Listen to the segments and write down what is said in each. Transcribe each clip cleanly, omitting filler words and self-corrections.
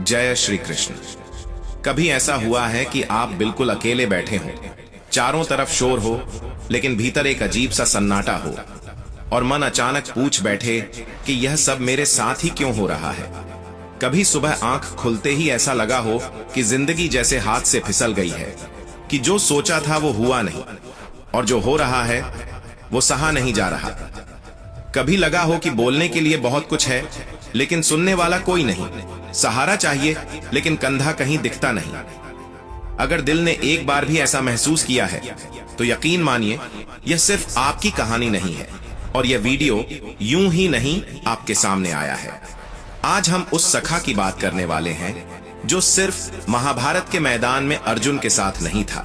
जय श्री कृष्ण। कभी ऐसा हुआ है कि आप बिल्कुल अकेले बैठे हो, चारों तरफ शोर हो, लेकिन भीतर एक अजीब सा सन्नाटा हो और मन अचानक पूछ बैठे कि यह सब मेरे साथ ही क्यों हो रहा है। कभी सुबह आंख खुलते ही ऐसा लगा हो कि जिंदगी जैसे हाथ से फिसल गई है, कि जो सोचा था वो हुआ नहीं और जो हो रहा है वो सहा नहीं जा रहा। कभी लगा हो कि बोलने के लिए बहुत कुछ है, लेकिन सुनने वाला कोई नहीं, सहारा चाहिए लेकिन कंधा कहीं दिखता नहीं। अगर दिल ने एक बार भी ऐसा महसूस किया है तो यकीन मानिए यह सिर्फ आपकी कहानी नहीं है और यह वीडियो यूं ही नहीं आपके सामने आया है। आज हम उस सखा की बात करने वाले हैं जो सिर्फ महाभारत के मैदान में अर्जुन के साथ नहीं था,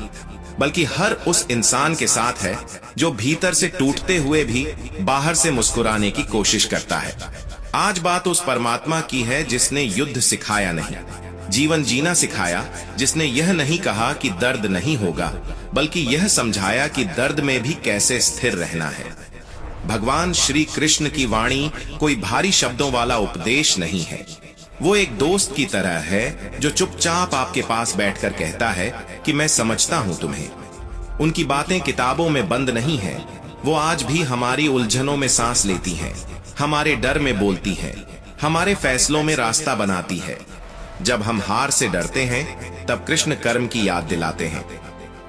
बल्कि हर उस इंसान के साथ है जो भीतर से टूटते हुए भी बाहर से मुस्कुराने की कोशिश करता है। आज बात उस परमात्मा की है जिसने युद्ध सिखाया नहीं, जीवन जीना सिखाया, जिसने यह नहीं कहा कि दर्द नहीं होगा, बल्कि यह समझाया कि दर्द में भी कैसे स्थिर रहना है। भगवान श्री कृष्ण की वाणी कोई भारी शब्दों वाला उपदेश नहीं है, वो एक दोस्त की तरह है जो चुपचाप आपके पास बैठकर कहता है कि मैं समझता हूं तुम्हें। उनकी बातें किताबों में बंद नहीं है, वो आज भी हमारी उलझनों में सांस लेती हैं, हमारे डर में बोलती है, हमारे फैसलों में रास्ता बनाती है। जब हम हार से डरते हैं तब कृष्ण कर्म की याद दिलाते हैं,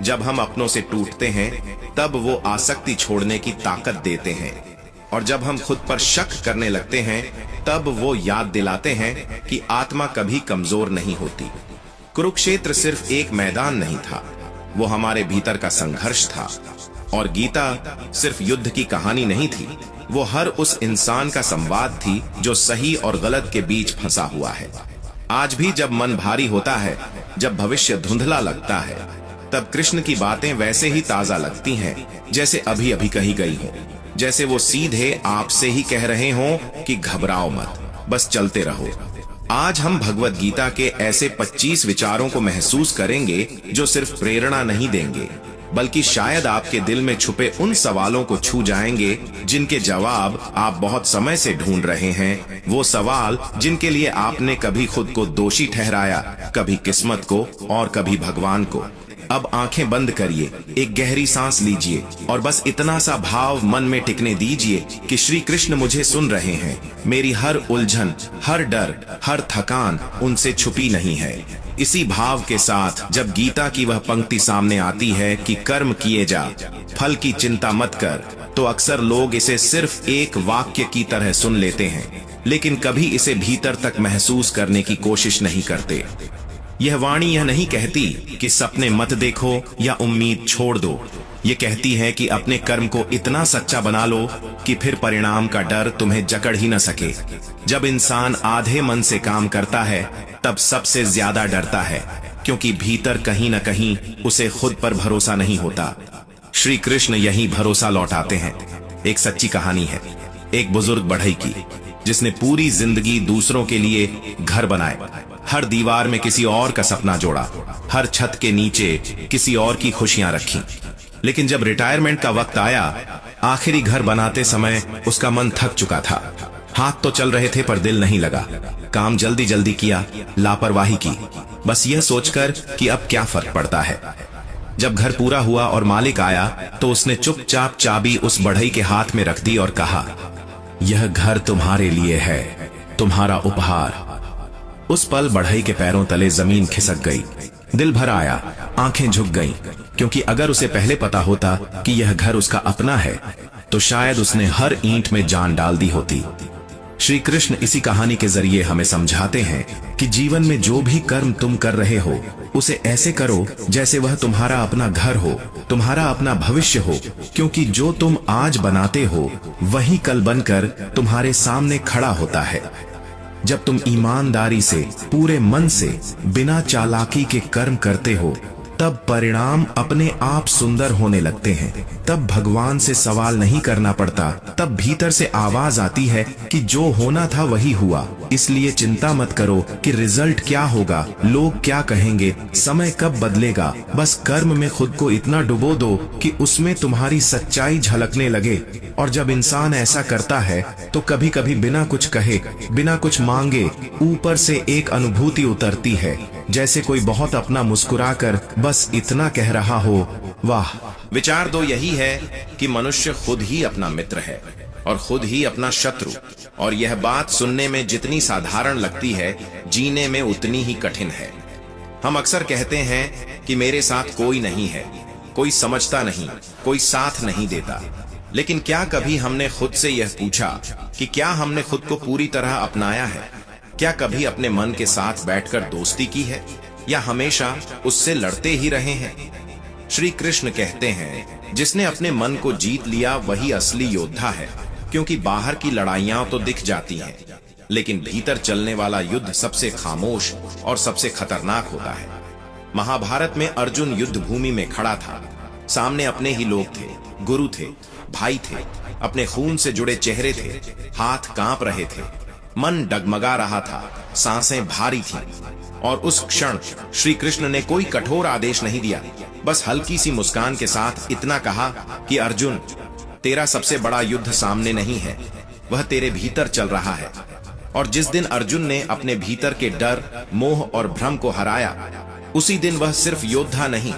जब हम अपनों से टूटते हैं तब वो आसक्ति छोड़ने की ताकत देते हैं, और जब हम खुद पर शक करने लगते हैं तब वो याद दिलाते हैं कि आत्मा कभी कमजोर नहीं होती। कुरुक्षेत्र सिर्फ एक मैदान नहीं था, वो हमारे भीतर का संघर्ष था। और गीता सिर्फ युद्ध की कहानी नहीं थी, वो हर उस इंसान का संवाद थी जो सही और गलत के बीच फंसा हुआ है। आज भी जब मन भारी होता है, जब भविष्य धुंधला लगता है, तब कृष्ण की बातें वैसे ही ताजा लगती हैं जैसे अभी अभी कही गई हो, जैसे वो सीधे आपसे ही कह रहे हों कि घबराओ मत, बस चलते रहो। आज हम भगवत गीता के ऐसे 25 विचारों को महसूस करेंगे जो सिर्फ प्रेरणा नहीं देंगे, बल्कि शायद आपके दिल में छुपे उन सवालों को छू जाएंगे जिनके जवाब आप बहुत समय से ढूंढ रहे हैं। वो सवाल जिनके लिए आपने कभी खुद को दोषी ठहराया, कभी किस्मत को और कभी भगवान को। अब आंखें बंद करिए, एक गहरी सांस लीजिए और बस इतना सा भाव मन में टिकने दीजिए कि श्री कृष्ण मुझे सुन रहे हैं। मेरी हर उलझन, हर डर, हर थकान उनसे छुपी नहीं है। इसी भाव के साथ जब गीता की वह पंक्ति सामने आती है कि कर्म किए जा, फल की चिंता मत कर, तो अक्सर लोग इसे सिर्फ एक वाक्य की तरह सुन लेते हैं, लेकिन कभी इसे भीतर तक महसूस करने की कोशिश नहीं करते। यह वाणी यह नहीं कहती कि सपने मत देखो या उम्मीद छोड़ दो, ये कहती है कि अपने कर्म को इतना सच्चा बना लो कि फिर परिणाम का डर तुम्हें जकड़ ही न सके। जब इंसान आधे मन से काम करता है तब सबसे ज्यादा डरता है, क्योंकि भीतर कहीं न कहीं उसे खुद पर भरोसा नहीं होता। श्री कृष्ण यही भरोसा लौटाते हैं। एक सच्ची कहानी है एक बुजुर्ग बढ़ई की, जिसने पूरी जिंदगी दूसरों के लिए घर बनाए, हर दीवार में किसी और का सपना जोड़ा, हर छत के नीचे किसी और की खुशियां रखी। लेकिन जब रिटायरमेंट का वक्त आया, आखिरी घर बनाते समय उसका मन थक चुका था। हाथ तो चल रहे थे पर दिल नहीं लगा। काम जल्दी जल्दी किया, लापरवाही की, बस यह सोचकर कि अब क्या फर्क पड़ता है। जब घर पूरा हुआ और मालिक आया तो उसने चुपचाप चाबी उस बढ़ई के हाथ में रख दी और कहा, यह घर तुम्हारे लिए है, तुम्हारा उपहार। उस पल बढ़ई के पैरों तले जमीन खिसक गई, दिल भर आया, आंखें झुक गईं, क्योंकि अगर उसे पहले पता होता कि यह घर उसका अपना है तो शायद उसने हर ईंट में जान डाल दी होती। श्री कृष्ण इसी कहानी के जरिए हमें समझाते हैं कि जीवन में जो भी कर्म तुम कर रहे हो उसे ऐसे करो जैसे वह तुम्हारा अपना घर हो, तुम्हारा अपना भविष्य हो, क्योंकि जो तुम आज बनाते हो वही कल बनकर तुम्हारे सामने खड़ा होता है। जब तुम ईमानदारी से, पूरे मन से, बिना चालाकी के कर्म करते हो तब परिणाम अपने आप सुंदर होने लगते हैं। तब भगवान से सवाल नहीं करना पड़ता। तब भीतर से आवाज आती है कि जो होना था वही हुआ। इसलिए चिंता मत करो कि रिजल्ट क्या होगा, लोग क्या कहेंगे, समय कब बदलेगा। बस कर्म में खुद को इतना डुबो दो कि उसमें तुम्हारी सच्चाई झलकने लगे। और जब इंसान ऐसा करता है तो कभी कभी बिना कुछ कहे, बिना कुछ मांगे, ऊपर से एक अनुभूति उतरती है, जैसे कोई बहुत अपना मुस्कुराकर बस इतना कह रहा हो, वाह। विचार दो यही है कि मनुष्य खुद ही अपना मित्र है और खुद ही अपना शत्रु। और यह बात सुनने में जितनी साधारण लगती है, जीने में उतनी ही कठिन है। हम अक्सर कहते हैं कि मेरे साथ कोई नहीं है, कोई समझता नहीं, कोई साथ नहीं देता। लेकिन क्या कभी हमने खुद से यह पूछा कि क्या हमने खुद को पूरी तरह अपनाया है? क्या कभी अपने मन के साथ बैठकर दोस्ती की है, या हमेशा उससे लड़ते ही रहे हैं? श्री कृष्ण कहते हैं, जिसने अपने मन को जीत लिया वही असली योद्धा है, क्योंकि बाहर की लड़ाइयां तो दिख जाती हैं, लेकिन भीतर चलने वाला युद्ध सबसे खामोश और सबसे खतरनाक होता है। महाभारत में अर्जुन युद्ध भूमि में खड़ा था। सामने अपने ही लोग थे, गुरु थे, भाई थे, अपने खून से जुड़े चेहरे थे, हाथ कांप रहे थे, मन डगमगा रहा था, सांसें भारी थीं। और उस क्षण श्री कृष्ण ने कोई कठोर आदेश नहीं दिया, बस हल्की सी मुस्कान के साथ इतना कहा कि अर्जुन, तेरा सबसे बड़ा युद्ध सामने नहीं है, वह तेरे भीतर चल रहा है। और जिस दिन अर्जुन ने अपने भीतर के डर, मोह और भ्रम को हराया, उसी दिन वह सिर्फ योद्धा नहीं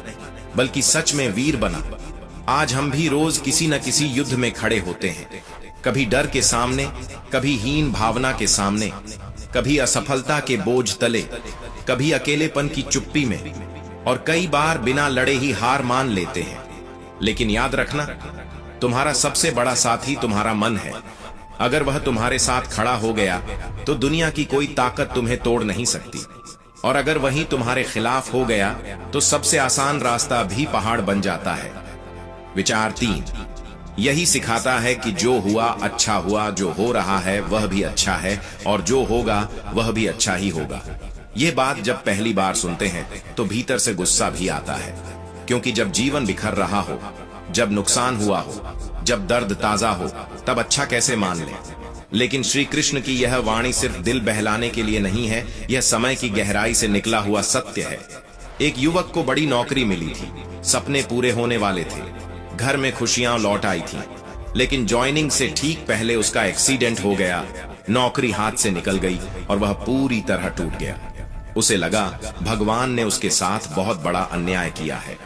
बल्कि सच में वीर बना। आज हम भी रोज किसी न किसी युद्ध में खड़े होते हैं, कभी डर के सामने, कभी हीन भावना के सामने, कभी असफलता के बोझ तले, कभी अकेलेपन की चुप्पी में, और कई बार बिना लड़े ही हार मान लेते हैं। लेकिन याद रखना, तुम्हारा सबसे बड़ा साथी तुम्हारा मन है। अगर वह तुम्हारे साथ खड़ा हो गया तो दुनिया की कोई ताकत तुम्हें तोड़ नहीं सकती, और अगर वही तुम्हारे खिलाफ हो गया तो सबसे आसान रास्ता भी पहाड़ बन जाता है। विचार 3 यही सिखाता है कि जो हुआ अच्छा हुआ, जो हो रहा है वह भी अच्छा है, और जो होगा वह भी अच्छा ही होगा। ये बात जब पहली बार सुनते हैं तो भीतर से गुस्सा भी आता है, क्योंकि जब जीवन बिखर रहा हो, जब नुकसान हुआ हो, जब दर्द ताजा हो, तब अच्छा कैसे मान लें। लेकिन श्री कृष्ण की यह वाणी सिर्फ दिल बहलाने के लिए नहीं है, यह समय की गहराई से निकला हुआ सत्य है। एक युवक को बड़ी नौकरी मिली थी, सपने पूरे होने वाले थे, घर में खुशियां लौट आई थी, लेकिन ज्वाइनिंग से ठीक पहले उसका एक्सीडेंट हो गया, नौकरी हाथ से निकल गई और वह पूरी तरह टूट गया। उसे लगा भगवान ने उसके साथ बहुत बड़ा अन्याय किया है।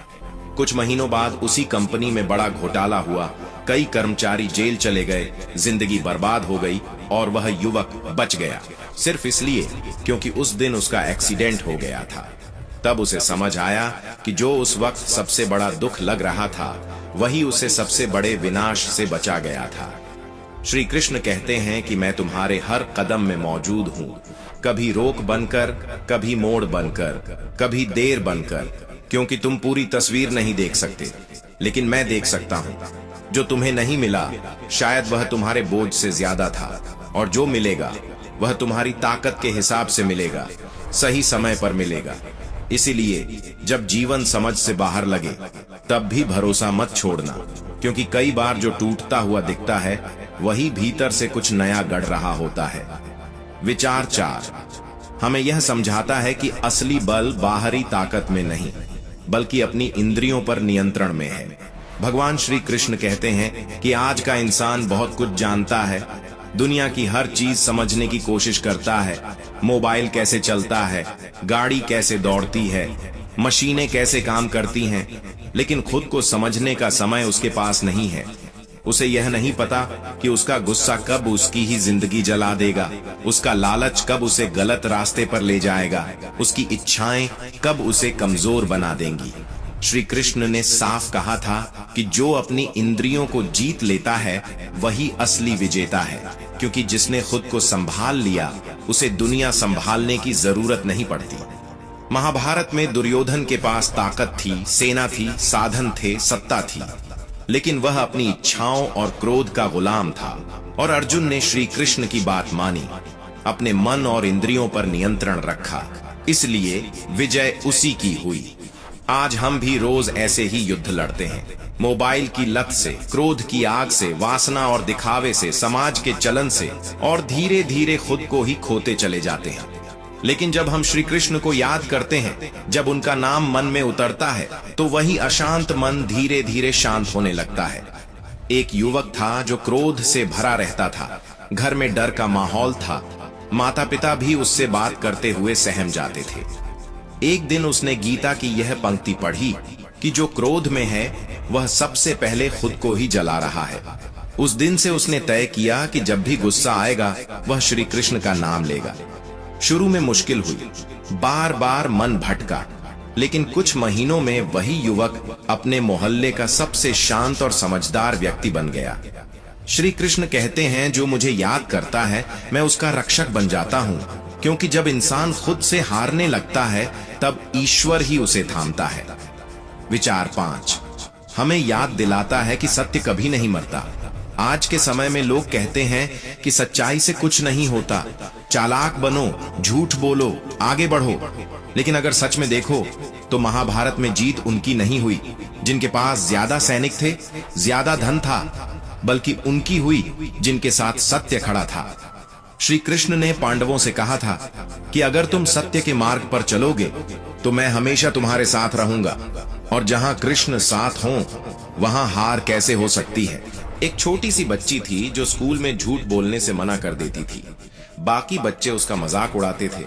कुछ महीनों बाद उसी कंपनी में बड़ा घोटाला हुआ, कई कर्मचारी जेल चले गए, जिंदगी बर्बाद हो गई और वह युवक बच गया सिर्फ इसलिए क्योंकि उस दिन उसका एक्सीडेंट हो गया था। तब उसे समझ आया कि जो उस वक्त सबसे बड़ा दुख लग रहा था वही उसे सबसे बड़े विनाश से बचा गया था। श्री कृष्ण कहते हैं कि मैं तुम्हारे हर कदम में मौजूद हूँ, कभी रोक बनकर, कभी मोड़ बनकर, कभी देर बनकर, क्योंकि तुम पूरी तस्वीर नहीं देख सकते, लेकिन मैं देख सकता हूँ। जो तुम्हें नहीं मिला शायद वह तुम्हारे बोझ से ज्यादा था, और जो मिलेगा वह तुम्हारी ताकत के हिसाब से मिलेगा, सही समय पर मिलेगा। इसीलिए जब जीवन समझ से बाहर लगे तब भी भरोसा मत छोड़ना, क्योंकि कई बार जो टूटता हुआ दिखता है वही भीतर से कुछ नया गढ़ रहा होता है। विचार 4 हमें यह समझाता है कि असली बल बाहरी ताकत में नहीं बल्कि अपनी इंद्रियों पर नियंत्रण में है। भगवान श्री कृष्ण कहते हैं कि आज का इंसान बहुत कुछ जानता है, दुनिया की हर चीज समझने की कोशिश करता है, मोबाइल कैसे चलता है, गाड़ी कैसे दौड़ती है, मशीनें कैसे काम करती हैं, लेकिन खुद को समझने का समय उसके पास नहीं है। उसे यह नहीं पता कि उसका गुस्सा कब उसकी ही जिंदगी जला देगा, उसका लालच कब उसे गलत रास्ते पर ले जाएगा, उसकी इच्छाएं कब उसे कमजोर बना देंगी। श्री कृष्ण ने साफ कहा था कि जो अपनी इंद्रियों को जीत लेता है वही असली विजेता है, क्योंकि जिसने खुद को संभाल लिया उसे दुनिया संभालने की जरूरत नहीं पड़ती। महाभारत में दुर्योधन के पास ताकत थी, सेना थी, साधन थे, सत्ता थी, लेकिन वह अपनी इच्छाओं और क्रोध का गुलाम था। और अर्जुन ने श्री कृष्ण की बात मानी, अपने मन और इंद्रियों पर नियंत्रण रखा, इसलिए विजय उसी की हुई। आज हम भी रोज ऐसे ही युद्ध लड़ते हैं। मोबाइल की लत से, क्रोध की आग से, वासना और दिखावे से, समाज के चलन से, और धीरे धीरे खुद को ही खोते चले जाते हैं। लेकिन जब हम श्री कृष्ण को याद करते हैं, जब उनका नाम मन में उतरता है, तो वही अशांत मन धीरे धीरे शांत होने लगता है। एक युवक था जो क्रोध से भरा रहता था। घर में डर का माहौल था। माता पिता भी उससे बात करते हुए सहम जाते थे। एक दिन उसने गीता की यह पंक्ति पढ़ी कि जो क्रोध में है वह सबसे पहले खुद को ही जला रहा है। उस दिन से उसने तय किया कि जब भी गुस्सा आएगा वह श्री कृष्ण का नाम लेगा। शुरू में मुश्किल हुई, बार बार मन भटका, लेकिन कुछ महीनों में वही युवक अपने मोहल्ले का सबसे शांत और समझदार व्यक्ति बन गया। श्री कृष्ण कहते हैं, जो मुझे याद करता है मैं उसका रक्षक बन जाता हूँ, क्योंकि जब इंसान खुद से हारने लगता है तब ईश्वर ही उसे थामता है। विचार 5 हमें याद दिलाता है कि सत्य कभी नहीं मरता। आज के समय में लोग कहते हैं कि सच्चाई से कुछ नहीं होता, चालाक बनो, झूठ बोलो, आगे बढ़ो। लेकिन अगर सच में देखो तो महाभारत में जीत उनकी नहीं हुई जिनके पास ज्यादा सैनिक थे, ज्यादा धन था, बल्कि उनकी हुई जिनके साथ सत्य खड़ा था। श्री कृष्ण ने पांडवों से कहा था कि अगर तुम सत्य के मार्ग पर चलोगे तो मैं हमेशा तुम्हारे साथ रहूंगा, और जहां कृष्ण साथ हों वहां हार कैसे हो सकती है। एक छोटी सी बच्ची थी जो स्कूल में झूठ बोलने से मना कर देती थी। बाकी बच्चे उसका मजाक उड़ाते थे।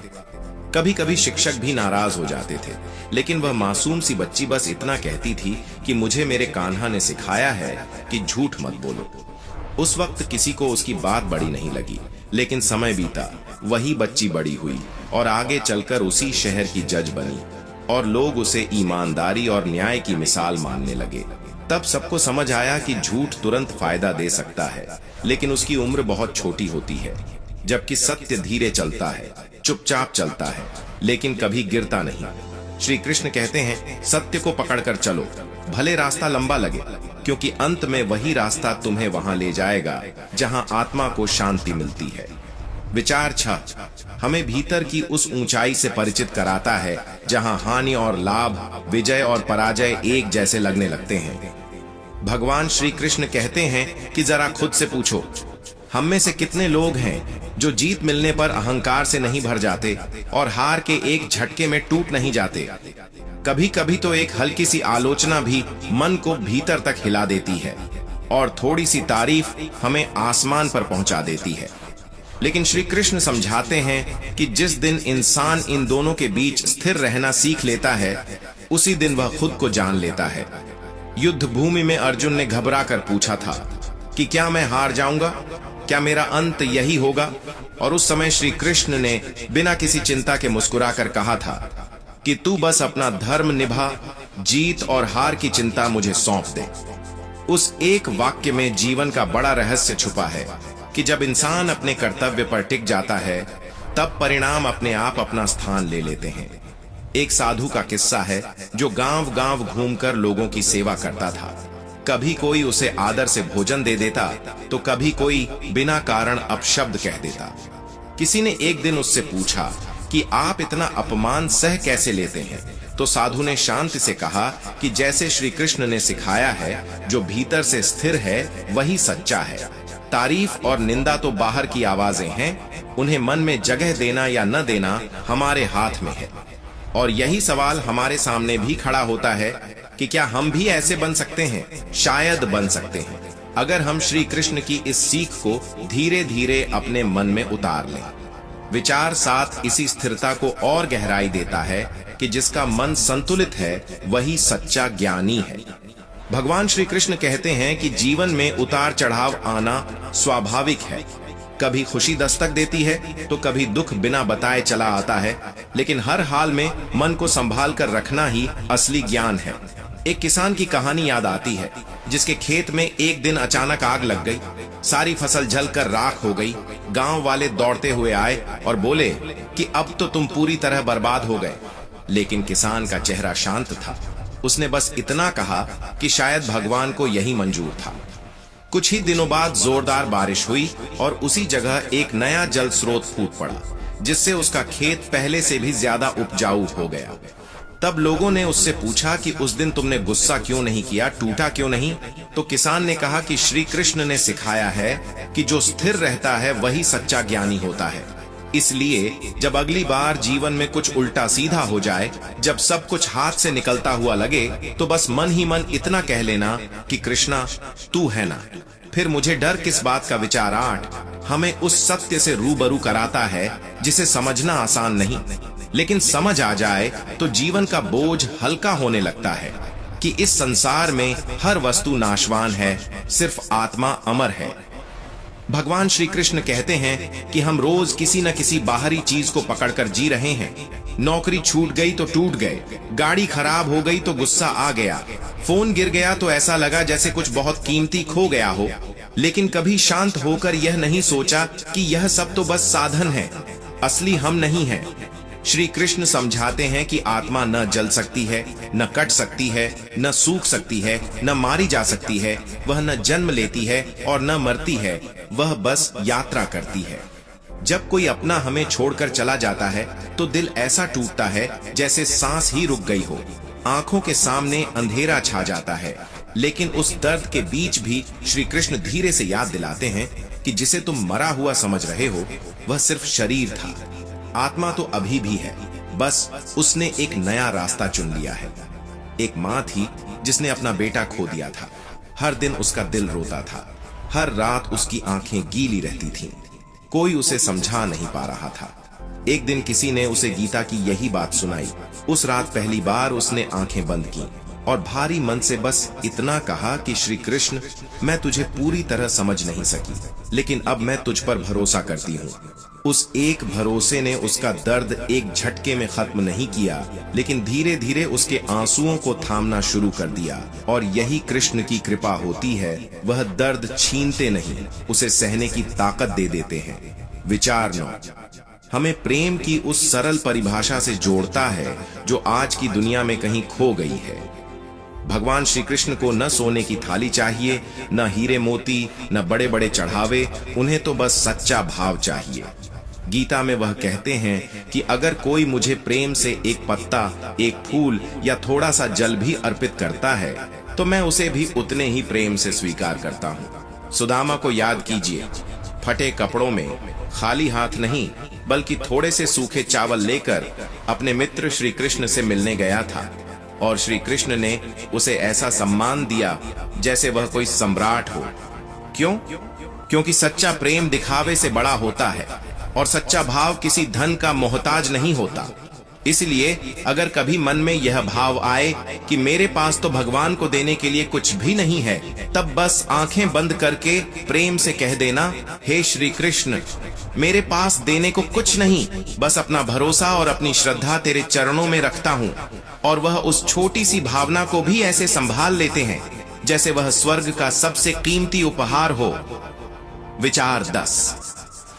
कभी कभी शिक्षक भी नाराज हो जाते थे, लेकिन वह मासूम सी बच्ची बस इतना कहती थी कि मुझे मेरे कान्हा ने सिखाया है कि झूठ मत बोलो। उस वक्त किसी को उसकी बात बड़ी नहीं लगी, लेकिन समय बीता, वही बच्ची बड़ी हुई और आगे चलकर उसी शहर की जज बनी, और लोग उसे ईमानदारी और न्याय की मिसाल मानने लगे। तब सबको समझ आया कि झूठ तुरंत फायदा दे सकता है, लेकिन उसकी उम्र बहुत छोटी होती है, जबकि सत्य धीरे चलता है, चुपचाप चलता है, लेकिन कभी गिरता नहीं। श्री कृष्ण कहते हैं, सत्य को पकड़कर चलो, भले रास्ता लंबा लगे, क्योंकि अंत में वही रास्ता तुम्हें वहां ले जाएगा जहां आत्मा को शांति मिलती है। विचार 6 हमें भीतर की उस ऊंचाई से परिचित कराता है जहां हानि और लाभ, विजय और पराजय एक जैसे लगने लगते हैं। भगवान श्री कृष्ण कहते हैं कि जरा खुद से पूछो, हम में से कितने लोग हैं जो जीत मिलने पर अहंकार से नहीं भर जाते और हार के एक झटके में टूट नहीं जाते। कभी कभी तो एक हल्की सी आलोचना भी मन को भीतर तक हिला देती है, और थोड़ी सी तारीफ हमें आसमान पर पहुंचा देती है। लेकिन श्री कृष्ण समझाते हैं कि जिस दिन इंसान इन दोनों के बीच स्थिर रहना सीख लेता है, उसी दिन वह खुद को जान लेता है। युद्ध भूमि में अर्जुन ने घबरा कर पूछा था कि क्या मैं हार जाऊंगा, क्या मेरा अंत यही होगा? और उस समय श्री कृष्ण ने बिना किसी चिंता के मुस्कुराकर कहा था कि तू बस अपना धर्म निभा, जीत और हार की चिंता मुझे सौंप दे। उस एक वाक्य में जीवन का बड़ा रहस्य छुपा है कि जब इंसान अपने कर्तव्य पर टिक जाता है, तब परिणाम अपने आप अपना स्थान ले लेते हैं। एक साधु का किस्सा है जो गांव गांव घूमकर लोगों की सेवा करता था। कभी कोई उसे आदर से भोजन दे देता, तो कभी कोई बिना कारण अपशब्द कह देता। किसी ने एक दिन उससे पूछा कि आप इतना अपमान सह कैसे लेते हैं? तो साधु ने शांति से कहा कि जैसे श्री कृष्ण ने सिखाया है, जो भीतर से स्थिर है वही सच्चा है। तारीफ और निंदा तो बाहर की आवाजें हैं, उन्हें मन में जगह देना या न देना हमारे हाथ में है। और यही सवाल हमारे सामने भी खड़ा होता है कि क्या हम भी ऐसे बन सकते हैं? शायद बन सकते हैं, अगर हम श्री कृष्ण की इस सीख को धीरे धीरे अपने मन में उतार लें। विचार 7 इसी स्थिरता को और गहराई देता है कि जिसका मन संतुलित है वही सच्चा ज्ञानी है। भगवान श्री कृष्ण कहते हैं कि जीवन में उतार चढ़ाव आना स्वाभाविक है। कभी खुशी दस्तक देती है तो कभी दुख बिना बताए चला आता है, लेकिन हर हाल में मन को संभाल कर रखना ही असली ज्ञान है। एक किसान की कहानी याद आती है, जिसके खेत में एक दिन अचानक आग लग गई। सारी फसल जलकर राख हो गई। गांव वाले दौड़ते हुए आए और बोले कि अब तो तुम पूरी तरह बर्बाद हो गए। लेकिन किसान का चेहरा शांत था। उसने बस इतना कहा कि शायद भगवान को यही मंजूर था। कुछ ही दिनों बाद जोरदार बारिश हुई और उसी जगह एक नया जल स्रोत फूट पड़ा, जिससे उसका खेत पहले से भी ज्यादा उपजाऊ हो गया। तब लोगों ने उससे पूछा कि उस दिन तुमने गुस्सा क्यों नहीं किया, टूटा क्यों नहीं? तो किसान ने कहा कि श्री कृष्ण ने सिखाया है कि जो स्थिर रहता है वही सच्चा ज्ञानी होता है। इसलिए जब अगली बार जीवन में कुछ उल्टा सीधा हो जाए, जब सब कुछ हाथ से निकलता हुआ लगे, तो बस मन ही मन इतना कह लेना कि कृष्णा तू है ना, फिर मुझे डर किस बात का विचार आठ हमें उस सत्य से रूबरू कराता है जिसे समझना आसान नहीं, लेकिन समझ आ जाए तो जीवन का बोझ हल्का होने लगता है कि इस संसार में हर वस्तु नाशवान है, सिर्फ आत्मा अमर है। भगवान श्री कृष्ण कहते हैं कि हम रोज किसी न किसी बाहरी चीज को पकड़कर जी रहे हैं। नौकरी छूट गई तो टूट गए, गाड़ी खराब हो गई तो गुस्सा आ गया, फोन गिर गया तो ऐसा लगा जैसे कुछ बहुत कीमती खो गया हो, लेकिन कभी शांत होकर यह नहीं सोचा कि यह सब तो बस साधन है, असली हम नहीं है। श्री कृष्ण समझाते हैं कि आत्मा न जल सकती है, न कट सकती है, न सूख सकती है, न मारी जा सकती है, वह न जन्म लेती है और न मरती है, वह बस यात्रा करती है। जब कोई अपना हमें छोड़कर चला जाता है तो दिल ऐसा टूटता है जैसे सांस ही रुक गई हो, आंखों के सामने अंधेरा छा जाता है। लेकिन उस दर्द के बीच भी श्री कृष्ण धीरे से याद दिलाते हैं कि जिसे तुम मरा हुआ समझ रहे हो वह सिर्फ शरीर था, आत्मा तो अभी भी है, बस उसने एक नया रास्ता चुन लिया है। एक माँ थी जिसने अपना बेटा खो दिया था। हर दिन उसका दिल रोता था, हर रात उसकी आंखें गीली रहती थीं। कोई उसे समझा नहीं पा रहा था। एक दिन किसी ने उसे गीता की यही बात सुनाई। उस रात पहली बार उसने आंखें बंद की और भारी मन से बस इतना कहा कि श्री कृष्ण, मैं तुझे पूरी तरह समझ नहीं सकी, लेकिन अब मैं तुझ पर भरोसा करती हूँ। उस एक भरोसे ने उसका दर्द एक झटके में खत्म नहीं किया, लेकिन धीरे धीरे उसके आंसुओं को थामना शुरू कर दिया। और यही कृष्ण की कृपा होती है, वह दर्द छीनते नहीं, उसे सहने की ताकत दे देते हैं। विचार 9 हमें प्रेम की उस सरल परिभाषा से जोड़ता है जो आज की दुनिया में कहीं खो गई है। भगवान श्री कृष्ण को न सोने की थाली चाहिए, न हीरे मोती, न बड़े बड़े चढ़ावे, उन्हें तो बस सच्चा भाव चाहिए। गीता में वह कहते हैं कि अगर कोई मुझे प्रेम से एक पत्ता, एक फूल या थोड़ा सा जल भी अर्पित करता है तो मैं उसे भी उतने ही प्रेम से स्वीकार करता हूँ। सुदामा को याद कीजिए, फटे कपड़ों में, खाली हाथ नहीं बल्कि थोड़े से सूखे चावल लेकर अपने मित्र श्री कृष्ण से मिलने गया था, और श्री कृष्ण ने उसे ऐसा सम्मान दिया जैसे वह कोई सम्राट हो। क्यों? क्योंकि सच्चा प्रेम दिखावे से बड़ा होता है और सच्चा भाव किसी धन का मोहताज नहीं होता। इसलिए अगर कभी मन में यह भाव आए कि मेरे पास तो भगवान को देने के लिए कुछ भी नहीं है, तब बस आंखें बंद करके प्रेम से कह देना, हे श्री कृष्ण, मेरे पास देने को कुछ नहीं, बस अपना भरोसा और अपनी श्रद्धा तेरे चरणों में रखता हूँ। और वह उस छोटी सी भावना को भी ऐसे संभाल लेते हैं जैसे वह स्वर्ग का सबसे कीमती उपहार हो। विचार 10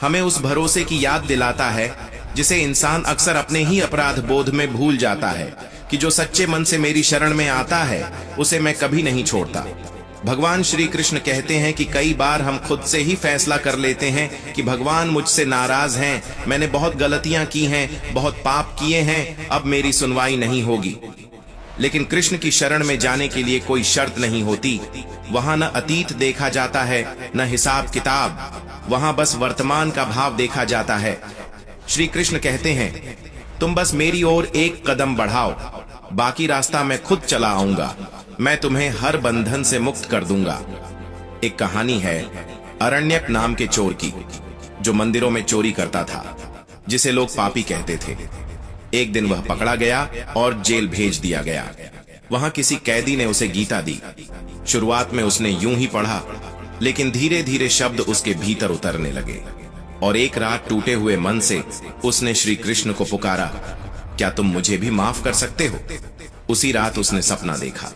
हमें उस भरोसे की याद दिलाता है जिसे इंसान अक्सर अपने ही अपराध बोध में भूल जाता है, कि जो सच्चे मन से मेरी शरण में आता है उसे मैं कभी नहीं छोड़ता। भगवान श्री कृष्ण कहते हैं कि कई बार हम खुद से ही फैसला कर लेते हैं कि भगवान मुझसे नाराज हैं, मैंने बहुत गलतियां की हैं, बहुत पाप किए हैं, अब मेरी सुनवाई नहीं होगी। लेकिन कृष्ण की शरण में जाने के लिए कोई शर्त नहीं होती। वहां न अतीत देखा जाता है, न हिसाब किताब, वहां बस वर्तमान का भाव देखा जाता है। श्री कृष्ण कहते हैं, तुम बस मेरी ओर एक कदम बढ़ाओ, बाकी रास्ता मैं खुद चला आऊंगा, मैं तुम्हें हर बंधन से मुक्त कर दूंगा। एक कहानी है अरण्यक नाम के चोर की, जो मंदिरों में चोरी करता था, जिसे लोग पापी कहते थे। एक दिन वह पकड़ा गया और जेल भेज दिया गया। वहां किसी कैदी ने उसे गीता दी। शुरुआत में उसने यूं ही पढ़ा, लेकिन धीरे धीरे शब्द उसके भीतर उतरने लगे, और एक रात टूटे हुए मन से उसने श्री कृष्ण को पुकारा, क्या तुम मुझे भी माफ कर सकते हो? उसी रात उसने सपना देखा।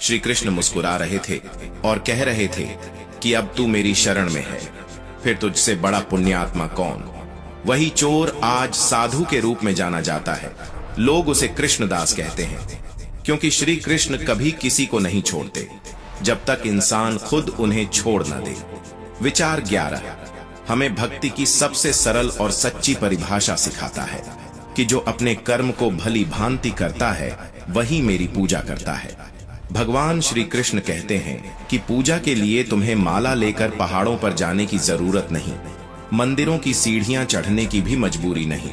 श्री कृष्ण मुस्कुरा रहे थे और कह रहे थे कि अब तू मेरी शरण में है, फिर तुझसे बड़ा पुण्यात्मा कौन? वही चोर आज साधु के रूप में जाना जाता है। लोग उसे कृष्णदास कहते हैं, क्योंकि श्री कृष्ण कभी किसी को नहीं छोड़ते जब तक इंसान खुद उन्हें छोड़ न दे। विचार 11 हमें भक्ति की सबसे सरल और सच्ची परिभाषा सिखाता है, कि जो अपने कर्म को भली भांति करता है वही मेरी पूजा करता है। भगवान श्री कृष्ण कहते हैं कि पूजा के लिए तुम्हें माला लेकर पहाड़ों पर जाने की जरूरत नहीं, मंदिरों की सीढ़ियां चढ़ने की भी मजबूरी नहीं।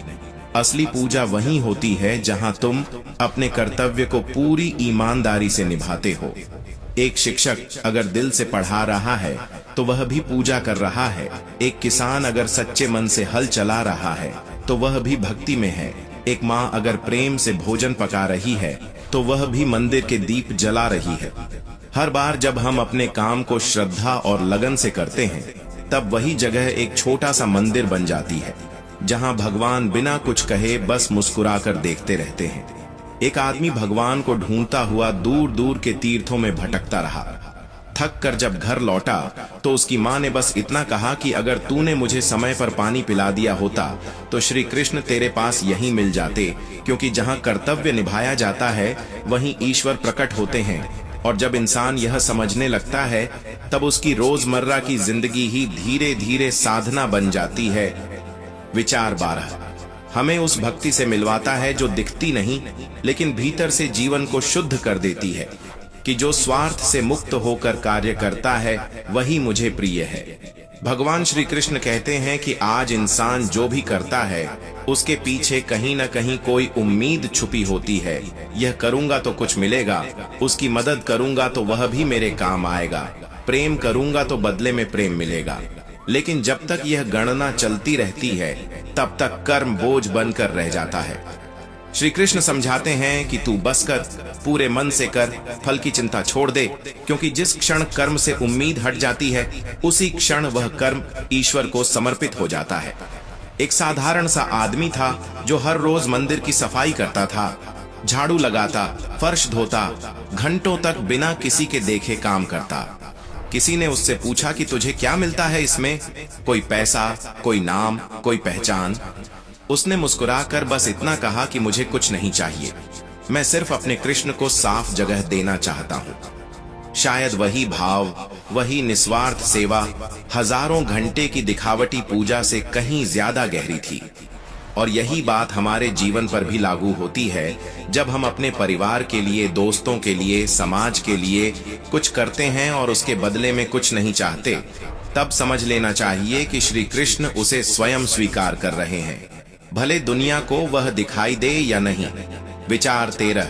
असली पूजा वहीं होती है जहां तुम अपने कर्तव्य को पूरी ईमानदारी से निभाते हो। एक शिक्षक अगर दिल से पढ़ा रहा है तो वह भी पूजा कर रहा है। एक किसान अगर सच्चे मन से हल चला रहा है तो वह भी भक्ति में है। एक माँ अगर प्रेम से भोजन पका रही है तो वह भी मंदिर के दीप जला रही है। हर बार जब हम अपने काम को श्रद्धा और लगन से करते हैं तब वही जगह एक छोटा सा मंदिर बन जाती है जहां भगवान बिना कुछ कहे बस मुस्कुराकर देखते रहते हैं। एक आदमी भगवान को ढूंढता हुआ दूर दूर के तीर्थों में भटकता रहा। थक कर जब घर लौटा तो उसकी माँ ने बस इतना कहा कि अगर तूने मुझे समय पर पानी पिला दिया होता तो श्री कृष्ण तेरे पास यहीं मिल जाते, क्योंकि जहाँ कर्तव्य निभाया जाता है वहीं ईश्वर प्रकट होते हैं। और जब इंसान यह समझने लगता है तब उसकी रोजमर्रा की जिंदगी ही धीरे धीरे साधना बन जाती है। विचार 12 हमें उस भक्ति से मिलवाता है जो दिखती नहीं लेकिन भीतर से जीवन को शुद्ध कर देती है, कि जो स्वार्थ से मुक्त होकर कार्य करता है वही मुझे प्रिय है। भगवान श्री कृष्ण कहते हैं कि आज इंसान जो भी करता है उसके पीछे कहीं न कहीं कोई उम्मीद छुपी होती है। यह करूंगा तो कुछ मिलेगा, उसकी मदद करूंगा तो वह भी मेरे काम आएगा, प्रेम करूंगा तो बदले में प्रेम मिलेगा। लेकिन जब तक यह गणना चलती रहती है तब तक कर्म बोझ बनकर रह जाता है। श्री कृष्ण समझाते हैं कि तू बस कर, पूरे मन से कर, फल की चिंता छोड़ दे, क्योंकि जिस क्षण कर्म से उम्मीद हट जाती है उसी क्षण वह कर्म ईश्वर को समर्पित हो जाता है। एक साधारण सा आदमी था जो हर रोज मंदिर की सफाई करता था, झाड़ू लगाता, फर्श धोता, घंटों तक बिना किसी के देखे काम करता। किसी ने उससे पूछा कि तुझे क्या मिलता है इसमें? कोई पैसा, कोई नाम, कोई पहचान? उसने मुस्कुराकर बस इतना कहा कि मुझे कुछ नहीं चाहिए, मैं सिर्फ अपने कृष्ण को साफ जगह देना चाहता हूँ। शायद वही भाव, वही निस्वार्थ सेवा हजारों घंटे की दिखावटी पूजा से कहीं ज्यादा गहरी थी। और यही बात हमारे जीवन पर भी लागू होती है। जब हम अपने परिवार के लिए, दोस्तों के लिए, समाज के लिए कुछ करते हैं और उसके बदले में कुछ नहीं चाहते, तब समझ लेना चाहिए कि श्री कृष्ण उसे स्वयं स्वीकार कर रहे हैं, भले दुनिया को वह दिखाई दे या नहीं। विचार 13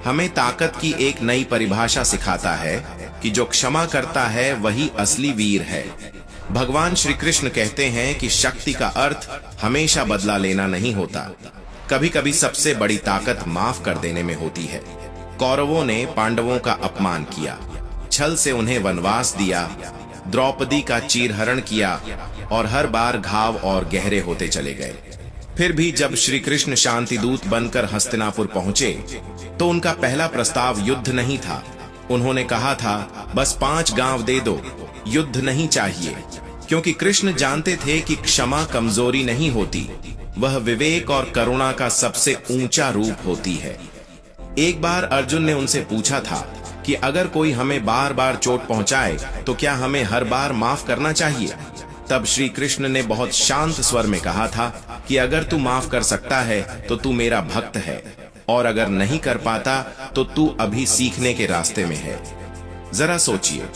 हमें ताकत की एक नई परिभाषा सिखाता है कि जो क्षमा करता है वही असली वीर है। भगवान श्री कृष्ण कहते हैं कि शक्ति का अर्थ हमेशा बदला लेना नहीं होता, कभी कभी सबसे बड़ी ताकत माफ कर देने में होती है। कौरवों ने पांडवों का अपमान किया, छल से उन्हें वनवास दिया, द्रौपदी का चीरहरण किया और हर बार घाव और गहरे होते चले गए। फिर भी जब श्री कृष्ण शांति दूत बनकर हस्तिनापुर पहुंचे तो उनका पहला प्रस्ताव युद्ध नहीं था। उन्होंने कहा था, बस 5 गांव दे दो, युद्ध नहीं चाहिए, क्योंकि कृष्ण जानते थे कि क्षमा कमजोरी नहीं होती, वह विवेक और करुणा का सबसे ऊंचा रूप होती है। एक बार अर्जुन ने उनसे पूछा था कि अगर कोई हमें बार बार चोट पहुंचाए तो क्या हमें हर बार माफ करना चाहिए? तब श्री कृष्ण ने बहुत शांत स्वर में कहा था कि अगर तू माफ कर सकता है तो तू मेरा भक्त है, और अगर नहीं कर पाता तो तू अभी सीखने के रास्ते में है। जरा सोचिए,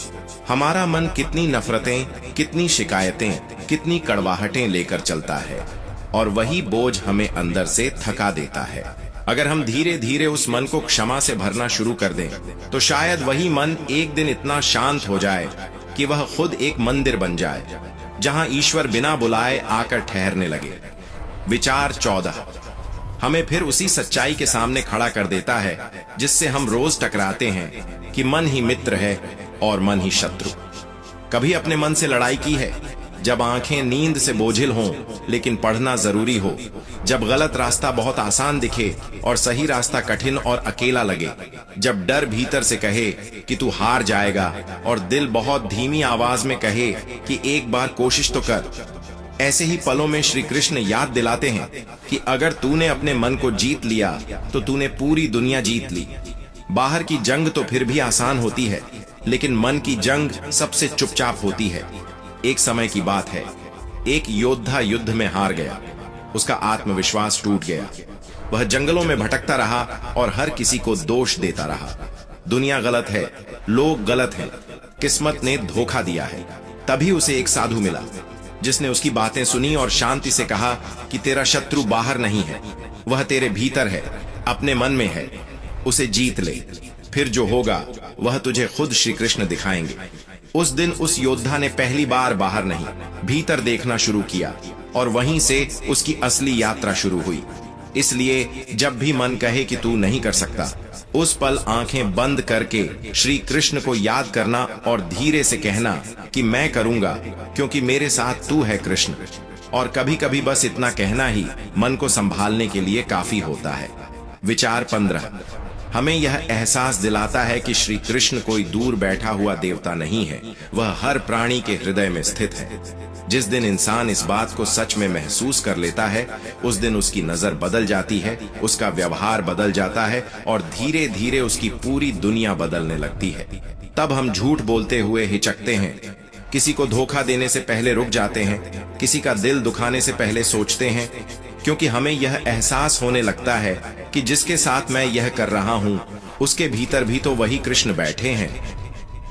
हमारा मन कितनी नफरतें, कितनी शिकायतें, कितनी कड़वाहटें लेकर चलता है, और वही बोझ हमें अंदर से थका देता है। अगर हम धीरे धीरे उस मन को क्षमा से भरना शुरू कर दें तो शायद वही मन एक दिन इतना शांत हो जाए कि वह खुद एक मंदिर बन जाए, जहां ईश्वर बिना बुलाए आकर ठहरने लगे। विचार 14 हमें फिर उसी सच्चाई के सामने खड़ा कर देता है जिससे हम रोज टकराते हैं कि मन ही मित्र है और मन ही शत्रु। कभी अपने मन से लड़ाई की है? जब आंखें नींद से बोझिल हों लेकिन पढ़ना जरूरी हो, जब गलत रास्ता बहुत आसान दिखे और सही रास्ता कठिन और अकेला लगे, जब डर भीतर से कहे कि तू हार जाएगा और दिल बहुत धीमी आवाज में कहे कि एक बार कोशिश तो कर। ऐसे ही पलों में श्री कृष्ण याद दिलाते हैं कि अगर तूने अपने मन को जीत लिया तो तूने पूरी दुनिया जीत ली। बाहर की जंग तो फिर भी आसान होती है, लेकिन मन की जंग सबसे चुपचाप होती है। एक समय की बात है, एक योद्धा युद्ध में हार गया। उसका आत्मविश्वास टूट गया। वह जंगलों में भटकता रहा और हर किसी को दोष देता रहा। दुनिया गलत है, लोग गलत हैं, किस्मत ने धोखा दिया है। तभी उसे एक साधु मिला जिसने उसकी बातें सुनी और शांति से कहा कि तेरा शत्रु बाहर नहीं है, वह तेरे भीतर है, अपने मन में है, उसे जीत ले, फिर जो होगा वह तुझे खुद श्री कृष्ण दिखाएंगे। उस दिन उस योद्धा ने पहली बार बाहर नहीं, भीतर देखना शुरू किया और वहीं से उसकी असली यात्रा शुरू हुई। इसलिए जब भी मन कहे कि तू नहीं कर सकता, उस पल आंखें बंद करके श्री कृष्ण को याद करना और धीरे से कहना कि मैं करूंगा क्योंकि मेरे साथ तू है कृष्ण। और कभी कभी बस इतना कहना ही मन को संभालने के लिए काफी होता है। विचार 15 हमें यह एहसास दिलाता है कि श्री कृष्ण कोई दूर बैठा हुआ देवता नहीं है, वह हर प्राणी के हृदय में स्थित है। जिस दिन इंसान इस बात को सच में महसूस कर लेता है, उस दिन उसकी नजर बदल जाती है, उसका व्यवहार बदल जाता है और धीरे धीरे उसकी पूरी दुनिया बदलने लगती है। तब हम झूठ बोलते हुए हिचकते हैं, किसी को धोखा देने से पहले रुक जाते हैं, किसी का दिल दुखाने से पहले सोचते हैं, क्योंकि हमें यह एहसास होने लगता है कि जिसके साथ मैं यह कर रहा हूं, उसके भीतर भी तो वही कृष्ण बैठे हैं।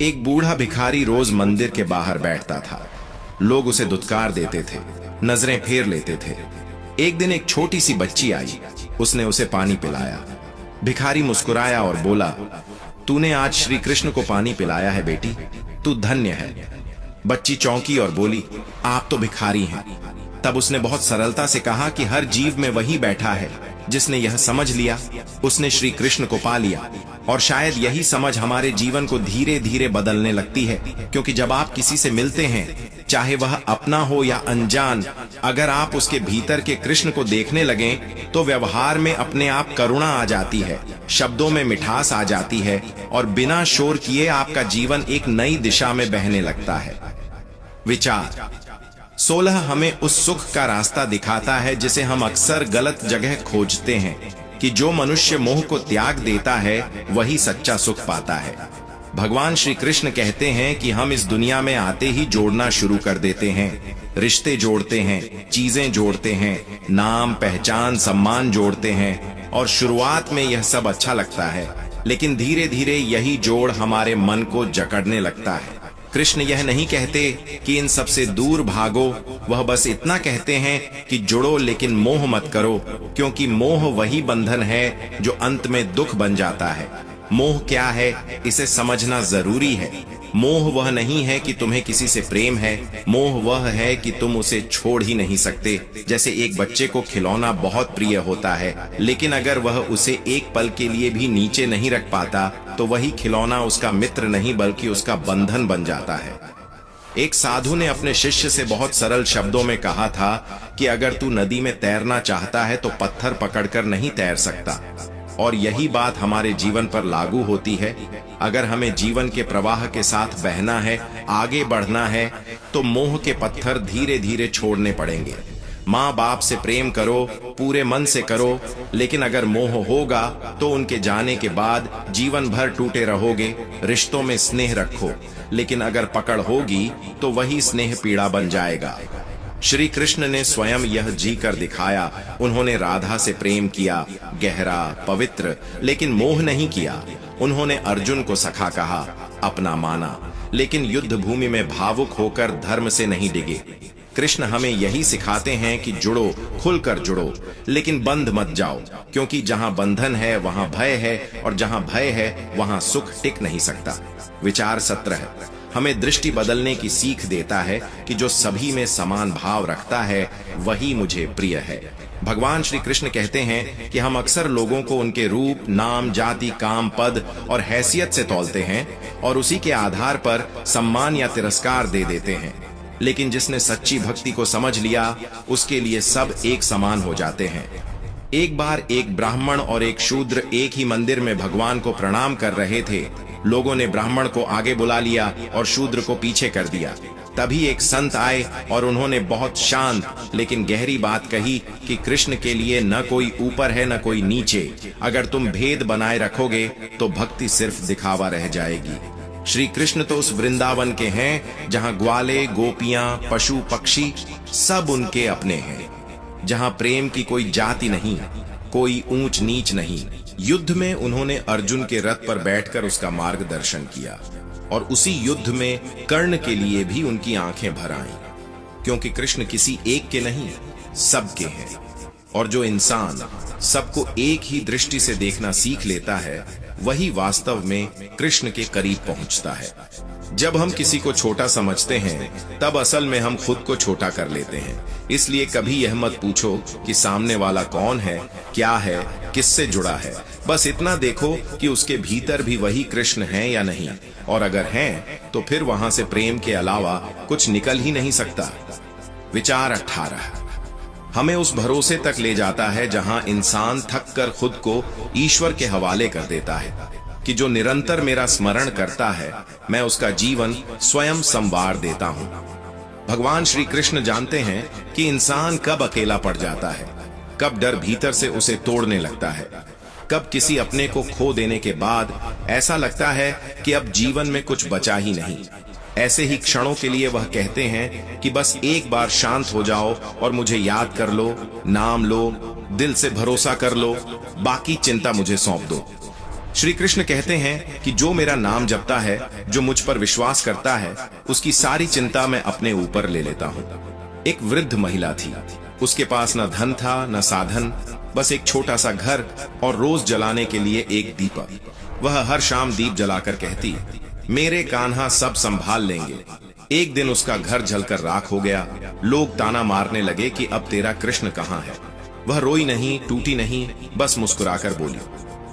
एक बूढ़ा भिखारी रोज मंदिर के बाहर बैठता था। लोग उसे दुत्कार देते थे, नजरें फेर लेते थे। एक दिन एक छोटी सी बच्ची आई, उसने उसे पानी पिलाया। भिखारी मुस्कुराया और बोला, तूने आज श्री कृष्ण को पानी पिलाया है बेटी, तू धन्य है। बच्ची चौंकी और बोली, आप तो भिखारी हैं। तब उसने बहुत सरलता से कहा कि हर जीव में वही बैठा है। जिसने यह समझ लिया, उसने श्री कृष्ण को पा लिया। और शायद यही समझ हमारे जीवन को धीरे धीरे बदलने लगती है, क्योंकि जब आप किसी से मिलते हैं, चाहे वह अपना हो या अनजान, अगर आप उसके भीतर के कृष्ण को देखने लगें, तो व्यवहार में अपने आप करुणा आ जाती है, शब्दों में मिठास आ जाती है और बिना शोर किए आपका जीवन एक नई दिशा में बहने लगता है। विचार 16 हमें उस सुख का रास्ता दिखाता है जिसे हम अक्सर गलत जगह खोजते हैं, कि जो मनुष्य मोह को त्याग देता है वही सच्चा सुख पाता है। भगवान श्री कृष्ण कहते हैं कि हम इस दुनिया में आते ही जोड़ना शुरू कर देते हैं, रिश्ते जोड़ते हैं, चीजें जोड़ते हैं, नाम, पहचान, सम्मान जोड़ते हैं और शुरुआत में यह सब अच्छा लगता है, लेकिन धीरे धीरे यही जोड़ हमारे मन को जकड़ने लगता है। कृष्ण यह नहीं कहते कि इन सबसे दूर भागो, वह बस इतना कहते हैं कि जुड़ो लेकिन मोह मत करो, क्योंकि मोह वही बंधन है जो अंत में दुख बन जाता है। मोह क्या है, इसे समझना जरूरी है। मोह वह नहीं है कि तुम्हें किसी से प्रेम है, मोह वह है कि तुम उसे छोड़ ही नहीं सकते। जैसे एक बच्चे को खिलौना बहुत प्रिय होता है, लेकिन अगर वह उसे एक पल के लिए भी नीचे नहीं रख पाता, तो वही खिलौना उसका मित्र नहीं बल्कि उसका बंधन बन जाता है। एक साधु ने अपने शिष्य से बहुत सरल शब्दों में कहा था कि अगर तू नदी में तैरना चाहता है तो पत्थर पकड़कर नहीं तैर सकता। और यही बात हमारे जीवन पर लागू होती है। अगर हमें जीवन के प्रवाह के साथ बहना है, आगे बढ़ना है, तो मोह के पत्थर धीरे धीरे छोड़ने पड़ेंगे। माँ बाप से प्रेम करो, पूरे मन से करो, लेकिन अगर मोह होगा तो उनके जाने के बाद जीवन भर टूटे रहोगे। रिश्तों में स्नेह रखो, लेकिन अगर पकड़ होगी तो वही स्नेह पीड़ा बन जाएगा। श्री कृष्ण ने स्वयं यह जी कर दिखाया। उन्होंने राधा से प्रेम किया, गहरा, पवित्र, लेकिन मोह नहीं किया। उन्होंने अर्जुन को सखा कहा, अपना माना, लेकिन युद्ध भूमि में भावुक होकर धर्म से नहीं डिगे। कृष्ण हमें यही सिखाते हैं कि जुड़ो, खुलकर जुड़ो, लेकिन बंध मत जाओ, क्योंकि जहां बंधन है वहां भय है, और जहां भय है वहां सुख टिक नहीं सकता। विचार 17 हमें दृष्टि बदलने की सीख देता है कि जो सभी में समान भाव रखता है वही मुझे प्रिय है। भगवान श्री कृष्ण कहते हैं कि हम अक्सर लोगों को उनके रूप, नाम, जाति, काम, पद और हैसियत से तौलते हैं और उसी के आधार पर सम्मान या तिरस्कार दे देते हैं। लेकिन जिसने सच्ची भक्ति को समझ लिया, उसके लिए सब एक समान हो जाते हैं। एक बार एक ब्राह्मण और एक शूद्र एक ही मंदिर में भगवान को प्रणाम कर रहे थे। लोगों ने ब्राह्मण को आगे बुला लिया और शूद्र को पीछे कर दिया। तभी एक संत आए और उन्होंने बहुत शांत लेकिन गहरी बात कही कि कृष्ण के लिए न कोई ऊपर है न कोई नीचे। अगर तुम भेद बनाए रखोगे तो भक्ति सिर्फ दिखावा रह जाएगी। श्री कृष्ण तो उस वृंदावन के हैं जहां ग्वाले, गोपियां, पशु, पक्षी सब उनके अपने हैं। जहां प्रेम की कोई जाति नहीं, कोई ऊंच नीच नहीं। युद्ध में उन्होंने अर्जुन के रथ पर बैठकर उसका मार्गदर्शन किया और उसी युद्ध में कर्ण के लिए भी उनकी आंखें भर आईं, क्योंकि कृष्ण किसी एक के नहीं, सबके हैं। और जो इंसान सबको एक ही दृष्टि से देखना सीख लेता है, वही वास्तव में कृष्ण के करीब पहुंचता है। जब हम किसी को छोटा समझते हैं, तब असल में हम खुद को छोटा कर लेते हैं। इसलिए कभी यह मत पूछो कि सामने वाला कौन है, क्या है, किससे जुड़ा है। बस इतना देखो कि उसके भीतर भी वही कृष्ण है या नहीं, और अगर हैं, तो फिर वहां से प्रेम के अलावा कुछ निकल ही नहीं सकता। विचार 18 हमें उस भरोसे तक ले जाता है जहां इंसान थक कर खुद को ईश्वर के हवाले कर देता है कि जो निरंतर मेरा स्मरण करता है, मैं उसका जीवन स्वयं संवार देता हूं। भगवान श्री कृष्ण जानते हैं कि इंसान कब अकेला पड़ जाता है, कब डर भीतर से उसे तोड़ने लगता है, कब किसी अपने को खो देने के बाद ऐसा लगता है कि अब जीवन में कुछ बचा ही नहीं। ऐसे ही क्षणों के लिए वह कहते हैं कि बस एक बार शांत हो जाओ और मुझे याद कर लो, नाम लो, दिल से भरोसा कर लो, बाकी चिंता मुझे सौंप दो। श्री कृष्ण कहते हैं कि जो मेरा नाम जपता है, जो मुझ पर विश्वास करता है, उसकी सारी चिंता मैं अपने ऊपर ले लेता हूँ। एक वृद्ध महिला थी, उसके पास न धन था न साधन, बस एक छोटा सा घर और रोज जलाने के लिए एक दीपक। वह हर शाम दीप जलाकर कहती, मेरे कान्हा सब संभाल लेंगे। एक दिन उसका घर जलकर राख हो गया। लोग ताना मारने लगे कि अब तेरा कृष्ण कहाँ है। वह रोई नहीं, टूटी नहीं, बस मुस्कुराकर बोली,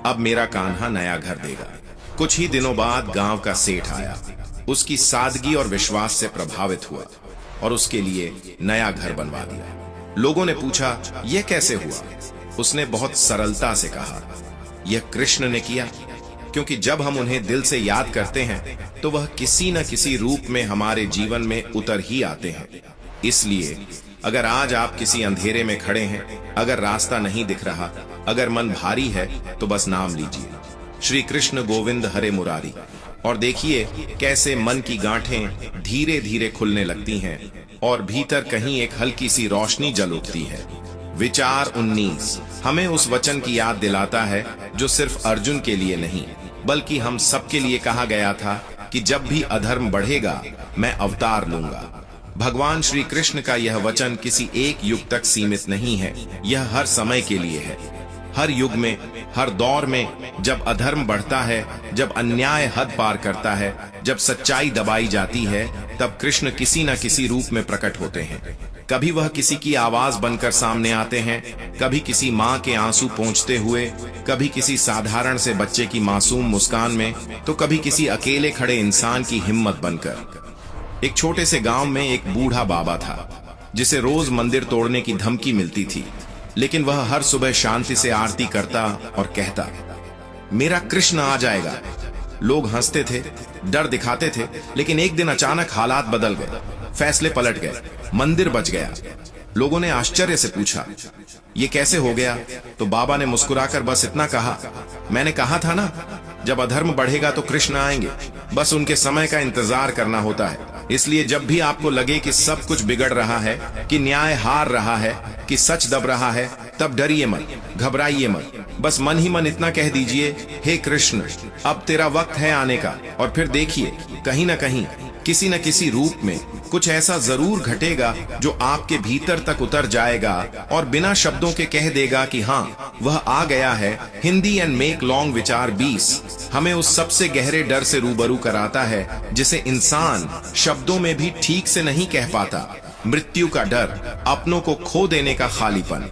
अब मेरा कान्हा नया घर देगा। कुछ ही दिनों बाद गांव का सेठ आया। उसकी सादगी और विश्वास से प्रभावित हुआ और उसके लिए नया घर बनवा दिया। लोगों ने पूछा, यह कैसे हुआ? उसने बहुत सरलता से कहा, यह कृष्ण ने किया। क्योंकि जब हम उन्हें दिल से याद करते हैं, तो वह किसी न किसी रूप में हमारे जीवन में उतर ही आते हैं। इसलिए अगर आज आप किसी अंधेरे में खड़े हैं, अगर रास्ता नहीं दिख रहा, अगर मन भारी है, तो बस नाम लीजिए, श्री कृष्ण गोविंद हरे मुरारी, और देखिए कैसे मन की गांठें धीरे धीरे खुलने लगती हैं और भीतर कहीं एक हल्की सी रोशनी जल उठती है। विचार 19 हमें उस वचन की याद दिलाता है जो सिर्फ अर्जुन के लिए नहीं, बल्कि हम सबके लिए कहा गया था कि जब भी अधर्म बढ़ेगा, मैं अवतार लूंगा। भगवान श्री कृष्ण का यह वचन किसी एक युग तक सीमित नहीं है, यह हर समय के लिए है। हर युग में, हर दौर में जब अधर्म बढ़ता है, जब अन्याय हद पार करता है, जब सच्चाई दबाई जाती है, तब कृष्ण किसी न किसी रूप में प्रकट होते हैं। कभी वह किसी की आवाज बनकर सामने आते हैं, कभी किसी माँ के आंसू पोंछते हुए, कभी किसी साधारण से बच्चे की मासूम मुस्कान में, तो कभी किसी अकेले खड़े इंसान की हिम्मत बनकर। एक छोटे से गांव में एक बूढ़ा बाबा था, जिसे रोज मंदिर तोड़ने की धमकी मिलती थी, लेकिन वह हर सुबह शांति से आरती करता और कहता, मेरा कृष्ण आ जाएगा। लोग हंसते थे, डर दिखाते थे, लेकिन एक दिन अचानक हालात बदल गए, फैसले पलट गए, मंदिर बच गया। लोगों ने आश्चर्य से पूछा, ये कैसे हो गया? तो बाबा ने मुस्कुराकर बस इतना कहा, मैंने कहा था ना, जब अधर्म बढ़ेगा तो कृष्ण आएंगे, बस उनके समय का इंतजार करना होता है। इसलिए जब भी आपको लगे कि सब कुछ बिगड़ रहा है, कि न्याय हार रहा है, कि सच दब रहा है, तब डरिए मत, घबराइए मत, बस मन ही मन इतना कह दीजिए, हे कृष्ण, अब तेरा वक्त है आने का। और फिर देखिए, कहीं ना कहीं, किसी न किसी रूप में कुछ ऐसा जरूर घटेगा जो आपके भीतर तक उतर जाएगा और बिना शब्दों के कह देगा कि हाँ, वह आ गया है। हिंदी एंड मेक लॉन्ग विचार 20 हमें उस सबसे गहरे डर से रूबरू कराता है जिसे इंसान शब्दों में भी ठीक से नहीं कह पाता। मृत्यु का डर, अपनों को खो देने का खालीपन।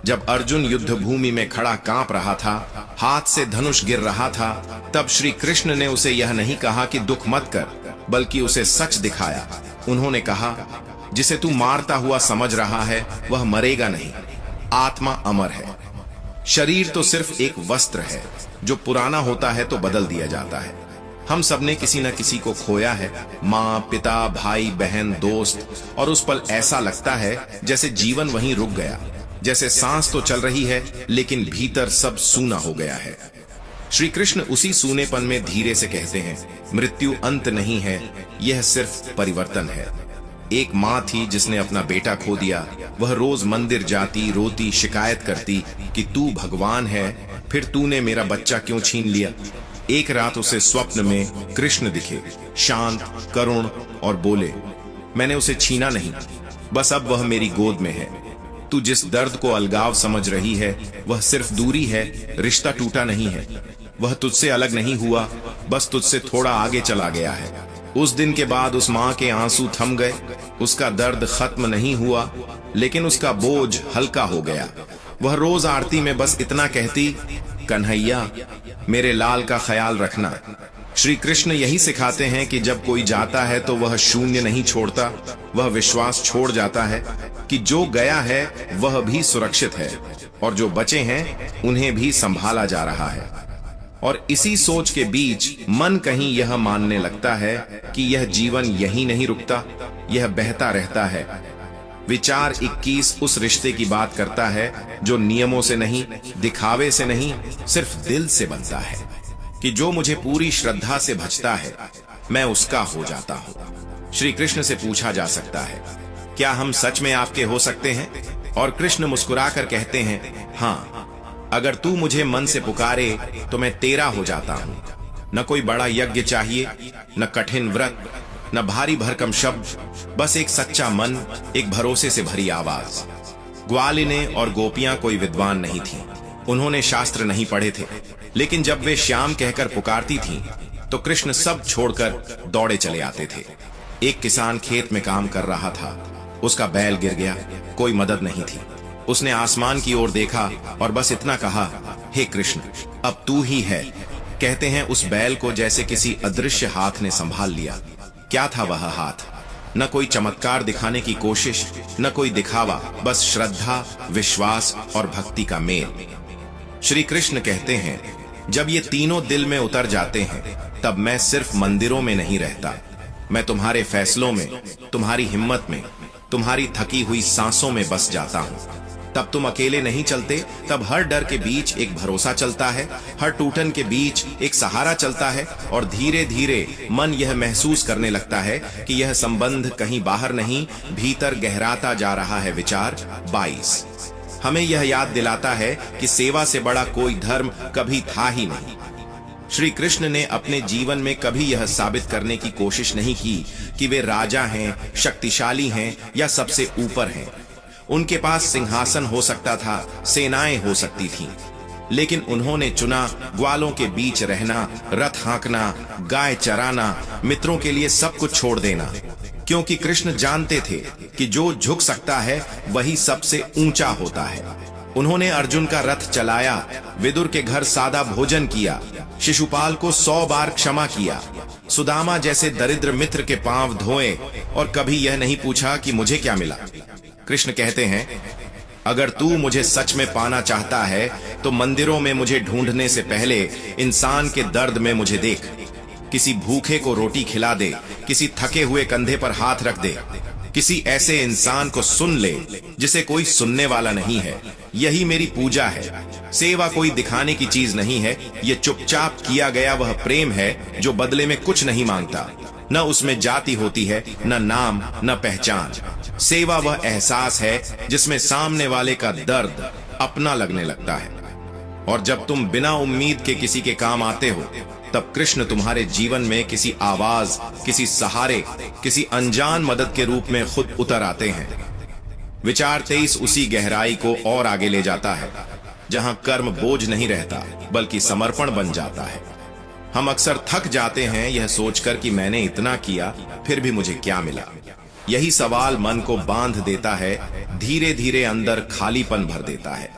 जब अर्जुन युद्ध भूमि में खड़ा कांप रहा था, हाथ से धनुष गिर रहा था, तब श्री कृष्ण ने उसे यह नहीं कहा कि दुख मत कर, बल्कि उसे सच दिखाया। उन्होंने कहा, जिसे तू मारता हुआ समझ रहा है, वह मरेगा नहीं, आत्मा अमर है। शरीर तो सिर्फ एक वस्त्र है, जो पुराना होता है तो बदल दिया जाता है। हम सबने किसी न किसी को खोया है, माँ, पिता, भाई, बहन, दोस्त, और उस पल ऐसा लगता है जैसे जीवन वहीं रुक गया, जैसे सांस तो चल रही है लेकिन भीतर सब सूना हो गया है। श्री कृष्ण उसी सूनेपन में धीरे से कहते हैं, मृत्यु अंत नहीं है, यह सिर्फ परिवर्तन है। एक माँ थी जिसने अपना बेटा खो दिया। वह रोज मंदिर जाती, रोती, शिकायत करती कि तू भगवान है, फिर तूने मेरा बच्चा क्यों छीन लिया। एक रात उसे स्वप्न में कृष्ण दिखे, शांत, करुण, और बोले, मैंने उसे छीना नहीं, बस अब वह मेरी गोद में है। तू जिस दर्द को अलगाव समझ रही है वह सिर्फ दूरी है, रिश्ता टूटा नहीं है। वह तुझसे अलग नहीं हुआ, बस तुझसे थोड़ा आगे चला गया है। उस दिन के बाद उस माँ के आंसू थम गए। उसका दर्द खत्म नहीं हुआ, लेकिन उसका बोझ हल्का हो गया। वह रोज आरती में बस इतना कहती, कन्हैया मेरे लाल का ख्याल रखना। श्री कृष्ण यही सिखाते हैं कि जब कोई जाता है तो वह शून्य नहीं छोड़ता, वह विश्वास छोड़ जाता है कि जो गया है वह भी सुरक्षित है और जो बचे हैं उन्हें भी संभाला जा रहा है। और इसी सोच के बीच मन कहीं यह मानने लगता है कि यह जीवन यही नहीं रुकता, यह बहता रहता है। विचार 21 उस रिश्ते की बात करता है जो नियमों से नहीं, दिखावे से नहीं, सिर्फ दिल से बनता है। कि जो मुझे पूरी श्रद्धा से भजता है मैं उसका हो जाता हूँ। श्री कृष्ण से पूछा जा सकता है, क्या हम सच में आपके हो सकते हैं? और कृष्ण मुस्कुराकर कहते हैं, हाँ, अगर तू मुझे मन से पुकारे तो मैं तेरा हो जाता हूँ। न कोई बड़ा यज्ञ चाहिए, न कठिन व्रत, न भारी भरकम शब्द, बस एक सच्चा मन, एक भरोसे से भरी आवाज। ग्वालिनें और गोपियां कोई विद्वान नहीं थीं, उन्होंने शास्त्र नहीं पढ़े थे, लेकिन जब वे श्याम कहकर पुकारती थीं, तो कृष्ण सब छोड़कर दौड़े चले आते थे। एक किसान खेत में काम कर रहा था, उसका बैल गिर गया, कोई मदद नहीं थी। उसने आसमान की ओर देखा और बस इतना कहा, हे कृष्ण, अब तू ही है। कहते हैं उस बैल को जैसे किसी अदृश्य हाथ ने संभाल लिया। क्या था वह हाथ? न कोई चमत्कार दिखाने की कोशिश, न कोई दिखावा, बस श्रद्धा, विश्वास और भक्ति का मेल। श्री कृष्ण कहते हैं, जब ये तीनों दिल में उतर जाते हैं तब मैं सिर्फ मंदिरों में नहीं रहता, मैं तुम्हारे फैसलों में, तुम्हारी हिम्मत में, तुम्हारी थकी हुई सांसों में बस जाता हूँ। तब तुम अकेले नहीं चलते, तब हर डर के बीच एक भरोसा चलता है, हर टूटन के बीच एक सहारा चलता है, और धीरे धीरे मन यह महसूस करने लगता है कि यह संबंध कहीं बाहर नहीं, भीतर गहराता जा रहा है। विचार 22 हमें यह याद दिलाता है कि सेवा से बड़ा कोई धर्म कभी था ही नहीं। श्री कृष्ण ने अपने जीवन में कभी यह साबित करने की कोशिश नहीं की कि वे राजा हैं, शक्तिशाली हैं या सबसे ऊपर हैं। उनके पास सिंहासन हो सकता था, सेनाएं हो सकती थीं, लेकिन उन्होंने चुना ग्वालों के बीच रहना, रथ हाँकना, गाय चराना, मित्रों के लिए सब कुछ छोड़ देना, क्योंकि कृष्ण जानते थे कि जो झुक सकता है वही सबसे ऊंचा होता है। उन्होंने अर्जुन का रथ चलाया, विदुर के घर सादा भोजन किया, शिशुपाल को 100 बार क्षमा किया, सुदामा जैसे दरिद्र मित्र के पांव धोए, और कभी यह नहीं पूछा कि मुझे क्या मिला। कृष्ण कहते हैं, अगर तू मुझे सच में पाना चाहता है तो मंदिरों में मुझे ढूंढने से पहले इंसान के दर्द में मुझे देख। किसी भूखे को रोटी खिला दे, किसी थके हुए कंधे पर हाथ रख दे, किसी ऐसे इंसान को सुन ले जिसे कोई सुनने वाला नहीं है। यही मेरी पूजा है। सेवा कोई दिखाने की चीज नहीं है, ये चुपचाप किया गया वह प्रेम है जो बदले में कुछ नहीं मांगता। न उसमें जाति होती है, न नाम, न पहचान। सेवा वह एहसास है जिसमें सामने वाले का दर्द अपना लगने लगता है। और जब तुम बिना उम्मीद के किसी के काम आते हो, तब कृष्ण तुम्हारे जीवन में किसी आवाज, किसी सहारे, किसी अनजान मदद के रूप में खुद उतर आते हैं। विचार 23 उसी गहराई को और आगे ले जाता है, जहां कर्म बोझ नहीं रहता बल्कि समर्पण बन जाता है। हम अक्सर थक जाते हैं यह सोचकर कि मैंने इतना किया फिर भी मुझे क्या मिला। यही सवाल मन को बांध देता है, धीरे धीरे अंदर खालीपन भर देता है।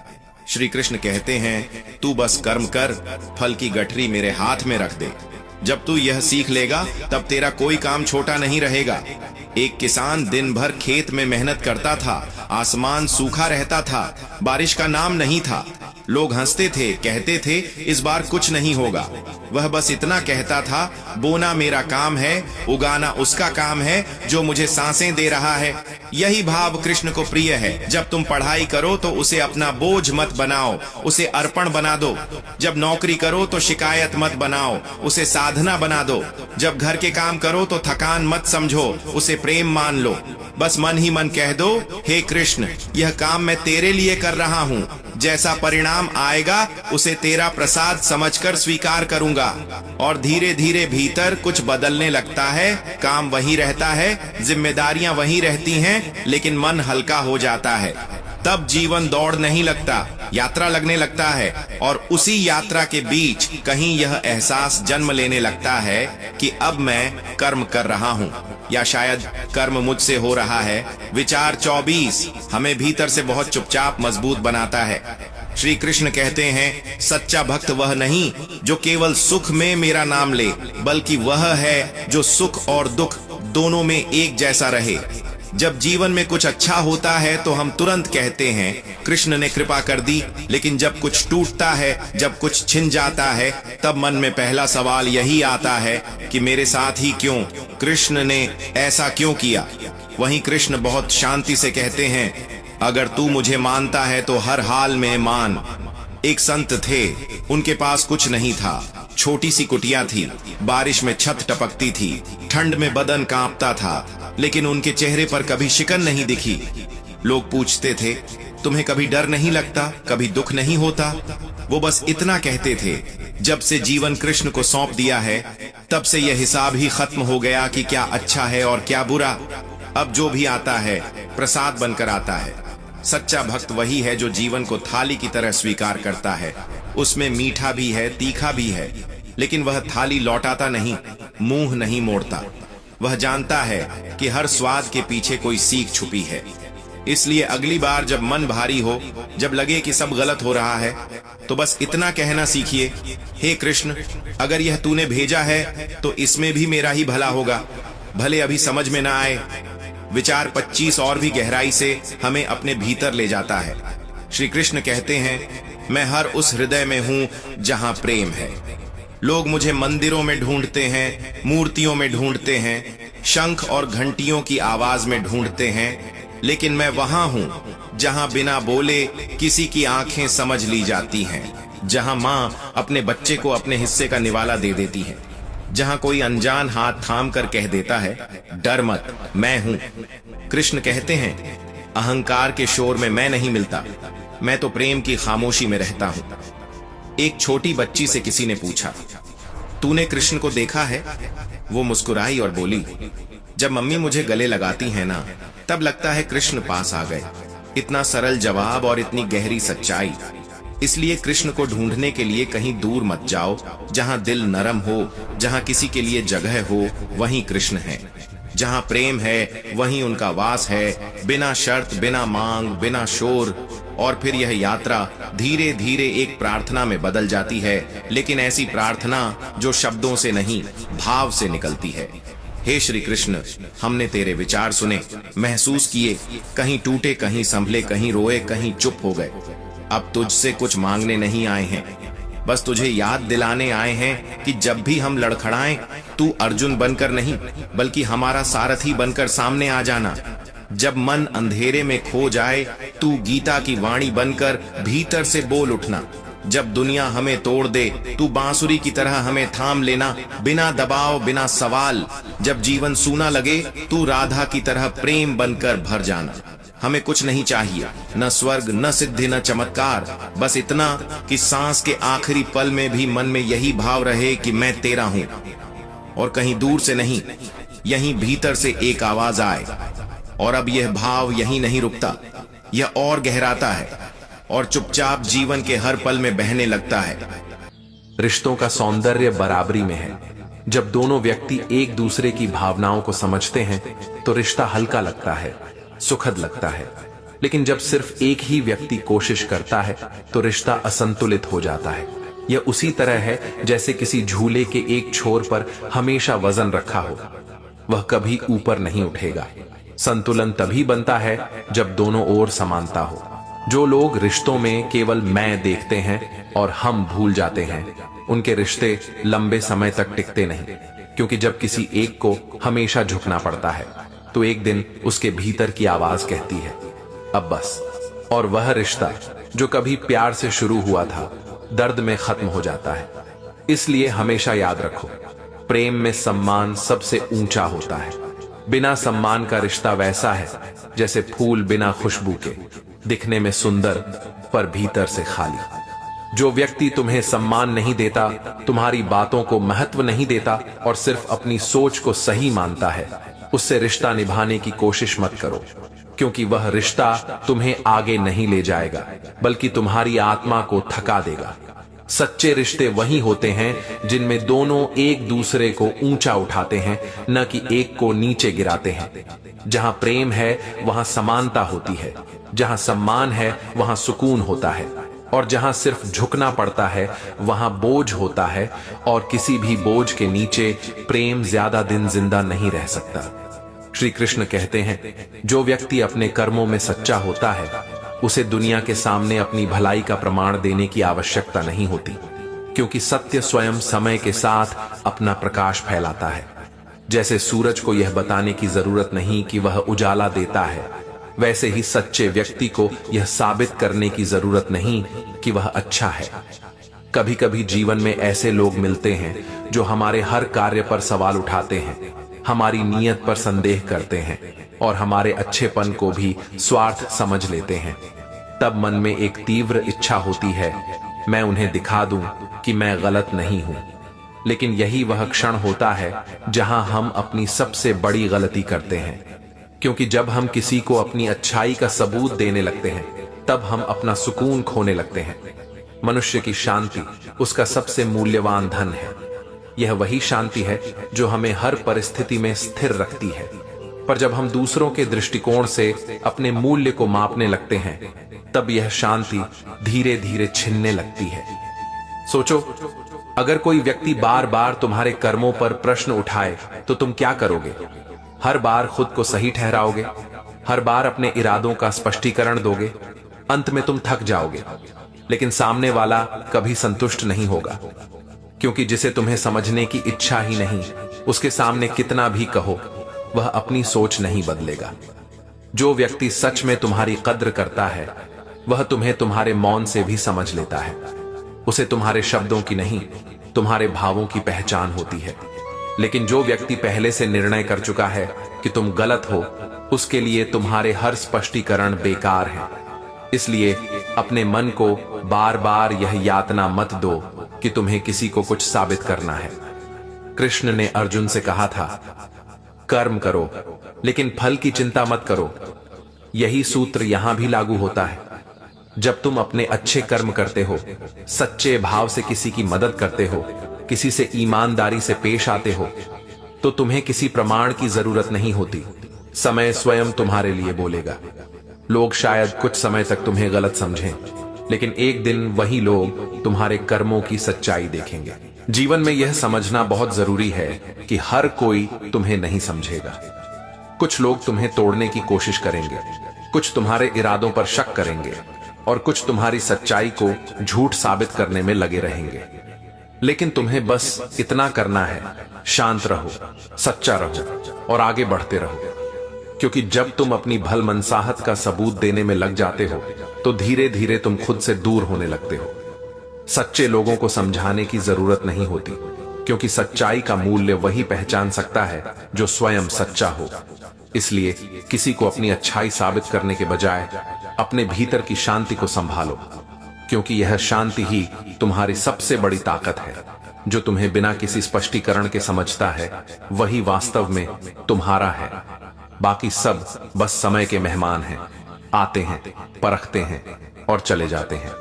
श्री कृष्ण कहते हैं, तू बस कर्म कर, फल की गठरी मेरे हाथ में रख दे। जब तू यह सीख लेगा तब तेरा कोई काम छोटा नहीं रहेगा। एक किसान दिन भर खेत में मेहनत करता था, आसमान सूखा रहता था, बारिश का नाम नहीं था, लोग हंसते थे, कहते थे इस बार कुछ नहीं होगा। वह बस इतना कहता था, बोना मेरा काम है, उगाना उसका काम है जो मुझे सांसें दे रहा है। यही भाव कृष्ण को प्रिय है। जब तुम पढ़ाई करो तो उसे अपना बोझ मत बनाओ, उसे अर्पण बना दो। जब नौकरी करो तो शिकायत मत बनाओ, उसे साधना बना दो। जब घर के काम करो तो थकान मत समझो, उसे प्रेम मान लो। बस मन ही मन कह दो, हे कृष्ण, यह काम मैं तेरे लिए कर रहा हूँ। जैसा परिणाम आएगा उसे तेरा प्रसाद समझकर स्वीकार करूंगा। और धीरे धीरे भीतर कुछ बदलने लगता है। काम वही रहता है, जिम्मेदारियां वही रहती हैं, लेकिन मन हल्का हो जाता है। तब जीवन दौड़ नहीं लगता, यात्रा लगने लगता है। और उसी यात्रा के बीच कहीं यह एहसास जन्म लेने लगता है कि अब मैं कर्म कर रहा हूँ, या शायद कर्म मुझसे हो रहा है। विचार 24 हमें भीतर से बहुत चुपचाप मजबूत बनाता है। श्री कृष्ण कहते हैं, सच्चा भक्त वह नहीं जो केवल सुख में मेरा नाम ले, बल्कि वह है जो सुख और दुख दोनों में एक जैसा रहे। जब जीवन में कुछ अच्छा होता है तो हम तुरंत कहते हैं कृष्ण ने कृपा कर दी, लेकिन जब कुछ टूटता है, जब कुछ छिन जाता है, तब मन में पहला सवाल यही आता है कि मेरे साथ ही क्यों, कृष्ण ने ऐसा क्यों किया। वहीं कृष्ण बहुत शांति से कहते हैं, अगर तू मुझे मानता है तो हर हाल में मान। एक संत थे, उनके पास कुछ नहीं था, छोटी सी कुटिया थी, बारिश में छत टपकती थी, ठंड में बदन कांपता था, लेकिन उनके चेहरे पर कभी शिकन नहीं दिखी। लोग पूछते थे, तुम्हें कभी डर नहीं लगता, कभी दुख नहीं होता? वो बस इतना कहते थे, जब से जीवन कृष्ण को सौंप दिया है तब से यह हिसाब ही खत्म हो गया कि क्या अच्छा है और क्या बुरा। अब जो भी आता है प्रसाद बनकर आता है। सच्चा भक्त वही है जो जीवन को थाली की तरह स्वीकार करता है। उसमें मीठा भी है, तीखा भी है, लेकिन वह थाली लौटाता नहीं, मुंह नहीं मोड़ता। वह जानता है कि हर स्वाद के पीछे कोई सीख छुपी है। इसलिए अगली बार जब मन भारी हो, जब लगे कि सब गलत हो रहा है, तो बस इतना कहना सीखिए, हे कृष्ण, अगर यह तूने भेजा है तो इसमें भी मेरा ही भला होगा, भले अभी समझ में ना आए। विचार 25 और भी गहराई से हमें अपने भीतर ले जाता है। श्री कृष्ण कहते हैं, मैं हर उस हृदय में हूं जहां प्रेम है। लोग मुझे मंदिरों में ढूंढते हैं, मूर्तियों में ढूंढते हैं, शंख और घंटियों की आवाज में ढूंढते हैं, लेकिन मैं वहां हूं जहां बिना बोले किसी की आंखें समझ ली जाती हैं, जहां माँ अपने बच्चे को अपने हिस्से का निवाला दे देती है, जहां कोई अनजान हाथ थाम कर कह देता है, डर मत, मैं हूं। कृष्ण कहते हैं, अहंकार के शोर में मैं नहीं मिलता, मैं तो प्रेम की खामोशी में रहता हूं। एक छोटी बच्ची से किसी ने पूछा, तूने कृष्ण को देखा है? वो मुस्कुराई और बोली, जब मम्मी मुझे गले लगाती है ना, तब लगता है कृष्ण पास आ गए। इतना सरल जवाब और इतनी गहरी सच्चाई। इसलिए कृष्ण को ढूंढने के लिए कहीं दूर मत जाओ, जहां दिल नरम हो, जहां किसी के लिए जगह हो, वहीं कृष्ण है। जहां प्रेम है वहीं उनका वास है, बिना शर्त, बिना मांग, बिना शोर। और फिर यह यात्रा धीरे धीरे एक प्रार्थना में बदल जाती है, लेकिन ऐसी प्रार्थना जो शब्दों से नहीं, भाव से निकलती है। हे श्री कृष्ण, हमने तेरे विचार सुने, महसूस किए, कहीं टूटे, कहीं संभले, कहीं रोए, कहीं चुप हो गए। अब तुझसे कुछ मांगने नहीं आए हैं, बस तुझे याद दिलाने आए हैं कि जब भी हम लड़खड़ाएं, तू अर्जुन बनकर नहीं, बल्कि हमारा सारथी बनकर सामने आ जाना। जब मन अंधेरे में खो जाए, तू गीता की वाणी बनकर भीतर से बोल उठना। जब दुनिया हमें तोड़ दे, तू बांसुरी की तरह हमें थाम लेना, बिना दबाव, बिना सवाल। जब जीवन सूना लगे, तू राधा की तरह प्रेम बनकर भर जाना। हमें कुछ नहीं चाहिए, न स्वर्ग, न सिद्धि, न चमत्कार, बस इतना कि सांस के आखिरी पल में भी मन में यही भाव रहे कि मैं तेरा हूं। और कहीं दूर से नहीं, यहीं भीतर से एक आवाज आए। और अब यह भाव यहीं नहीं रुकता, यह और गहराता है और चुपचाप जीवन के हर पल में बहने लगता है। रिश्तों का सौंदर्य बराबरी में है। जब दोनों व्यक्ति एक दूसरे की भावनाओं को समझते हैं तो रिश्ता हल्का लगता है, सुखद लगता है। लेकिन जब सिर्फ एक ही व्यक्ति कोशिश करता है तो रिश्ता असंतुलित हो जाता है। यह उसी तरह है जैसे किसी झूले के एक छोर पर हमेशा वजन रखा हो, वह कभी ऊपर नहीं उठेगा। संतुलन तभी बनता है जब दोनों ओर समानता हो। जो लोग रिश्तों में केवल मैं देखते हैं और हम भूल जाते हैं, उनके रिश्ते लंबे समय तक टिकते नहीं, क्योंकि जब किसी एक को हमेशा झुकना पड़ता है तो एक दिन उसके भीतर की आवाज कहती है अब बस। और वह रिश्ता जो कभी प्यार से शुरू हुआ था दर्द में खत्म हो जाता है। इसलिए हमेशा याद रखो, प्रेम में सम्मान सबसे ऊंचा होता है। बिना सम्मान का रिश्ता वैसा है जैसे फूल बिना खुशबू के, दिखने में सुंदर पर भीतर से खाली। जो व्यक्ति तुम्हें सम्मान नहीं देता, तुम्हारी बातों को महत्व नहीं देता और सिर्फ अपनी सोच को सही मानता है, उससे रिश्ता निभाने की कोशिश मत करो, क्योंकि वह रिश्ता तुम्हें आगे नहीं ले जाएगा बल्कि तुम्हारी आत्मा को थका देगा। सच्चे रिश्ते वही होते हैं जिनमें दोनों एक दूसरे को ऊंचा उठाते हैं, न कि एक को नीचे गिराते हैं। जहां प्रेम है वहां समानता होती है, जहां सम्मान है वहां सुकून होता है, और जहां सिर्फ झुकना पड़ता है वहां बोझ होता है, और किसी भी बोझ के नीचे प्रेम ज्यादा दिन जिंदा नहीं रह सकता। श्री कृष्ण कहते हैं, जो व्यक्ति अपने कर्मों में सच्चा होता है उसे दुनिया के सामने अपनी भलाई का प्रमाण देने की आवश्यकता नहीं होती, क्योंकि सत्य स्वयं समय के साथ अपना प्रकाश फैलाता है। जैसे सूरज को यह बताने की जरूरत नहीं कि वह उजाला देता है, वैसे ही सच्चे व्यक्ति को यह साबित करने की जरूरत नहीं कि वह अच्छा है। कभी कभी जीवन में ऐसे लोग मिलते हैं जो हमारे हर कार्य पर सवाल उठाते हैं, हमारी नीयत पर संदेह करते हैं और हमारे अच्छेपन को भी स्वार्थ समझ लेते हैं। तब मन में एक तीव्र इच्छा होती है, मैं उन्हें दिखा दूं कि मैं गलत नहीं हूं। लेकिन यही वह क्षण होता है जहां हम अपनी सबसे बड़ी गलती करते हैं, क्योंकि जब हम किसी को अपनी अच्छाई का सबूत देने लगते हैं तब हम अपना सुकून खोने लगते हैं। मनुष्य की शांति उसका सबसे मूल्यवान धन है। यह वही शांति है जो हमें हर परिस्थिति में स्थिर रखती है। पर जब हम दूसरों के दृष्टिकोण से अपने मूल्य को मापने लगते हैं तब यह शांति धीरे धीरे छिनने लगती है। सोचो, अगर कोई व्यक्ति बार बार तुम्हारे कर्मों पर प्रश्न उठाए तो तुम क्या करोगे? हर बार खुद को सही ठहराओगे? हर बार अपने इरादों का स्पष्टीकरण दोगे? अंत में तुम थक जाओगे, लेकिन सामने वाला कभी संतुष्ट नहीं होगा, क्योंकि जिसे तुम्हें समझने की इच्छा ही नहीं, उसके सामने कितना भी कहो वह अपनी सोच नहीं बदलेगा। जो व्यक्ति सच में तुम्हारी कद्र करता है वह तुम्हें तुम्हारे मौन से भी समझ लेता है। उसे तुम्हारे शब्दों की नहीं, तुम्हारे भावों की पहचान होती है। लेकिन जो व्यक्ति पहले से निर्णय कर चुका है कि तुम गलत हो, उसके लिए तुम्हारे हर स्पष्टीकरण बेकार है। इसलिए अपने मन को बार बार यह यातना मत दो कि तुम्हें किसी को कुछ साबित करना है। कृष्ण ने अर्जुन से कहा था, कर्म करो लेकिन फल की चिंता मत करो। यही सूत्र यहां भी लागू होता है। जब तुम अपने अच्छे कर्म करते हो, सच्चे भाव से किसी की मदद करते हो, किसी से ईमानदारी से पेश आते हो, तो तुम्हें किसी प्रमाण की जरूरत नहीं होती। समय स्वयं तुम्हारे लिए बोलेगा। लोग शायद कुछ समय तक तुम्हें गलत समझें, लेकिन एक दिन वही लोग तुम्हारे कर्मों की सच्चाई देखेंगे। जीवन में यह समझना बहुत जरूरी है कि हर कोई तुम्हें नहीं समझेगा। कुछ लोग तुम्हें तोड़ने की कोशिश करेंगे, कुछ तुम्हारे इरादों पर शक करेंगे और कुछ तुम्हारी सच्चाई को झूठ साबित करने में लगे रहेंगे। लेकिन तुम्हें बस इतना करना है, शांत रहो, सच्चा रहो और आगे बढ़ते रहो, क्योंकि जब तुम अपनी भलमनसाहत का सबूत देने में लग जाते हो तो धीरे धीरे तुम खुद से दूर होने लगते हो। सच्चे लोगों को समझाने की जरूरत नहीं होती, क्योंकि सच्चाई का मूल्य वही पहचान सकता है जो स्वयं सच्चा हो। इसलिए किसी को अपनी अच्छाई साबित करने के बजाय अपने भीतर की शांति को संभालो, क्योंकि यह शांति ही तुम्हारी सबसे बड़ी ताकत है। जो तुम्हें बिना किसी स्पष्टीकरण के समझता है वही वास्तव में तुम्हारा है। बाकी सब बस समय के मेहमान हैं, आते हैं, परखते हैं और चले जाते हैं।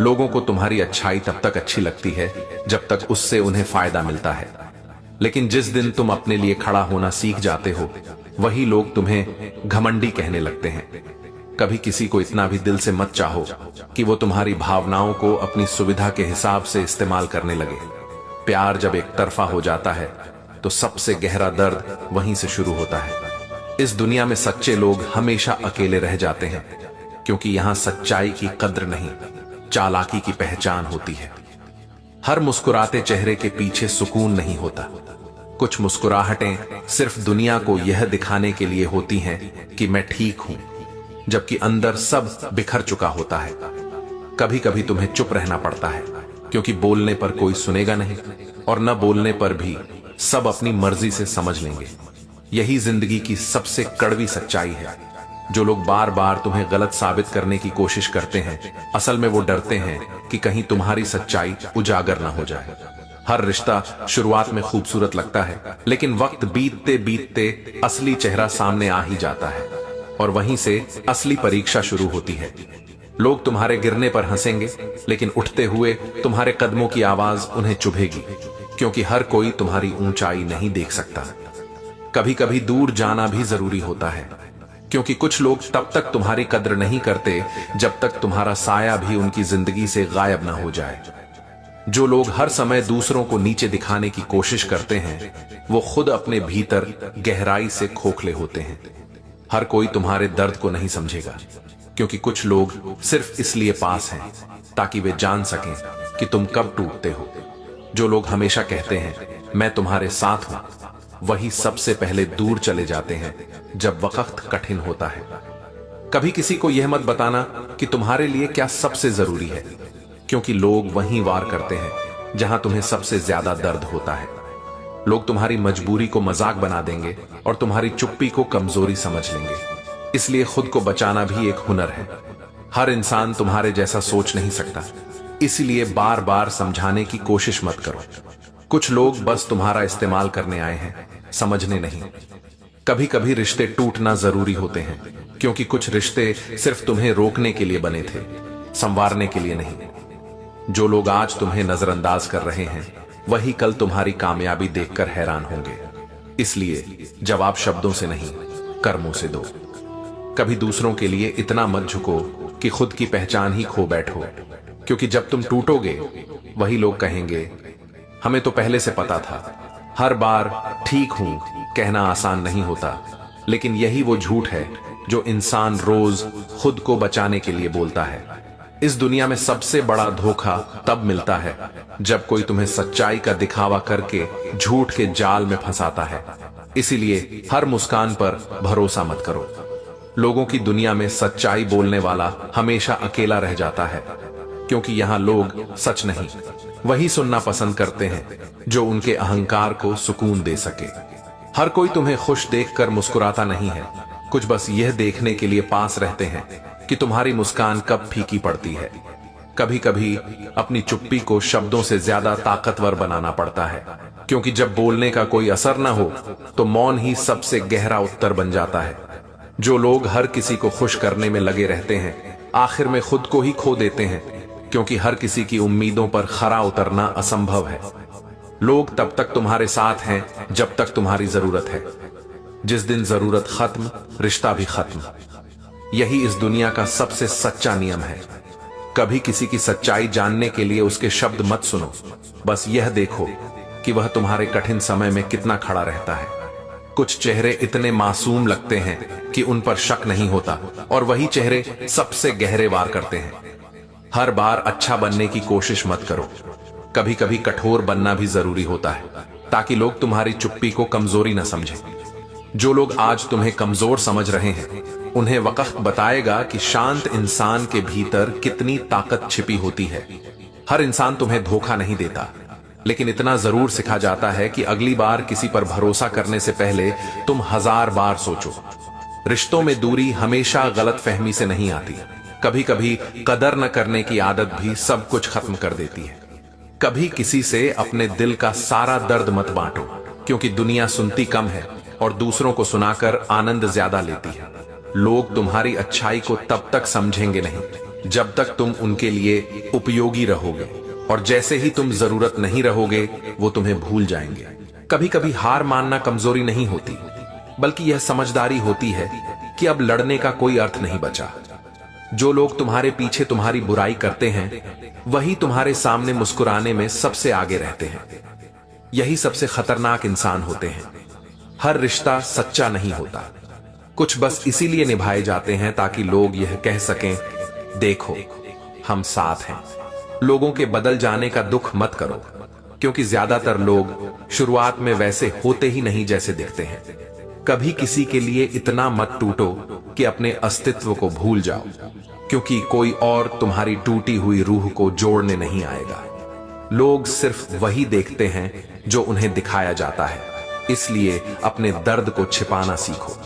लोगों को तुम्हारी अच्छाई तब तक अच्छी लगती है जब तक उससे उन्हें फायदा मिलता है, लेकिन जिस दिन तुम अपने लिए खड़ा होना सीख जाते हो वही लोग तुम्हें घमंडी कहने लगते हैं। कभी किसी को इतना भी दिल से मत चाहो कि वो तुम्हारी भावनाओं को अपनी सुविधा के हिसाब से इस्तेमाल करने लगे। प्यार जब एक तरफा हो जाता है तो सबसे गहरा दर्द वहीं से शुरू होता है। इस दुनिया में सच्चे लोग हमेशा अकेले रह जाते हैं, क्योंकि यहां सच्चाई की कद्र नहीं, चालाकी की पहचान होती है। हर मुस्कुराते चेहरे के पीछे सुकून नहीं होता। कुछ मुस्कुराहटें सिर्फ दुनिया को यह दिखाने के लिए होती हैं कि मैं ठीक हूं, जबकि अंदर सब बिखर चुका होता है। कभी कभी तुम्हें चुप रहना पड़ता है, क्योंकि बोलने पर कोई सुनेगा नहीं, और न बोलने पर भी सब अपनी मर्जी से समझ लेंगे। यही जिंदगी की सबसे कड़वी सच्चाई है। जो लोग बार बार तुम्हें गलत साबित करने की कोशिश करते हैं, असल में वो डरते हैं कि कहीं तुम्हारी सच्चाई उजागर ना हो जाए। हर रिश्ता शुरुआत में खूबसूरत लगता है, लेकिन वक्त बीतते बीतते असली चेहरा सामने आ ही जाता है, और वहीं से असली परीक्षा शुरू होती है। लोग तुम्हारे गिरने पर हंसेंगे, लेकिन उठते हुए तुम्हारे कदमों की आवाज उन्हें चुभेगी, क्योंकि हर कोई तुम्हारी ऊंचाई नहीं देख सकता। कभी कभी दूर जाना भी जरूरी होता है, क्योंकि कुछ लोग तब तक तुम्हारी कद्र नहीं करते जब तक तुम्हारा साया भी उनकी जिंदगी से गायब ना हो जाए। जो लोग हर समय दूसरों को नीचे दिखाने की कोशिश करते हैं, वो खुद अपने भीतर गहराई से खोखले होते हैं। हर कोई तुम्हारे दर्द को नहीं समझेगा, क्योंकि कुछ लोग सिर्फ इसलिए पास हैं ताकि वे जान सकें कि तुम कब टूटते हो। जो लोग हमेशा कहते हैं मैं तुम्हारे साथ हूं, वही सबसे पहले दूर चले जाते हैं जब वक्त कठिन होता है। कभी किसी को यह मत बताना कि तुम्हारे लिए क्या सबसे जरूरी है, क्योंकि लोग वहीं वार करते हैं जहां तुम्हें सबसे ज्यादा दर्द होता है। लोग तुम्हारी मजबूरी को मजाक बना देंगे और तुम्हारी चुप्पी को कमजोरी समझ लेंगे। इसलिए खुद को बचाना भी एक हुनर है। हर इंसान तुम्हारे जैसा सोच नहीं सकता, इसलिए बार बार समझाने की कोशिश मत करो। कुछ लोग बस तुम्हारा इस्तेमाल करने आए हैं, समझने नहीं। कभी कभी रिश्ते टूटना जरूरी होते हैं, क्योंकि कुछ रिश्ते सिर्फ तुम्हें रोकने के लिए बने थे, संवारने के लिए नहीं। जो लोग आज तुम्हें नजरअंदाज कर रहे हैं, वही कल तुम्हारी कामयाबी देखकर हैरान होंगे। इसलिए जवाब शब्दों से नहीं, कर्मों से दो। कभी दूसरों के लिए इतना मत झुको कि खुद की पहचान ही खो बैठो, क्योंकि जब तुम टूटोगे वही लोग कहेंगे हमें तो पहले से पता था। हर बार ठीक हूं कहना आसान नहीं होता, लेकिन यही वो झूठ है जो इंसान रोज खुद को बचाने के लिए बोलता है। इस दुनिया में सबसे बड़ा धोखा तब मिलता है जब कोई तुम्हें सच्चाई का दिखावा करके झूठ के जाल में फंसाता है। इसीलिए हर मुस्कान पर भरोसा मत करो। लोगों की दुनिया में सच्चाई बोलने वाला हमेशा अकेला रह जाता है, क्योंकि यहाँ लोग सच नहीं, वही सुनना पसंद करते हैं जो उनके अहंकार को सुकून दे सके। हर कोई तुम्हें खुश देखकर मुस्कुराता नहीं है, कुछ बस यह देखने के लिए पास रहते हैं कि तुम्हारी मुस्कान कब फीकी पड़ती है। कभी कभी अपनी चुप्पी को शब्दों से ज्यादा ताकतवर बनाना पड़ता है, क्योंकि जब बोलने का कोई असर न हो तो मौन ही सबसे गहरा उत्तर बन जाता है। जो लोग हर किसी को खुश करने में लगे रहते हैं, आखिर में खुद को ही खो देते हैं, क्योंकि हर किसी की उम्मीदों पर खरा उतरना असंभव है। लोग तब तक तुम्हारे साथ हैं जब तक तुम्हारी जरूरत है। जिस दिन जरूरत खत्म, रिश्ता भी खत्म। यही इस दुनिया का सबसे सच्चा नियम है। कभी किसी की सच्चाई जानने के लिए उसके शब्द मत सुनो, बस यह देखो कि वह तुम्हारे कठिन समय में कितना खड़ा रहता है। कुछ चेहरे इतने मासूम लगते हैं कि उन पर शक नहीं होता, और वही चेहरे सबसे गहरे वार करते हैं। हर बार अच्छा बनने की कोशिश मत करो। कभी कभी कठोर बनना भी जरूरी होता है, ताकि लोग तुम्हारी चुप्पी को कमजोरी न समझें। जो लोग आज तुम्हें कमजोर समझ रहे हैं, उन्हें वक्त बताएगा कि शांत इंसान के भीतर कितनी ताकत छिपी होती है। हर इंसान तुम्हें धोखा नहीं देता, लेकिन इतना जरूर सिखा जाता है कि अगली बार किसी पर भरोसा करने से पहले तुम 1000 बार सोचो। रिश्तों में दूरी हमेशा गलतफहमी से नहीं आती। कभी कभी कदर न करने की आदत भी सब कुछ खत्म कर देती है। कभी किसी से अपने दिल का सारा दर्द मत बांटो, क्योंकि दुनिया सुनती कम है और दूसरों को सुनाकर आनंद ज्यादा लेती है। लोग तुम्हारी अच्छाई को तब तक समझेंगे नहीं जब तक तुम उनके लिए उपयोगी रहोगे, और जैसे ही तुम जरूरत नहीं रहोगे वो तुम्हें भूल जाएंगे। कभी कभी हार मानना कमजोरी नहीं होती, बल्कि यह समझदारी होती है कि अब लड़ने का कोई अर्थ नहीं बचा। जो लोग तुम्हारे पीछे तुम्हारी बुराई करते हैं, वही तुम्हारे सामने मुस्कुराने में सबसे आगे रहते हैं। यही सबसे खतरनाक इंसान होते हैं। हर रिश्ता सच्चा नहीं होता। कुछ बस इसीलिए निभाए जाते हैं ताकि लोग यह कह सकें, देखो हम साथ हैं। लोगों के बदल जाने का दुख मत करो, क्योंकि ज्यादातर लोग शुरुआत में वैसे होते ही नहीं जैसे दिखते हैं। कभी किसी के लिए इतना मत टूटो कि अपने अस्तित्व को भूल जाओ, क्योंकि कोई और तुम्हारी टूटी हुई रूह को जोड़ने नहीं आएगा। लोग सिर्फ वही देखते हैं जो उन्हें दिखाया जाता है, इसलिए अपने दर्द को छिपाना सीखो,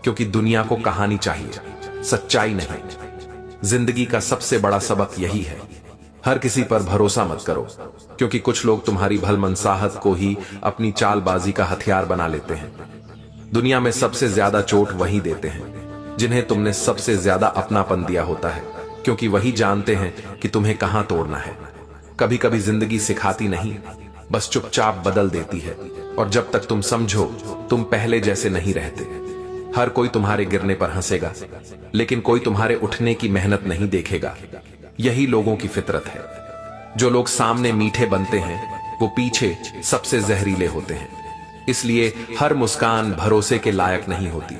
क्योंकि दुनिया को कहानी चाहिए, सच्चाई नहीं। जिंदगी का सबसे बड़ा सबक यही है, हर किसी पर भरोसा मत करो, क्योंकि कुछ लोग तुम्हारी भलमनसाहत को ही अपनी चालबाजी का हथियार बना लेते हैं। दुनिया में सबसे ज्यादा चोट वही देते हैं जिन्हें तुमने सबसे ज्यादा अपनापन दिया होता है, क्योंकि वही जानते हैं कि तुम्हें कहां तोड़ना है। कभी कभी जिंदगी सिखाती नहीं, बस चुपचाप बदल देती है, और जब तक तुम समझो तुम पहले जैसे नहीं रहते। हर कोई तुम्हारे गिरने पर हंसेगा, लेकिन कोई तुम्हारे उठने की मेहनत नहीं देखेगा। यही लोगों की फितरत है। जो लोग सामने मीठे बनते हैं वो पीछे सबसे जहरीले होते हैं। इसलिए हर मुस्कान भरोसे के लायक नहीं होती।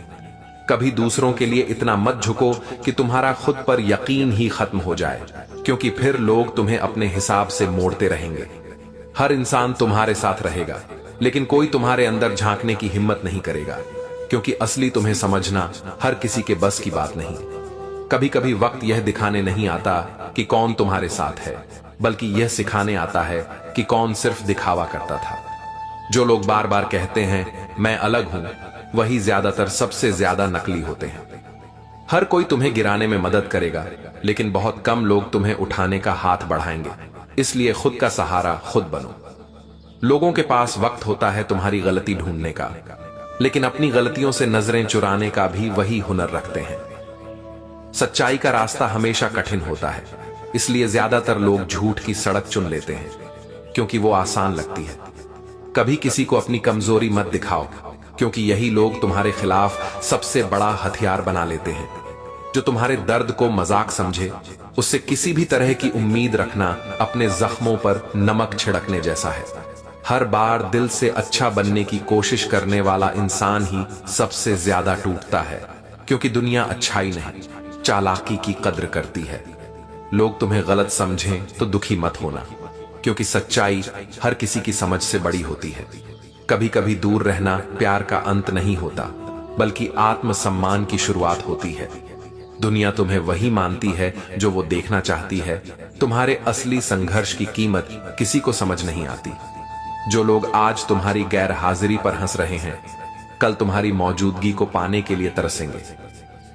कभी दूसरों के लिए इतना मत झुको कि तुम्हारा खुद पर यकीन ही खत्म हो जाए, क्योंकि फिर लोग तुम्हें अपने हिसाब से मोड़ते रहेंगे। हर इंसान तुम्हारे साथ रहेगा, लेकिन कोई तुम्हारे अंदर झांकने की हिम्मत नहीं करेगा, क्योंकि असली तुम्हें समझना हर किसी के बस की बात नहीं। कभी कभी वक्त यह दिखाने नहीं आता कि कौन तुम्हारे साथ है, बल्कि यह सिखाने आता है कि कौन सिर्फ दिखावा करता था। जो लोग बार बार कहते हैं मैं अलग हूं, वही ज्यादातर सबसे ज्यादा नकली होते हैं। हर कोई तुम्हें गिराने में मदद करेगा, लेकिन बहुत कम लोग तुम्हें उठाने का हाथ बढ़ाएंगे। इसलिए खुद का सहारा खुद बनो। लोगों के पास वक्त होता है तुम्हारी गलती ढूंढने का, लेकिन अपनी गलतियों से नजरें चुराने का भी वही हुनर रखते हैं। सच्चाई का रास्ता हमेशा कठिन होता है, इसलिए ज्यादातर लोग झूठ की सड़क चुन लेते हैं, क्योंकि वो आसान लगती है। कभी किसी को अपनी कमजोरी मत दिखाओ, क्योंकि यही लोग तुम्हारे खिलाफ सबसे बड़ा हथियार बना लेते हैं। जो तुम्हारे दर्द को मजाक समझे, उससे किसी भी तरह की उम्मीद रखना अपने जख्मों पर नमक छिड़कने जैसा है। हर बार दिल से अच्छा बनने की कोशिश करने वाला इंसान ही सबसे ज्यादा टूटता है, क्योंकि दुनिया अच्छाई नहीं, चालाकी की कद्र करती है। लोग तुम्हें गलत समझें तो दुखी मत होना, क्योंकि सच्चाई हर किसी की समझ से बड़ी होती है। कभी कभी दूर रहना प्यार का अंत नहीं होता, बल्कि आत्मसम्मान की शुरुआत होती है। दुनिया तुम्हें वही मानती है जो वो देखना चाहती है। तुम्हारे असली संघर्ष की कीमत किसी को समझ नहीं आती। जो लोग आज तुम्हारी गैर हाजिरी पर हंस रहे हैं, कल तुम्हारी मौजूदगी को पाने के लिए तरसेंगे।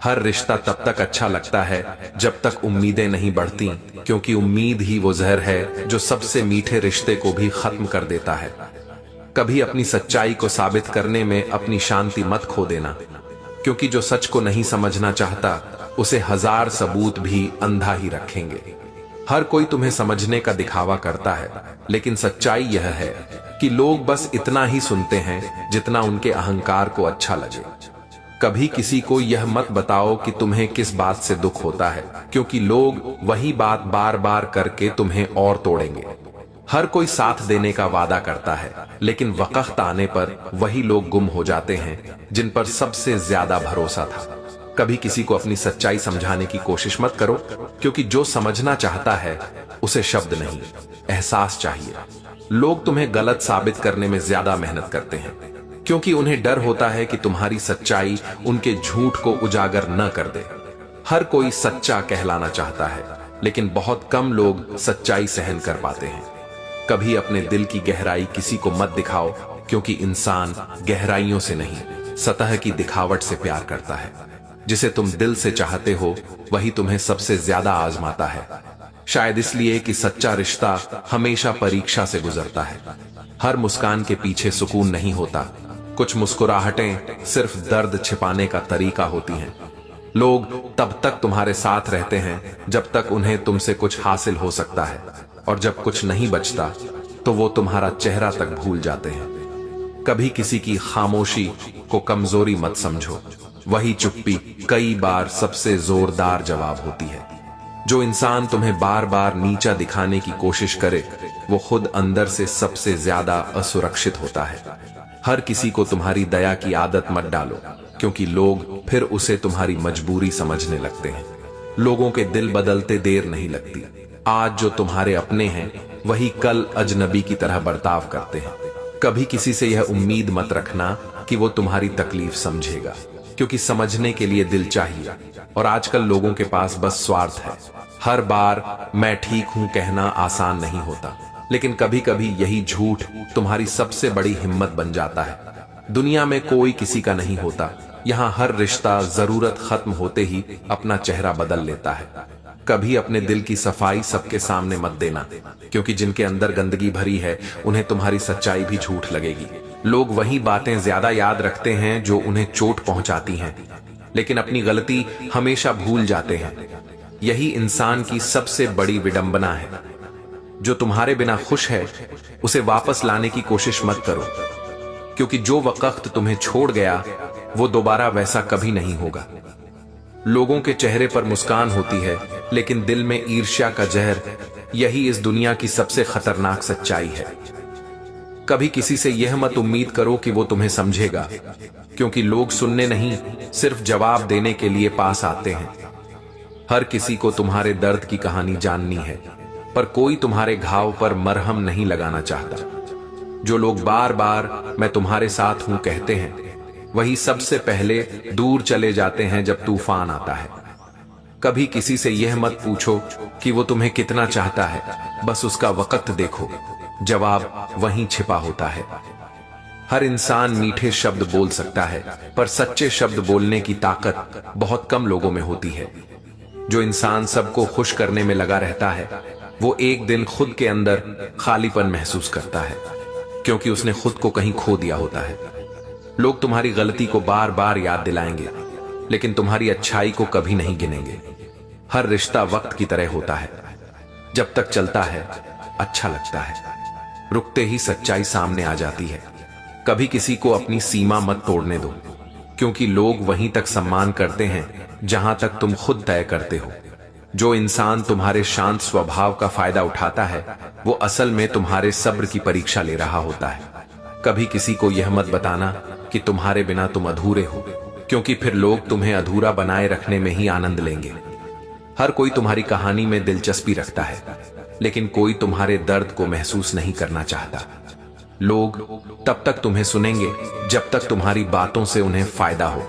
हर रिश्ता तब तक अच्छा लगता है जब तक उम्मीदें नहीं बढ़ती, क्योंकि उम्मीद ही वो जहर है जो सबसे मीठे रिश्ते को भी खत्म कर देता है। कभी अपनी सच्चाई को साबित करने में अपनी शांति मत खो देना, क्योंकि जो सच को नहीं समझना चाहता उसे हजार सबूत भी अंधा ही रखेंगे। हर कोई तुम्हें समझने का दिखावा करता है, लेकिन सच्चाई यह है कि लोग बस इतना ही सुनते हैं जितना उनके अहंकार को अच्छा लगे। कभी किसी को यह मत बताओ कि तुम्हें किस बात से दुख होता है, क्योंकि लोग वही बात बार बार करके तुम्हें और तोड़ेंगे। हर कोई साथ देने का वादा करता है, लेकिन वक्त आने पर वही लोग गुम हो जाते हैं जिन पर सबसे ज्यादा भरोसा था। कभी किसी को अपनी सच्चाई समझाने की कोशिश मत करो, क्योंकि जो समझना चाहता है उसे शब्द नहीं, एहसास चाहिए। लोग तुम्हें गलत साबित करने में ज्यादा मेहनत करते हैं, क्योंकि उन्हें डर होता है कि तुम्हारी सच्चाई उनके झूठ को उजागर न कर दे। हर कोई सच्चा कहलाना चाहता है, लेकिन बहुत कम लोग सच्चाई सहन कर पाते हैं। कभी अपने दिल की गहराई किसी को मत दिखाओ, क्योंकि इंसान गहराइयों से नहीं, सतह की दिखावट से प्यार करता है। जिसे तुम दिल से चाहते हो वही तुम्हें सबसे ज्यादा आजमाता है, शायद इसलिए कि सच्चा रिश्ता हमेशा परीक्षा से गुजरता है। हर मुस्कान के पीछे सुकून नहीं होता, कुछ मुस्कुराहटें सिर्फ दर्द छिपाने का तरीका होती हैं। लोग तब तक तुम्हारे साथ रहते हैं जब तक उन्हें तुमसे कुछ हासिल हो सकता है, और जब कुछ नहीं बचता तो वो तुम्हारा चेहरा तक भूल जाते हैं। कभी किसी की खामोशी को कमजोरी मत समझो, वही चुप्पी कई बार सबसे जोरदार जवाब होती है। जो इंसान तुम्हें बार बार नीचा दिखाने की कोशिश करे, वो खुद अंदर से सबसे ज्यादा असुरक्षित होता है। हर किसी को तुम्हारी दया की आदत मत डालो, क्योंकि लोग फिर उसे तुम्हारी मजबूरी समझने लगते हैं। लोगों के दिल बदलते देर नहीं लगती। आज जो तुम्हारे अपने हैं वही कल अजनबी की तरह बर्ताव करते हैं। कभी किसी से यह उम्मीद मत रखना कि वो तुम्हारी तकलीफ समझेगा, क्योंकि समझने के लिए दिल चाहिए और आजकल लोगों के पास बस स्वार्थ है। हर बार मैं ठीक हूं कहना आसान नहीं होता, लेकिन कभी कभी यही झूठ तुम्हारी सबसे बड़ी हिम्मत बन जाता है। दुनिया में कोई किसी का नहीं होता। यहाँ हर रिश्ता जरूरत खत्म होते ही अपना चेहरा बदल लेता है। कभी अपने दिल की सफाई सबके सामने मत देना, क्योंकि जिनके अंदर गंदगी भरी है उन्हें तुम्हारी सच्चाई भी झूठ लगेगी। लोग वही बातें ज्यादा याद रखते हैं जो उन्हें चोट पहुंचाती हैं, लेकिन अपनी गलती हमेशा भूल जाते हैं। यही इंसान की सबसे बड़ी विडंबना है। जो तुम्हारे बिना खुश है उसे वापस लाने की कोशिश मत करो, क्योंकि जो वक्त तुम्हें छोड़ गया वो दोबारा वैसा कभी नहीं होगा। लोगों के चेहरे पर मुस्कान होती है, लेकिन दिल में ईर्ष्या का जहर, यही इस दुनिया की सबसे खतरनाक सच्चाई है। कभी किसी से यह मत उम्मीद करो कि वो तुम्हें समझेगा, क्योंकि लोग सुनने नहीं सिर्फ जवाब देने के लिए पास आते हैं। हर किसी को तुम्हारे दर्द की कहानी जाननी है, पर कोई तुम्हारे घाव पर मरहम नहीं लगाना चाहता। जो लोग बार बार मैं तुम्हारे साथ हूं कहते हैं, वही सबसे पहले दूर चले जाते हैं जब तूफान आता है। कभी किसी से यह मत पूछो कि वो तुम्हें कितना चाहता है, बस उसका वक्त देखो, जवाब वहीं छिपा होता है। हर इंसान मीठे शब्द बोल सकता है, पर सच्चे शब्द बोलने की ताकत बहुत कम लोगों में होती है। जो इंसान सबको खुश करने में लगा रहता है, वो एक दिन खुद के अंदर खालीपन महसूस करता है, क्योंकि उसने खुद को कहीं खो दिया होता है। लोग तुम्हारी गलती को बार बार याद दिलाएंगे, लेकिन तुम्हारी अच्छाई को कभी नहीं गिनेंगे। हर रिश्ता वक्त की तरह होता है, जब तक चलता है अच्छा लगता है, रुकते ही सच्चाई सामने आ जाती है। कभी किसी को अपनी सीमा मत तोड़ने दो, क्योंकि लोग वहीं तक सम्मान करते हैं जहां तक तुम खुद तय करते हो। जो इंसान तुम्हारे शांत स्वभाव का फायदा उठाता है, वो असल में तुम्हारे सब्र की परीक्षा ले रहा होता है। कभी किसी को यह मत बताना कि तुम्हारे बिना तुम अधूरे हो, क्योंकि फिर लोग तुम्हें अधूरा बनाए रखने में ही आनंद लेंगे। हर कोई तुम्हारी कहानी में दिलचस्पी रखता है, लेकिन कोई तुम्हारे दर्द को महसूस नहीं करना चाहता। लोग तब तक तुम्हें सुनेंगे जब तक तुम्हारी बातों से उन्हें फायदा हो,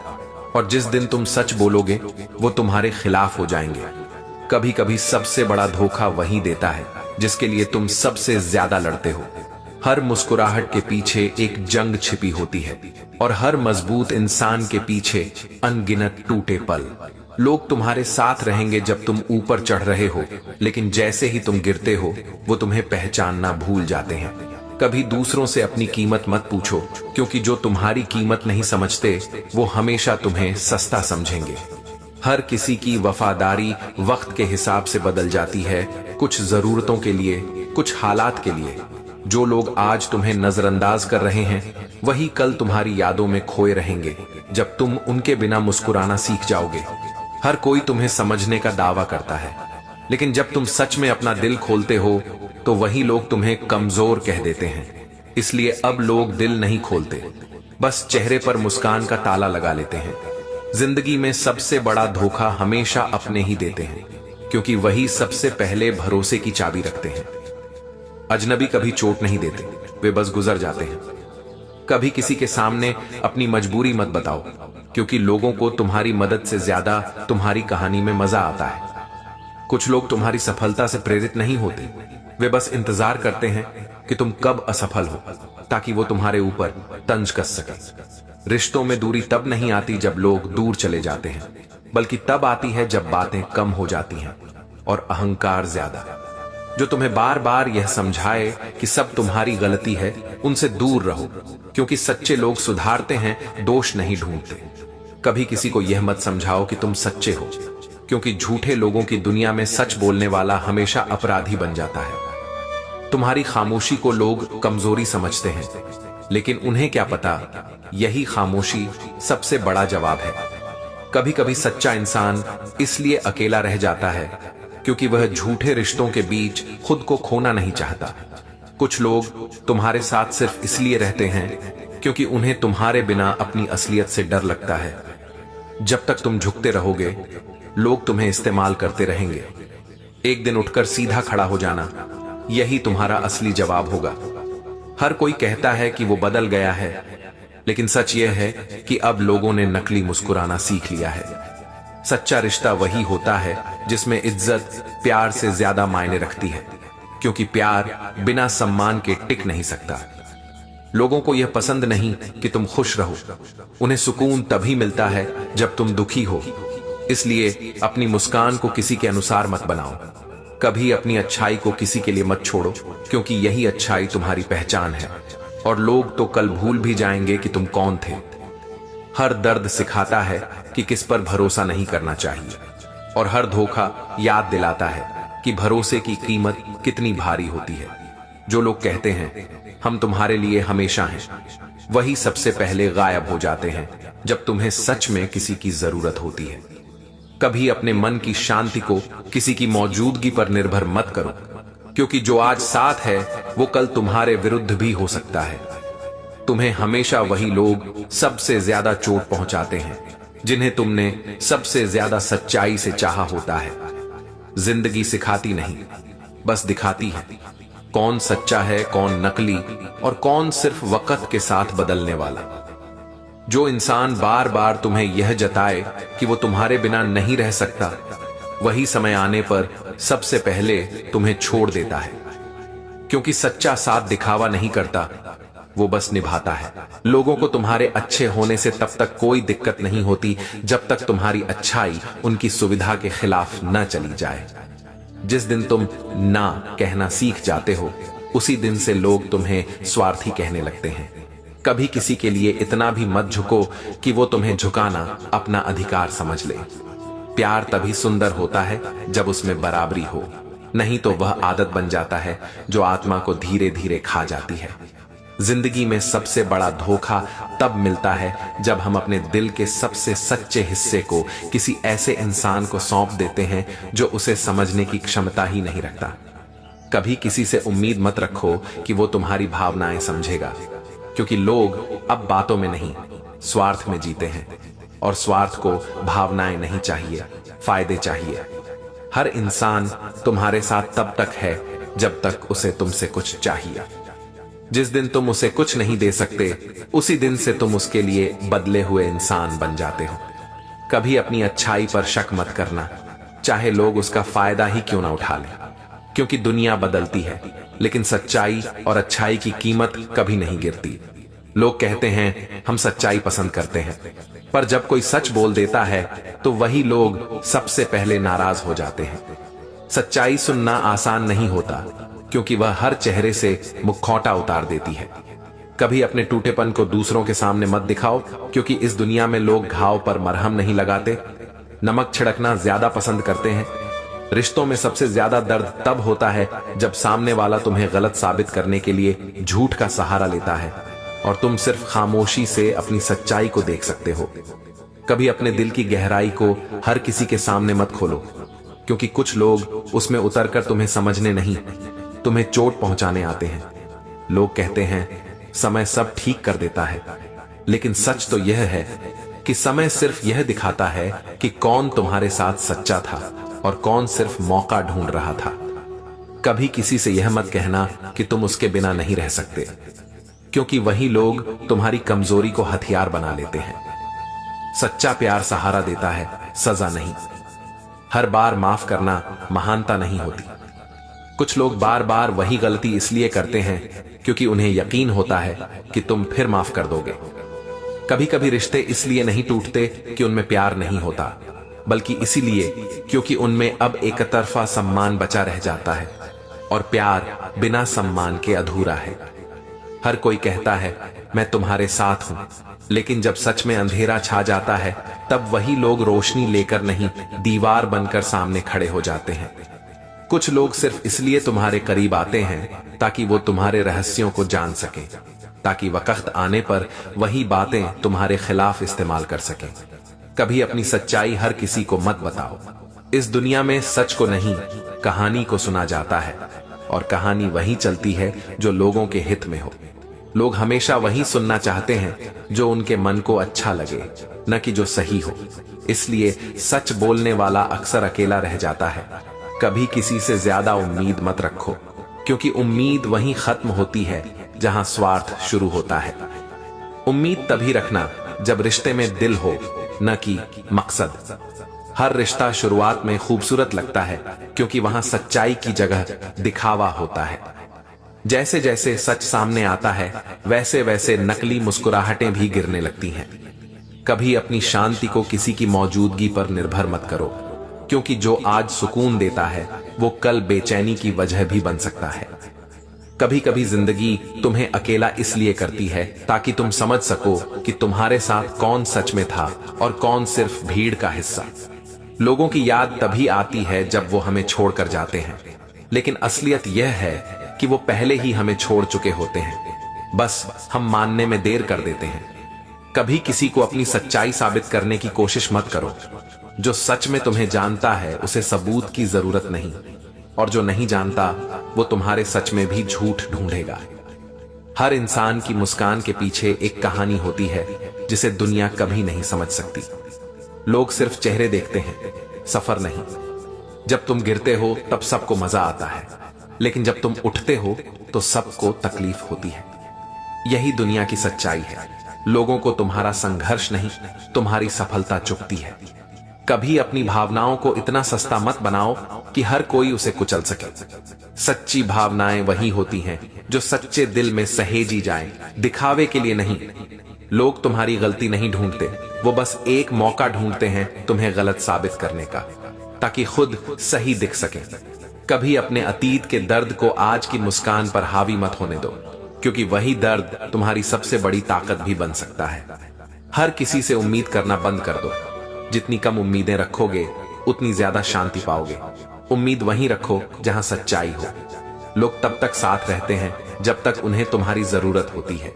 और जिस दिन तुम सच बोलोगे वो तुम्हारे खिलाफ हो जाएंगे। कभी कभी सबसे बड़ा धोखा वही देता है जिसके लिए तुम सबसे ज्यादा लड़ते हो। हर मुस्कुराहट के पीछे एक जंग छिपी होती है, और हर मजबूत इंसान के पीछे अनगिनत टूटे पल। लोग तुम्हारे साथ रहेंगे जब तुम ऊपर चढ़ रहे हो, लेकिन जैसे ही तुम गिरते हो वो तुम्हें पहचानना भूल जाते हैं। कभी दूसरों से अपनी कीमत मत पूछो, क्योंकि जो तुम्हारी कीमत नहीं समझते वो हमेशा तुम्हें सस्ता समझेंगे। हर किसी की वफादारी वक्त के हिसाब से बदल जाती है, कुछ जरूरतों के लिए, कुछ हालात के लिए। जो लोग आज तुम्हें नजरअंदाज कर रहे हैं, वही कल तुम्हारी यादों में खोए रहेंगे जब तुम उनके बिना मुस्कुराना सीख जाओगे। हर कोई तुम्हें समझने का दावा करता है, लेकिन जब तुम सच में अपना दिल खोलते हो तो वही लोग तुम्हें कमजोर कह देते हैं। इसलिए अब लोग दिल नहीं खोलते, बस चेहरे पर मुस्कान का ताला लगा लेते हैं। जिंदगी में सबसे बड़ा धोखा हमेशा अपने ही देते हैं, क्योंकि वही सबसे पहले भरोसे की चाबी रखते हैं। अजनबी कभी चोट नहीं देते, वे बस गुजर जाते हैं। कभी किसी के सामने अपनी मजबूरी मत बताओ, क्योंकि लोगों को तुम्हारी मदद से ज्यादा तुम्हारी कहानी में मजा आता है। कुछ लोग तुम्हारी सफलता से प्रेरित नहीं होते, वे बस इंतजार करते हैं कि तुम कब असफल हो, ताकि वो तुम्हारे ऊपर तंज कस सके। रिश्तों में दूरी तब नहीं आती जब लोग दूर चले जाते हैं, बल्कि तब आती है जब बातें कम हो जाती हैं और अहंकार ज्यादा। जो तुम्हें बार बार यह समझाए कि सब तुम्हारी गलती है, उनसे दूर रहो, क्योंकि सच्चे लोग सुधारते हैं, दोष नहीं ढूंढते। कभी किसी को यह मत समझाओ कि तुम सच्चे हो, क्योंकि झूठे लोगों की दुनिया में सच बोलने वाला हमेशा अपराधी बन जाता है। तुम्हारी खामोशी को लोग कमजोरी समझते हैं, लेकिन उन्हें क्या पता यही खामोशी सबसे बड़ा जवाब है। कभी कभी सच्चा इंसान इसलिए अकेला रह जाता है क्योंकि वह झूठे रिश्तों के बीच खुद को खोना नहीं चाहता। कुछ लोग तुम्हारे साथ सिर्फ इसलिए रहते हैं क्योंकि उन्हें तुम्हारे बिना अपनी असलियत से डर लगता है। जब तक तुम झुकते रहोगे, लोग तुम्हें इस्तेमाल करते रहेंगे। एक दिन उठकर सीधा खड़ा हो जाना, यही तुम्हारा असली जवाब होगा। हर कोई कहता है कि वो बदल गया है, लेकिन सच यह है कि अब लोगों ने नकली मुस्कुराना सीख लिया है। सच्चा रिश्ता वही होता है जिसमें इज्जत प्यार से ज्यादा मायने रखती है, क्योंकि प्यार बिना सम्मान के टिक नहीं सकता। लोगों को यह पसंद नहीं कि तुम खुश रहो, उन्हें सुकून तभी मिलता है जब तुम दुखी हो। इसलिए अपनी मुस्कान को किसी के अनुसार मत बनाओ, कभी अपनी अच्छाई को किसी के लिए मत छोड़ो, क्योंकि यही अच्छाई तुम्हारी पहचान है। और लोग तो कल भूल भी जाएंगे कि तुम कौन थे। हर दर्द सिखाता है कि किस पर भरोसा नहीं करना चाहिए, और हर धोखा याद दिलाता है कि भरोसे की कीमत कितनी भारी होती है। जो लोग कहते हैं हम तुम्हारे लिए हमेशा हैं, वही सबसे पहले गायब हो जाते हैं जब तुम्हें सच में किसी की जरूरत होती है। कभी अपने मन की शांति को किसी की मौजूदगी पर निर्भर मत करो, क्योंकि जो आज साथ है वो कल तुम्हारे विरुद्ध भी हो सकता है। तुम्हें हमेशा वही लोग सबसे ज्यादा चोट पहुंचाते हैं जिन्हें तुमने सबसे ज्यादा सच्चाई से चाहा होता है। जिंदगी सिखाती नहीं, बस दिखाती है कौन सच्चा है, कौन नकली, और कौन सिर्फ वक्त के साथ बदलने वाला। जो इंसान बार बार तुम्हें यह जताए कि वो तुम्हारे बिना नहीं रह सकता, वही समय आने पर सबसे पहले तुम्हें छोड़ देता है। क्योंकि सच्चा साथ दिखावा नहीं करता, वो बस निभाता है। लोगों को तुम्हारे अच्छे होने से तब तक कोई दिक्कत नहीं होती जब तक तुम्हारी अच्छाई उनकी सुविधा के खिलाफ न चली जाए। जिस दिन तुम ना कहना सीख जाते हो, उसी दिन से लोग तुम्हें स्वार्थी कहने लगते हैं। कभी किसी के लिए इतना भी मत झुको कि वो तुम्हें झुकाना अपना अधिकार समझ ले। प्यार तभी सुंदर होता है जब उसमें बराबरी हो, नहीं तो वह आदत बन जाता है जो आत्मा को धीरे धीरे खा जाती है। जिंदगी में सबसे बड़ा धोखा तब मिलता है जब हम अपने दिल के सबसे सच्चे हिस्से को किसी ऐसे इंसान को सौंप देते हैं जो उसे समझने की क्षमता ही नहीं रखता। कभी किसी से उम्मीद मत रखो कि वो तुम्हारी भावनाएं समझेगा, क्योंकि लोग अब बातों में नहीं, स्वार्थ में जीते हैं। और स्वार्थ को भावनाएं नहीं चाहिए, फायदे चाहिए। हर इंसान तुम्हारे साथ तब तक है जब तक उसे तुमसे कुछ चाहिए। जिस दिन तुम उसे कुछ नहीं दे सकते, उसी दिन से तुम उसके लिए बदले हुए इंसान बन जाते हो। कभी अपनी अच्छाई पर शक मत करना, चाहे लोग उसका फायदा ही क्यों ना उठा लें, क्योंकि दुनिया बदलती है, लेकिन सच्चाई और अच्छाई की कीमत कभी नहीं गिरती। लोग कहते हैं हम सच्चाई पसंद करते हैं, पर जब कोई सच बोल देता है तो वही लोग सबसे पहले नाराज हो जाते हैं। सच्चाई सुनना आसान नहीं होता, क्योंकि वह हर चेहरे से मुखौटा उतार देती है। कभी अपने टूटेपन को दूसरों के सामने मत दिखाओ, क्योंकि इस दुनिया में लोग घाव पर मरहम नहीं लगाते, नमक छिड़कना ज्यादा पसंद करते हैं। रिश्तों में सबसे ज्यादा दर्द तब होता है जब सामने वाला तुम्हें गलत साबित करने के लिए झूठ का सहारा लेता है और तुम सिर्फ खामोशी से अपनी सच्चाई को देख सकते हो। कभी अपने दिल की गहराई को हर किसी के सामने मत खोलो, क्योंकि कुछ लोग उसमें उतरकर तुम्हें समझने नहीं, तुम्हें चोट पहुंचाने आते हैं। लोग कहते हैं समय सब ठीक कर देता है, लेकिन सच तो यह है कि समय सिर्फ यह दिखाता है कि कौन तुम्हारे साथ सच्चा था और कौन सिर्फ मौका ढूंढ रहा था। कभी किसी से यह मत कहना कि तुम उसके बिना नहीं रह सकते, क्योंकि वही लोग तुम्हारी कमजोरी को हथियार बना लेते हैं। सच्चा प्यार सहारा देता है, सजा नहीं। हर बार माफ करना महानता नहीं होती। कुछ लोग बार बार वही गलती इसलिए करते हैं क्योंकि उन्हें यकीन होता है कि तुम फिर माफ कर दोगे। कभी कभी रिश्ते इसलिए नहीं टूटते कि उनमें प्यार नहीं होता, बल्कि इसीलिए क्योंकि उनमें अब एक तरफा सम्मान बचा रह जाता है, और प्यार बिना सम्मान के अधूरा है। हर कोई कहता है मैं तुम्हारे साथ हूं, लेकिन जब सच में अंधेरा छा जाता है तब वही लोग रोशनी लेकर नहीं, दीवार बनकर सामने खड़े हो जाते हैं। कुछ लोग सिर्फ इसलिए तुम्हारे करीब आते हैं ताकि वो तुम्हारे रहस्यों को जान सकें, ताकि वक्त आने पर वही बातें तुम्हारे खिलाफ इस्तेमाल कर सकें। कभी अपनी सच्चाई हर किसी को मत बताओ। इस दुनिया में सच को नहीं, कहानी को सुना जाता है, और कहानी वही चलती है जो लोगों के हित में हो। लोग हमेशा वही सुनना चाहते हैं जो उनके मन को अच्छा लगे, न कि जो सही हो। इसलिए सच बोलने वाला अक्सर अकेला रह जाता है। कभी किसी से ज्यादा उम्मीद मत रखो, क्योंकि उम्मीद वहीं खत्म होती है जहां स्वार्थ शुरू होता है। उम्मीद तभी रखना जब रिश्ते में दिल हो, न कि मकसद। हर रिश्ता शुरुआत में खूबसूरत लगता है, क्योंकि वहां सच्चाई की जगह दिखावा होता है। जैसे जैसे सच सामने आता है, वैसे वैसे नकली मुस्कुराहटें भी गिरने लगती हैं। कभी अपनी शांति को किसी की मौजूदगी पर निर्भर मत करो, क्योंकि जो आज सुकून देता है वो कल बेचैनी की वजह भी बन सकता है। कभी कभी जिंदगी तुम्हें अकेला इसलिए करती है ताकि तुम समझ सको कि तुम्हारे साथ कौन सच में था और कौन सिर्फ भीड़ का हिस्सा। लोगों की याद तभी आती है जब वो हमें छोड़कर जाते हैं, लेकिन असलियत यह है कि वो पहले ही हमें छोड़ चुके होते हैं, बस हम मानने में देर कर देते हैं। कभी किसी को अपनी सच्चाई साबित करने की कोशिश मत करो। जो सच में तुम्हें जानता है उसे सबूत की जरूरत नहीं, और जो नहीं जानता वो तुम्हारे सच में भी झूठ ढूंढेगा। हर इंसान की मुस्कान के पीछे एक कहानी होती है जिसे दुनिया कभी नहीं समझ सकती। लोग सिर्फ चेहरे देखते हैं, सफर नहीं। जब तुम गिरते हो तब सबको मजा आता है, लेकिन जब तुम उठते हो तो सबको तकलीफ होती है। यही दुनिया की सच्चाई है। लोगों को तुम्हारा संघर्ष नहीं, तुम्हारी सफलता चुभती है। कभी अपनी भावनाओं को इतना सस्ता मत बनाओ कि हर कोई उसे कुचल सके। सच्ची भावनाएं वही होती हैं जो सच्चे दिल में सहेजी जाएं, दिखावे के लिए नहीं। लोग तुम्हारी गलती नहीं ढूंढते, वो बस एक मौका ढूंढते हैं तुम्हें गलत साबित करने का, ताकि खुद सही दिख सके। कभी अपने अतीत के दर्द को आज की मुस्कान पर हावी मत होने दो, क्योंकि वही दर्द तुम्हारी सबसे बड़ी ताकत भी बन सकता है। हर किसी से उम्मीद करना बंद कर दो। जितनी कम उम्मीदें रखोगे उतनी ज्यादा शांति पाओगे। उम्मीद वहीं रखो जहां सच्चाई हो। लोग तब तक साथ रहते हैं जब तक उन्हें तुम्हारी जरूरत होती है।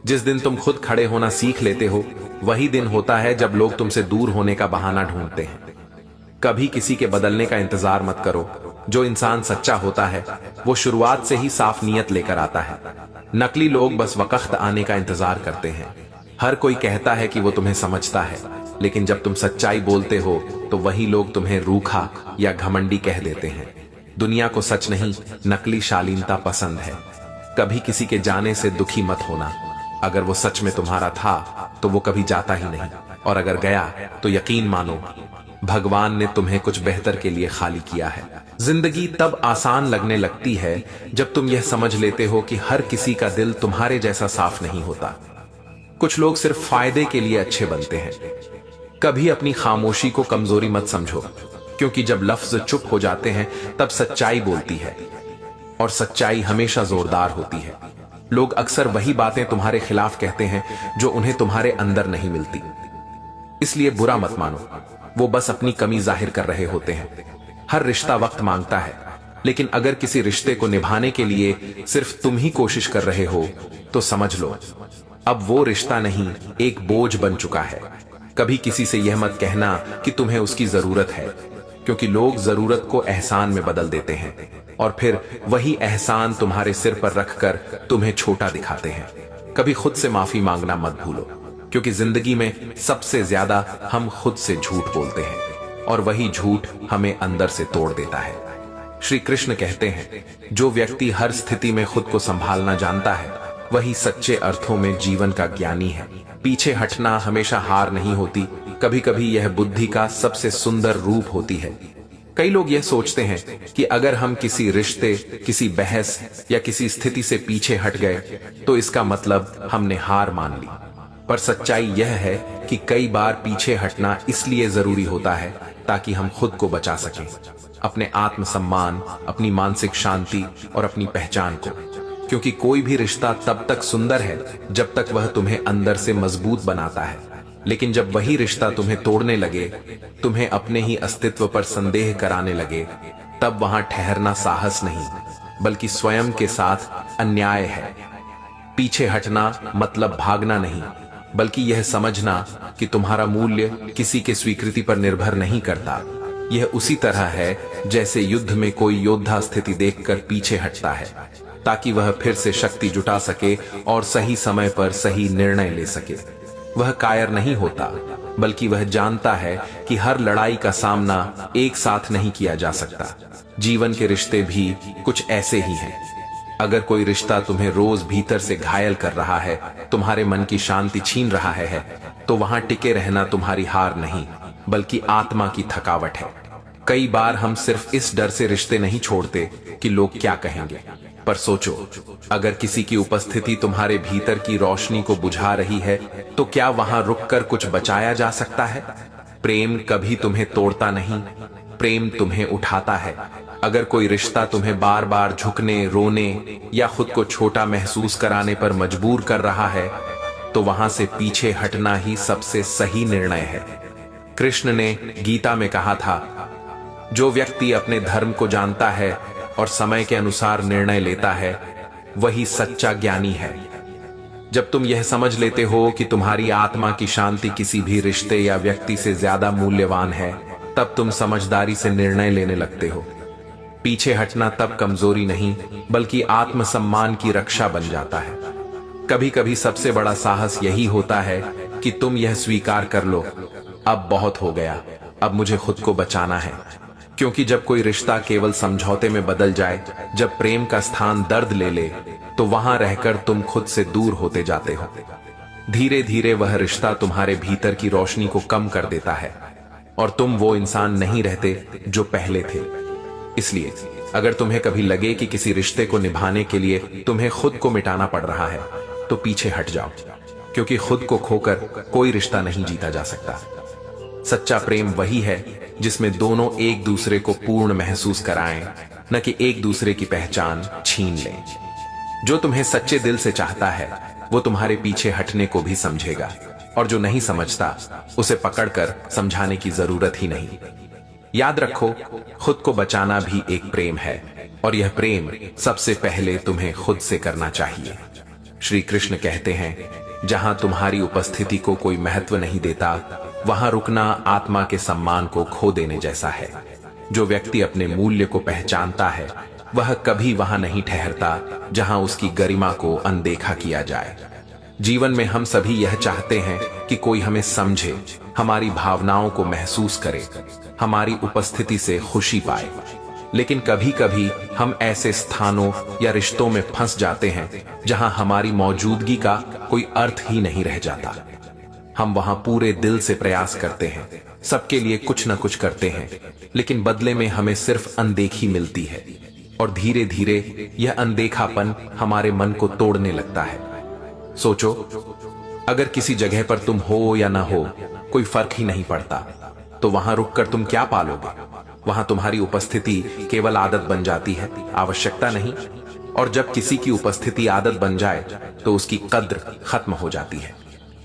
जिस दिन तुम खुद खड़े होना सीख लेते हो, वही दिन होता है जब लोग तुमसे दूर होने का बहाना ढूंढते हैं। कभी किसी के बदलने का इंतजार मत करो। जो इंसान सच्चा होता है वो शुरुआत से ही साफ नीयत लेकर आता है। नकली लोग बस वक्त आने का इंतजार करते हैं। हर कोई कहता है कि वो तुम्हें समझता है, लेकिन जब तुम सच्चाई बोलते हो तो वही लोग तुम्हें रूखा या घमंडी कह देते हैं। दुनिया को सच नहीं, नकली शालीनता पसंद है। कभी किसी के जाने से दुखी मत होना। अगर वो सच में तुम्हारा था तो वो कभी जाता ही नहीं, और अगर गया तो यकीन मानो भगवान ने तुम्हें कुछ बेहतर के लिए खाली किया है। जिंदगी तब आसान लगने लगती है जब तुम यह समझ लेते हो कि हर किसी का दिल तुम्हारे जैसा साफ नहीं होता। कुछ लोग सिर्फ फायदे के लिए अच्छे बनते हैं। कभी अपनी खामोशी को कमजोरी मत समझो, क्योंकि जब लफ्ज चुप हो जाते हैं तब सच्चाई बोलती है, और सच्चाई हमेशा जोरदार होती है। लोग अक्सर वही बातें तुम्हारे खिलाफ कहते हैं जो उन्हें तुम्हारे अंदर नहीं मिलती। इसलिए बुरा मत मानो, वो बस अपनी कमी जाहिर कर रहे होते हैं। हर रिश्ता वक्त मांगता है, लेकिन अगर किसी रिश्ते को निभाने के लिए सिर्फ तुम ही कोशिश कर रहे हो तो समझ लो अब वो रिश्ता नहीं, एक बोझ बन चुका है। कभी किसी से यह मत कहना कि तुम्हें उसकी जरूरत है, क्योंकि लोग जरूरत को एहसान में बदल देते हैं, और फिर वही एहसान तुम्हारे सिर पर रखकर तुम्हें छोटा दिखाते हैं। कभी खुद से माफी मांगना मत भूलो, क्योंकि जिंदगी में सबसे ज्यादा हम खुद से झूठ बोलते हैं, और वही झूठ हमें अंदर से तोड़ देता है। श्री कृष्ण कहते हैं, जो व्यक्ति हर स्थिति में खुद को संभालना जानता है वही सच्चे अर्थों में जीवन का ज्ञानी है। पीछे हटना हमेशा हार नहीं होती, कभी कभी यह बुद्धि का सबसे सुंदर रूप होती है। कई लोग यह सोचते हैं कि अगर हम किसी रिश्ते, किसी बहस या किसी स्थिति से पीछे हट गए तो इसका मतलब हमने हार मान ली। पर सच्चाई यह है कि कई बार पीछे हटना इसलिए जरूरी होता है ताकि हम खुद को बचा सकें, अपने आत्मसम्मान, अपनी मानसिक शांति और अपनी पहचान को। क्योंकि कोई भी रिश्ता तब तक सुंदर है जब तक वह तुम्हें अंदर से मजबूत बनाता है, लेकिन जब वही रिश्ता तुम्हें तोड़ने लगे, तुम्हें अपने ही अस्तित्व पर संदेह कराने लगे, तब वहां ठहरना साहस नहीं बल्कि स्वयं के साथ अन्याय है। पीछे हटना मतलब भागना नहीं, बल्कि यह समझना कि तुम्हारा मूल्य किसी के स्वीकृति पर निर्भर नहीं करता। यह उसी तरह है जैसे युद्ध में कोई योद्धा स्थिति देखकर पीछे हटता है, ताकि वह फिर से शक्ति जुटा सके और सही समय पर सही निर्णय ले सके। वह कायर नहीं होता, बल्कि वह जानता है कि हर लड़ाई का सामना एक साथ नहीं किया जा सकता। जीवन के रिश्ते भी कुछ ऐसे ही हैं। अगर कोई रिश्ता तुम्हें रोज भीतर से घायल कर रहा है, तुम्हारे मन की शांति छीन रहा है, तो वहां टिके रहना तुम्हारी हार नहीं, बल्कि आत्मा की थकावट है। कई बार हम सिर्फ इस डर से रिश्ते नहीं छोड़ते कि लोग क्या कहेंगे, पर सोचो, अगर किसी की उपस्थिति तुम्हारे भीतर की रोशनी को बुझा रही है, तो क्या वहां रुककर कुछ बचाया जा सकता है? प्रेम कभी तुम्हें तोड़ता नहीं, प्रेम तुम्हें उठाता है। अगर कोई रिश्ता तुम्हें बार बार झुकने, रोने या खुद को छोटा महसूस कराने पर मजबूर कर रहा है, तो वहां से पीछे हटना ही सबसे सही निर्णय है। कृष्ण ने गीता में कहा था, जो व्यक्ति अपने धर्म को जानता है और समय के अनुसार निर्णय लेता है, वही सच्चा ज्ञानी है। जब तुम यह समझ लेते हो कि तुम्हारी आत्मा की शांति किसी भी रिश्ते या व्यक्ति से ज्यादा मूल्यवान है, तब तुम समझदारी से निर्णय लेने लगते हो। पीछे हटना तब कमजोरी नहीं, बल्कि आत्मसम्मान की रक्षा बन जाता है। कभी कभी सबसे बड़ा साहस यही होता है कि तुम यह स्वीकार कर लो, अब बहुत हो गया, अब मुझे खुद को बचाना है। क्योंकि जब कोई रिश्ता केवल समझौते में बदल जाए, जब प्रेम का स्थान दर्द ले ले, तो वहां रहकर तुम खुद से दूर होते जाते हो। धीरे धीरे वह रिश्ता तुम्हारे भीतर की रोशनी को कम कर देता है और तुम वो इंसान नहीं रहते जो पहले थे। इसलिए अगर तुम्हें कभी लगे कि किसी रिश्ते को निभाने के लिए तुम्हें खुद को मिटाना पड़ रहा है, तो पीछे हट जाओ, क्योंकि खुद को खोकर कोई रिश्ता नहीं जीता जा सकता। सच्चा प्रेम वही है जिसमें दोनों एक दूसरे को पूर्ण महसूस कराएं, न कि एक दूसरे की पहचान छीन लें। जो तुम्हें सच्चे दिल से चाहता है, वो तुम्हारे पीछे हटने को भी समझेगा, और जो नहीं समझता, उसे पकड़कर समझाने की जरूरत ही नहीं। याद रखो, खुद को बचाना भी एक प्रेम है, और यह प्रेम सबसे पहले तुम्हें खुद से करना चाहिए। श्री कृष्ण कहते हैं, जहां तुम्हारी उपस्थिति को कोई महत्व नहीं देता, वहां रुकना आत्मा के सम्मान को खो देने जैसा है। जो व्यक्ति अपने मूल्य को पहचानता है, वह कभी वहां नहीं ठहरता जहां उसकी गरिमा को अनदेखा किया जाए। जीवन में हम सभी यह चाहते हैं कि कोई हमें समझे, हमारी भावनाओं को महसूस करे, हमारी उपस्थिति से खुशी पाए। लेकिन कभी कभी हम ऐसे स्थानों या रिश्तों में फंस जाते हैं जहां हमारी मौजूदगी का कोई अर्थ ही नहीं रह जाता। हम वहां पूरे दिल से प्रयास करते हैं, सबके लिए कुछ न कुछ करते हैं, लेकिन बदले में हमें सिर्फ अनदेखी मिलती है, और धीरे धीरे यह अनदेखापन हमारे मन को तोड़ने लगता है। सोचो, अगर किसी जगह पर तुम हो या ना हो, कोई फर्क ही नहीं पड़ता, तो वहां रुककर तुम क्या पालोगे? वहां तुम्हारी उपस्थिति केवल आदत बन जाती है, आवश्यकता नहीं। और जब किसी की उपस्थिति आदत बन जाए, तो उसकी कद्र खत्म हो जाती है।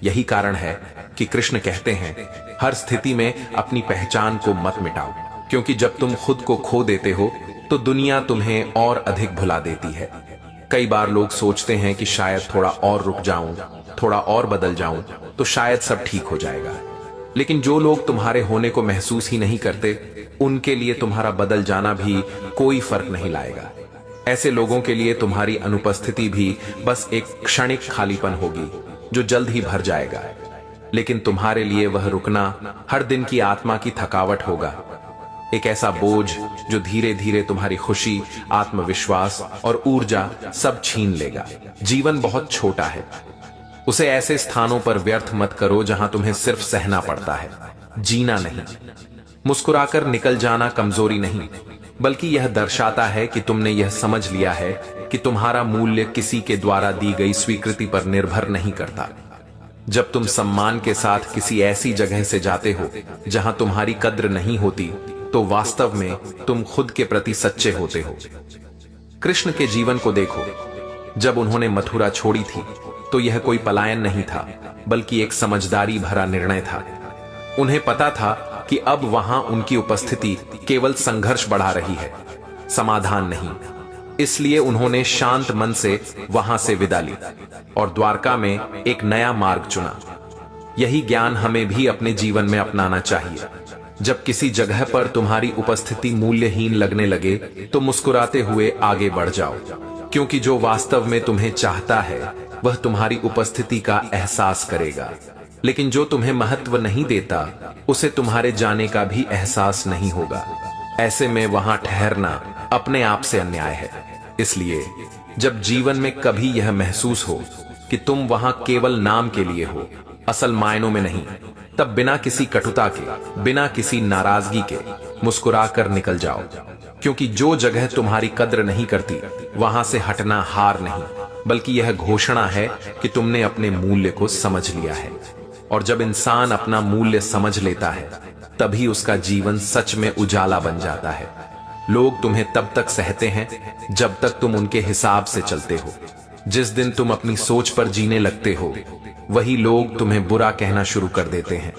यही कारण है कि कृष्ण कहते हैं, हर स्थिति में अपनी पहचान को मत मिटाओ, क्योंकि जब तुम खुद को खो देते हो, तो दुनिया तुम्हें और अधिक भुला देती है। कई बार लोग सोचते हैं कि शायद थोड़ा और रुक जाऊं, थोड़ा और बदल जाऊं, तो शायद सब ठीक हो जाएगा। लेकिन जो लोग तुम्हारे होने को महसूस ही नहीं करते, उनके लिए तुम्हारा बदल जाना भी कोई फर्क नहीं लाएगा। ऐसे लोगों के लिए तुम्हारी अनुपस्थिति भी बस एक क्षणिक खालीपन होगी, जो जल्द ही भर जाएगा। लेकिन तुम्हारे लिए वह रुकना हर दिन की आत्मा की थकावट होगा, एक ऐसा बोझ जो धीरे धीरे तुम्हारी खुशी, आत्मविश्वास और ऊर्जा सब छीन लेगा। जीवन बहुत छोटा है, उसे ऐसे स्थानों पर व्यर्थ मत करो जहां तुम्हें सिर्फ सहना पड़ता है, जीना नहीं। मुस्कुराकर निकल जाना कमजोरी नहीं, बल्कि यह दर्शाता है कि तुमने यह समझ लिया है कि तुम्हारा मूल्य किसी के द्वारा दी गई स्वीकृति पर निर्भर नहीं करता। जब तुम सम्मान के साथ किसी ऐसी जगह से जाते हो जहां तुम्हारी कद्र नहीं होती, तो वास्तव में तुम खुद के प्रति सच्चे होते हो। कृष्ण के जीवन को देखो, जब उन्होंने मथुरा छोड़ी थी, तो यह कोई पलायन नहीं था, बल्कि एक समझदारी भरा निर्णय था। उन्हें पता था कि अब वहां उनकी उपस्थिति केवल संघर्ष बढ़ा रही है, समाधान नहीं। इसलिए उन्होंने शांत मन से वहां से विदा ली और द्वारका में एक नया मार्ग चुना। यही ज्ञान हमें भी अपने जीवन में अपनाना चाहिए। जब किसी जगह पर तुम्हारी उपस्थिति मूल्यहीन लगने लगे, तो मुस्कुराते हुए आगे बढ़ जाओ, क्योंकि जो वास्तव में तुम्हें चाहता है वह तुम्हारी उपस्थिति का एहसास करेगा, लेकिन जो तुम्हें महत्व नहीं देता उसे तुम्हारे जाने का भी एहसास नहीं होगा। ऐसे में वहां ठहरना अपने आप से अन्याय है। इसलिए जब जीवन में कभी यह महसूस हो कि तुम वहां केवल नाम के लिए हो, असल मायनों में नहीं, तब बिना किसी कटुता के, बिना किसी नाराजगी के मुस्कुरा कर निकल जाओ। क्योंकि जो जगह तुम्हारी कद्र नहीं करती वहां से हटना हार नहीं, बल्कि यह घोषणा है कि तुमने अपने मूल्य को समझ लिया है। और जब इंसान अपना मूल्य समझ लेता है तभी उसका जीवन सच में उजाला बन जाता है। लोग तुम्हें तब तक सहते हैं जब तक तुम उनके हिसाब से चलते हो। जिस दिन तुम अपनी सोच पर जीने लगते हो वही लोग तुम्हें बुरा कहना शुरू कर देते हैं।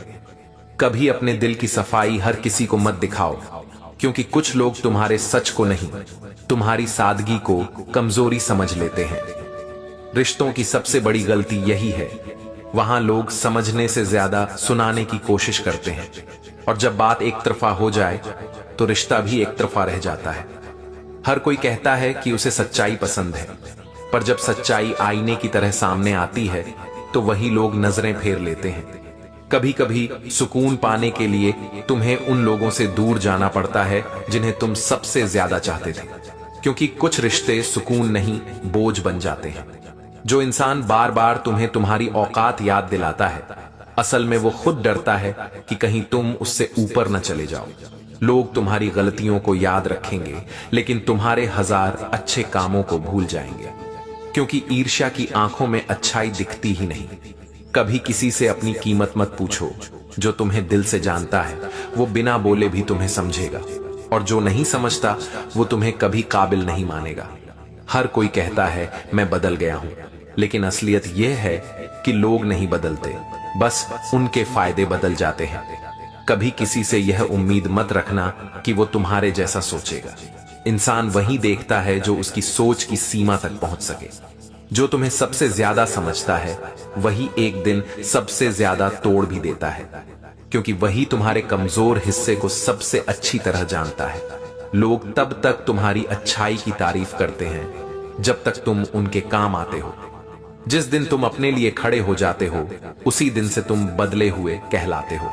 कभी अपने दिल की सफाई हर किसी को मत दिखाओ, क्योंकि कुछ लोग तुम्हारे सच को नहीं, तुम्हारी सादगी को कमजोरी समझ लेते हैं। रिश्तों की सबसे बड़ी गलती यही है, वहां लोग समझने से ज्यादा सुनाने की कोशिश करते हैं, और जब बात एक तरफा हो जाए तो रिश्ता भी एक तरफा रह जाता है। हर कोई कहता है कि उसे सच्चाई पसंद है, पर जब सच्चाई आईने की तरह सामने आती है तो वही लोग नजरें फेर लेते हैं। कभी कभी सुकून पाने के लिए तुम्हें उन लोगों से दूर जाना पड़ता है जिन्हें तुम सबसे ज्यादा चाहते थे, क्योंकि कुछ रिश्ते सुकून नहीं बोझ बन जाते हैं। जो इंसान बार बार तुम्हें तुम्हारी औकात याद दिलाता है, असल में वो खुद डरता है कि कहीं तुम उससे ऊपर न चले जाओ। लोग तुम्हारी गलतियों को याद रखेंगे, लेकिन तुम्हारे 1000 अच्छे कामों को भूल जाएंगे, क्योंकि ईर्ष्या की आंखों में अच्छाई दिखती ही नहीं। कभी किसी से अपनी कीमत मत पूछो। जो तुम्हें दिल से जानता है वो बिना बोले भी तुम्हें समझेगा, और जो नहीं समझता वो तुम्हें कभी काबिल नहीं मानेगा। हर कोई कहता है मैं बदल गया हूं, लेकिन असलियत यह है कि लोग नहीं बदलते, बस उनके फायदे बदल जाते हैं। कभी किसी से यह उम्मीद मत रखना कि वो तुम्हारे जैसा सोचेगा। इंसान वही देखता है जो उसकी सोच की सीमा तक पहुंच सके। जो तुम्हें सबसे ज्यादा समझता है वही एक दिन सबसे ज्यादा तोड़ भी देता है, क्योंकि वही तुम्हारे कमजोर हिस्से को सबसे अच्छी तरह जानता है। लोग तब तक तुम्हारी अच्छाई की तारीफ करते हैं जब तक तुम उनके काम आते हो। जिस दिन तुम अपने लिए खड़े हो जाते हो उसी दिन से तुम बदले हुए कहलाते हो।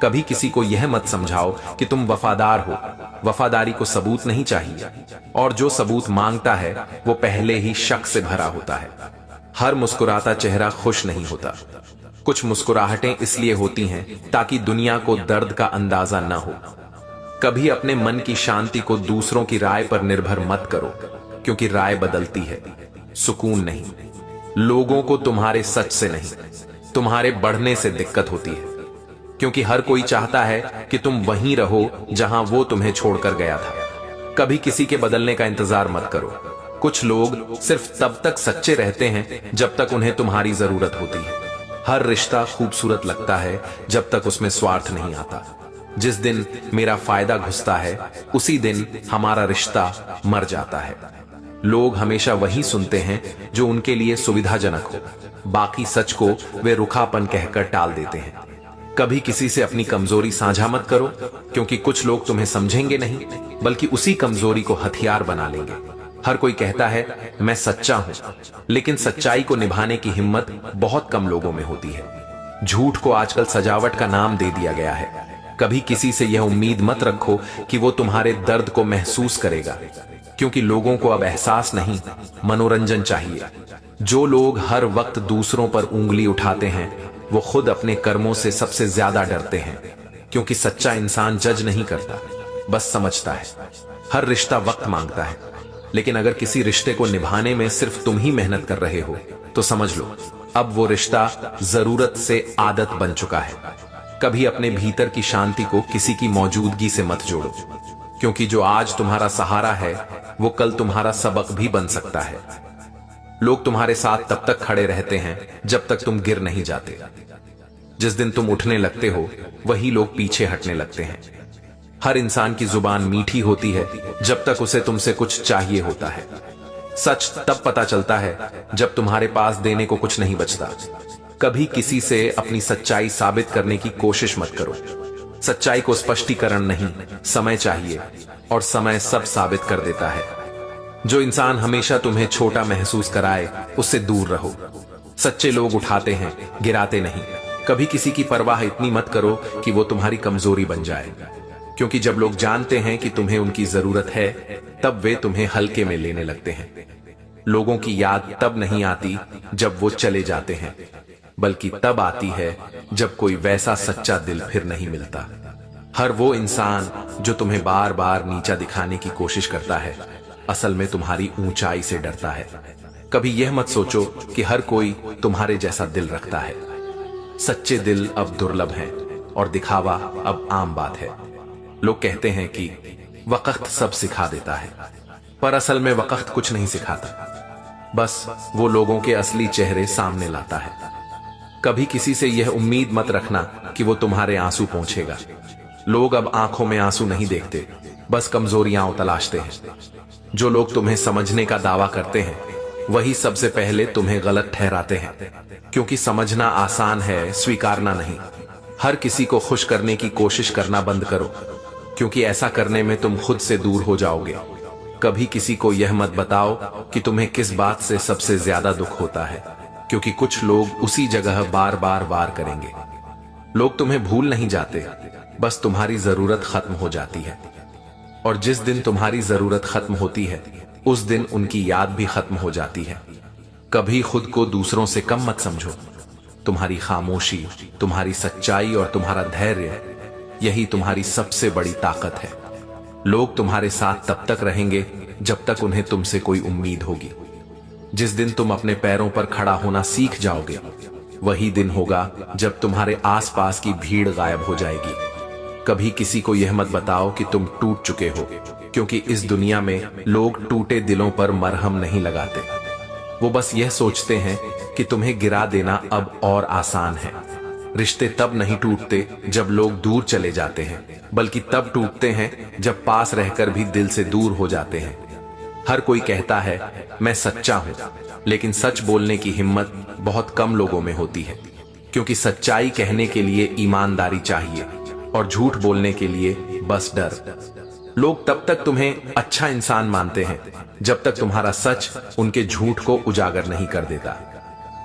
कभी किसी को यह मत समझाओ कि तुम वफादार हो। वफादारी को सबूत नहीं चाहिए, और जो सबूत मांगता है वो पहले ही शक से भरा होता है। हर मुस्कुराता चेहरा खुश नहीं होता। कुछ मुस्कुराहटें इसलिए होती हैं ताकि दुनिया को दर्द का अंदाजा न हो। कभी अपने मन की शांति को दूसरों की राय पर निर्भर मत करो, क्योंकि राय बदलती है, सुकून नहीं। लोगों को तुम्हारे सच से नहीं, तुम्हारे बढ़ने से दिक्कत होती है, क्योंकि हर कोई चाहता है कि तुम वहीं रहो जहां वो तुम्हें छोड़कर गया था। कभी किसी के बदलने का इंतजार मत करो। कुछ लोग सिर्फ तब तक सच्चे रहते हैं जब तक उन्हें तुम्हारी जरूरत होती है। हर रिश्ता खूबसूरत लगता है जब तक उसमें स्वार्थ नहीं आता। जिस दिन मेरा फायदा घुसता है उसी दिन हमारा रिश्ता मर जाता है। लोग हमेशा वही सुनते हैं जो उनके लिए सुविधाजनक हो, बाकी सच को वे रुखापन कहकर टाल देते हैं। कभी किसी से अपनी कमजोरी साझा मत करो, क्योंकि कुछ लोग तुम्हें समझेंगे नहीं बल्कि उसी कमजोरी को हथियार बना लेंगे। हर कोई कहता है मैं सच्चा हूं, लेकिन सच्चाई को निभाने की हिम्मत बहुत कम लोगों में होती है। झूठ को आजकल सजावट का नाम दे दिया गया है। कभी किसी से यह उम्मीद मत रखो कि वो तुम्हारे दर्द को महसूस करेगा, क्योंकि लोगों को अब एहसास नहीं, मनोरंजन चाहिए। जो लोग हर वक्त दूसरों पर उंगली उठाते हैं वो खुद अपने कर्मों से सबसे ज्यादा डरते हैं, क्योंकि सच्चा इंसान जज नहीं करता, बस समझता है। हर रिश्ता वक्त मांगता है, लेकिन अगर किसी रिश्ते को निभाने में सिर्फ तुम ही मेहनत कर रहे हो तो समझ लो अब वो रिश्ता जरूरत से आदत बन चुका है। कभी अपने भीतर की शांति को किसी की मौजूदगी से मत जोड़ो, क्योंकि जो आज तुम्हारा सहारा है वो कल तुम्हारा सबक भी बन सकता है। लोग तुम्हारे साथ तब तक खड़े रहते हैं जब तक तुम गिर नहीं जाते। जिस दिन तुम उठने लगते हो वही लोग पीछे हटने लगते हैं। हर इंसान की जुबान मीठी होती है जब तक उसे तुमसे कुछ चाहिए होता है। सच तब पता चलता है जब तुम्हारे पास देने को कुछ नहीं बचता। कभी किसी से अपनी सच्चाई साबित करने की कोशिश मत करो। सच्चाई को स्पष्टीकरण नहीं, समय चाहिए, और समय सब साबित कर देता है। जो इंसान हमेशा तुम्हें छोटा महसूस कराए उससे दूर रहो। सच्चे लोग उठाते हैं, गिराते नहीं। कभी किसी की परवाह इतनी मत करो कि वो तुम्हारी कमजोरी बन जाए, क्योंकि जब लोग जानते हैं कि तुम्हें उनकी जरूरत है तब वे तुम्हें हल्के में लेने लगते हैं। लोगों की याद तब नहीं आती जब वो चले जाते हैं, बल्कि तब आती है जब कोई वैसा सच्चा दिल फिर नहीं मिलता। हर वो इंसान जो तुम्हें बार बार नीचा दिखाने की कोशिश करता है, असल में तुम्हारी ऊंचाई से डरता है। कभी यह मत सोचो कि हर कोई तुम्हारे जैसा दिल रखता है। सच्चे दिल अब दुर्लभ हैं और दिखावा अब आम बात है। लोग कहते हैं कि वक्त सब सिखा देता है, पर असल में वक्त कुछ नहीं सिखाता, बस वो लोगों के असली चेहरे सामने लाता है। कभी किसी से यह उम्मीद मत रखना कि वो तुम्हारे आंसू पोंछेगा। लोग अब आंखों में आंसू नहीं देखते, बस कमजोरियां तलाशते हैं। जो लोग तुम्हें समझने का दावा करते हैं वही सबसे पहले तुम्हें गलत ठहराते हैं, क्योंकि समझना आसान है, स्वीकारना नहीं। हर किसी को खुश करने की कोशिश करना बंद करो, क्योंकि ऐसा करने में तुम खुद से दूर हो जाओगे। कभी किसी को यह मत बताओ कि तुम्हें किस बात से सबसे ज्यादा दुख होता है, क्योंकि कुछ लोग उसी जगह बार बार वार करेंगे। लोग तुम्हें भूल नहीं जाते, बस तुम्हारी जरूरत खत्म हो जाती है। और जिस दिन तुम्हारी जरूरत खत्म होती है उस दिन उनकी याद भी खत्म हो जाती है। कभी खुद को दूसरों से कम मत समझो। तुम्हारी खामोशी, तुम्हारी सच्चाई और तुम्हारा धैर्य, यही तुम्हारी सबसे बड़ी ताकत है। लोग तुम्हारे साथ तब तक रहेंगे जब तक उन्हें तुमसे कोई उम्मीद होगी। जिस दिन तुम अपने पैरों पर खड़ा होना सीख जाओगे वही दिन होगा जब तुम्हारे आसपास की भीड़ गायब हो जाएगी। कभी किसी को यह मत बताओ कि तुम टूट चुके हो, क्योंकि इस दुनिया में लोग टूटे दिलों पर मरहम नहीं लगाते। वो बस यह सोचते हैं कि तुम्हें गिरा देना अब और आसान है। रिश्ते तब नहीं टूटते जब लोग दूर चले जाते हैं, बल्कि तब टूटते हैं जब पास रहकर भी दिल से दूर हो जाते हैं। हर कोई कहता है मैं सच्चा हूं, लेकिन सच बोलने की हिम्मत बहुत कम लोगों में होती है, क्योंकि सच्चाई कहने के लिए ईमानदारी चाहिए और झूठ बोलने के लिए बस डर। लोग तब तक तुम्हें अच्छा इंसान मानते हैं जब तक तुम्हारा सच उनके झूठ को उजागर नहीं कर देता।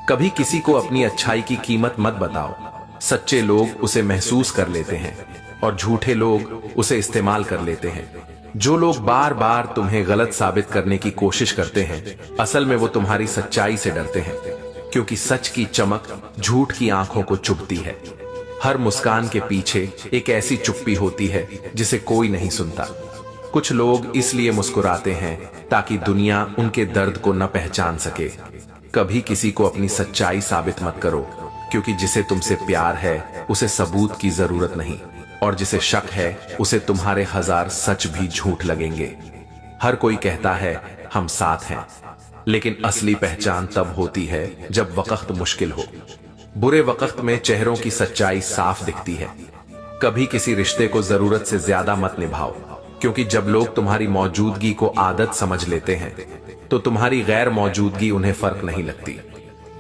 कभी किसी को अपनी अच्छाई की कीमत मत बताओ। सच्चे लोग उसे महसूस कर लेते हैं और झूठे लोग उसे इस्तेमाल कर लेते हैं। जो लोग बार बार तुम्हें गलत साबित करने की कोशिश करते हैं, असल में वो तुम्हारी सच्चाई से डरते हैं, क्योंकि सच की चमक झूठ की आंखों को चुभती है। हर मुस्कान के पीछे एक ऐसी चुप्पी होती है जिसे कोई नहीं सुनता। कुछ लोग इसलिए मुस्कुराते हैं ताकि दुनिया उनके दर्द को न पहचान सके। कभी किसी को अपनी सच्चाई साबित मत करो, क्योंकि जिसे तुमसे प्यार है उसे सबूत की जरूरत नहीं, और जिसे शक है उसे तुम्हारे 1000 सच भी झूठ लगेंगे। हर कोई कहता है हम साथ हैं, लेकिन असली पहचान तब होती है जब वक्त मुश्किल हो। बुरे वक्त में चेहरों की सच्चाई साफ दिखती है। कभी किसी रिश्ते को जरूरत से ज्यादा मत निभाओ, क्योंकि जब लोग तुम्हारी मौजूदगी को आदत समझ लेते हैं तो तुम्हारी गैर मौजूदगी उन्हें फर्क नहीं लगती।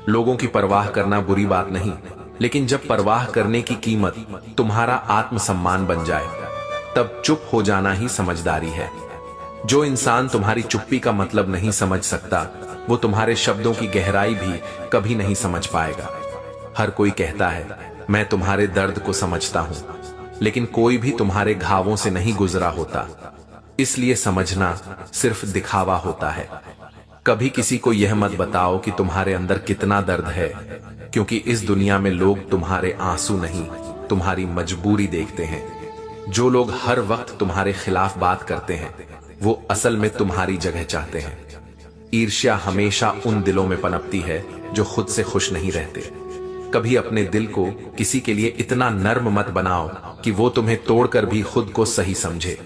लोगों की परवाह करना बुरी बात नहीं, लेकिन जब परवाह करने की कीमत तुम्हारा आत्मसम्मान बन जाए तब चुप हो जाना ही समझदारी है। जो इंसान तुम्हारी चुप्पी का मतलब नहीं समझ सकता वो तुम्हारे शब्दों की गहराई भी कभी नहीं समझ पाएगा। हर कोई कहता है मैं तुम्हारे दर्द को समझता हूं, लेकिन कोई भी तुम्हारे घावों से नहीं गुजरा होता, इसलिए समझना सिर्फ दिखावा होता है। कभी किसी को यह मत बताओ कि तुम्हारे अंदर कितना दर्द है, क्योंकि इस दुनिया में लोग तुम्हारे आंसू नहीं तुम्हारी मजबूरी देखते हैं। जो लोग हर वक्त तुम्हारे खिलाफ बात करते हैं वो असल में तुम्हारी जगह चाहते हैं। ईर्ष्या हमेशा उन दिलों में पनपती है जो खुद से खुश नहीं रहते। कभी अपने दिल को किसी के लिए इतना नर्म मत बनाओ कि वो तुम्हें तोड़कर भी खुद को सही समझे।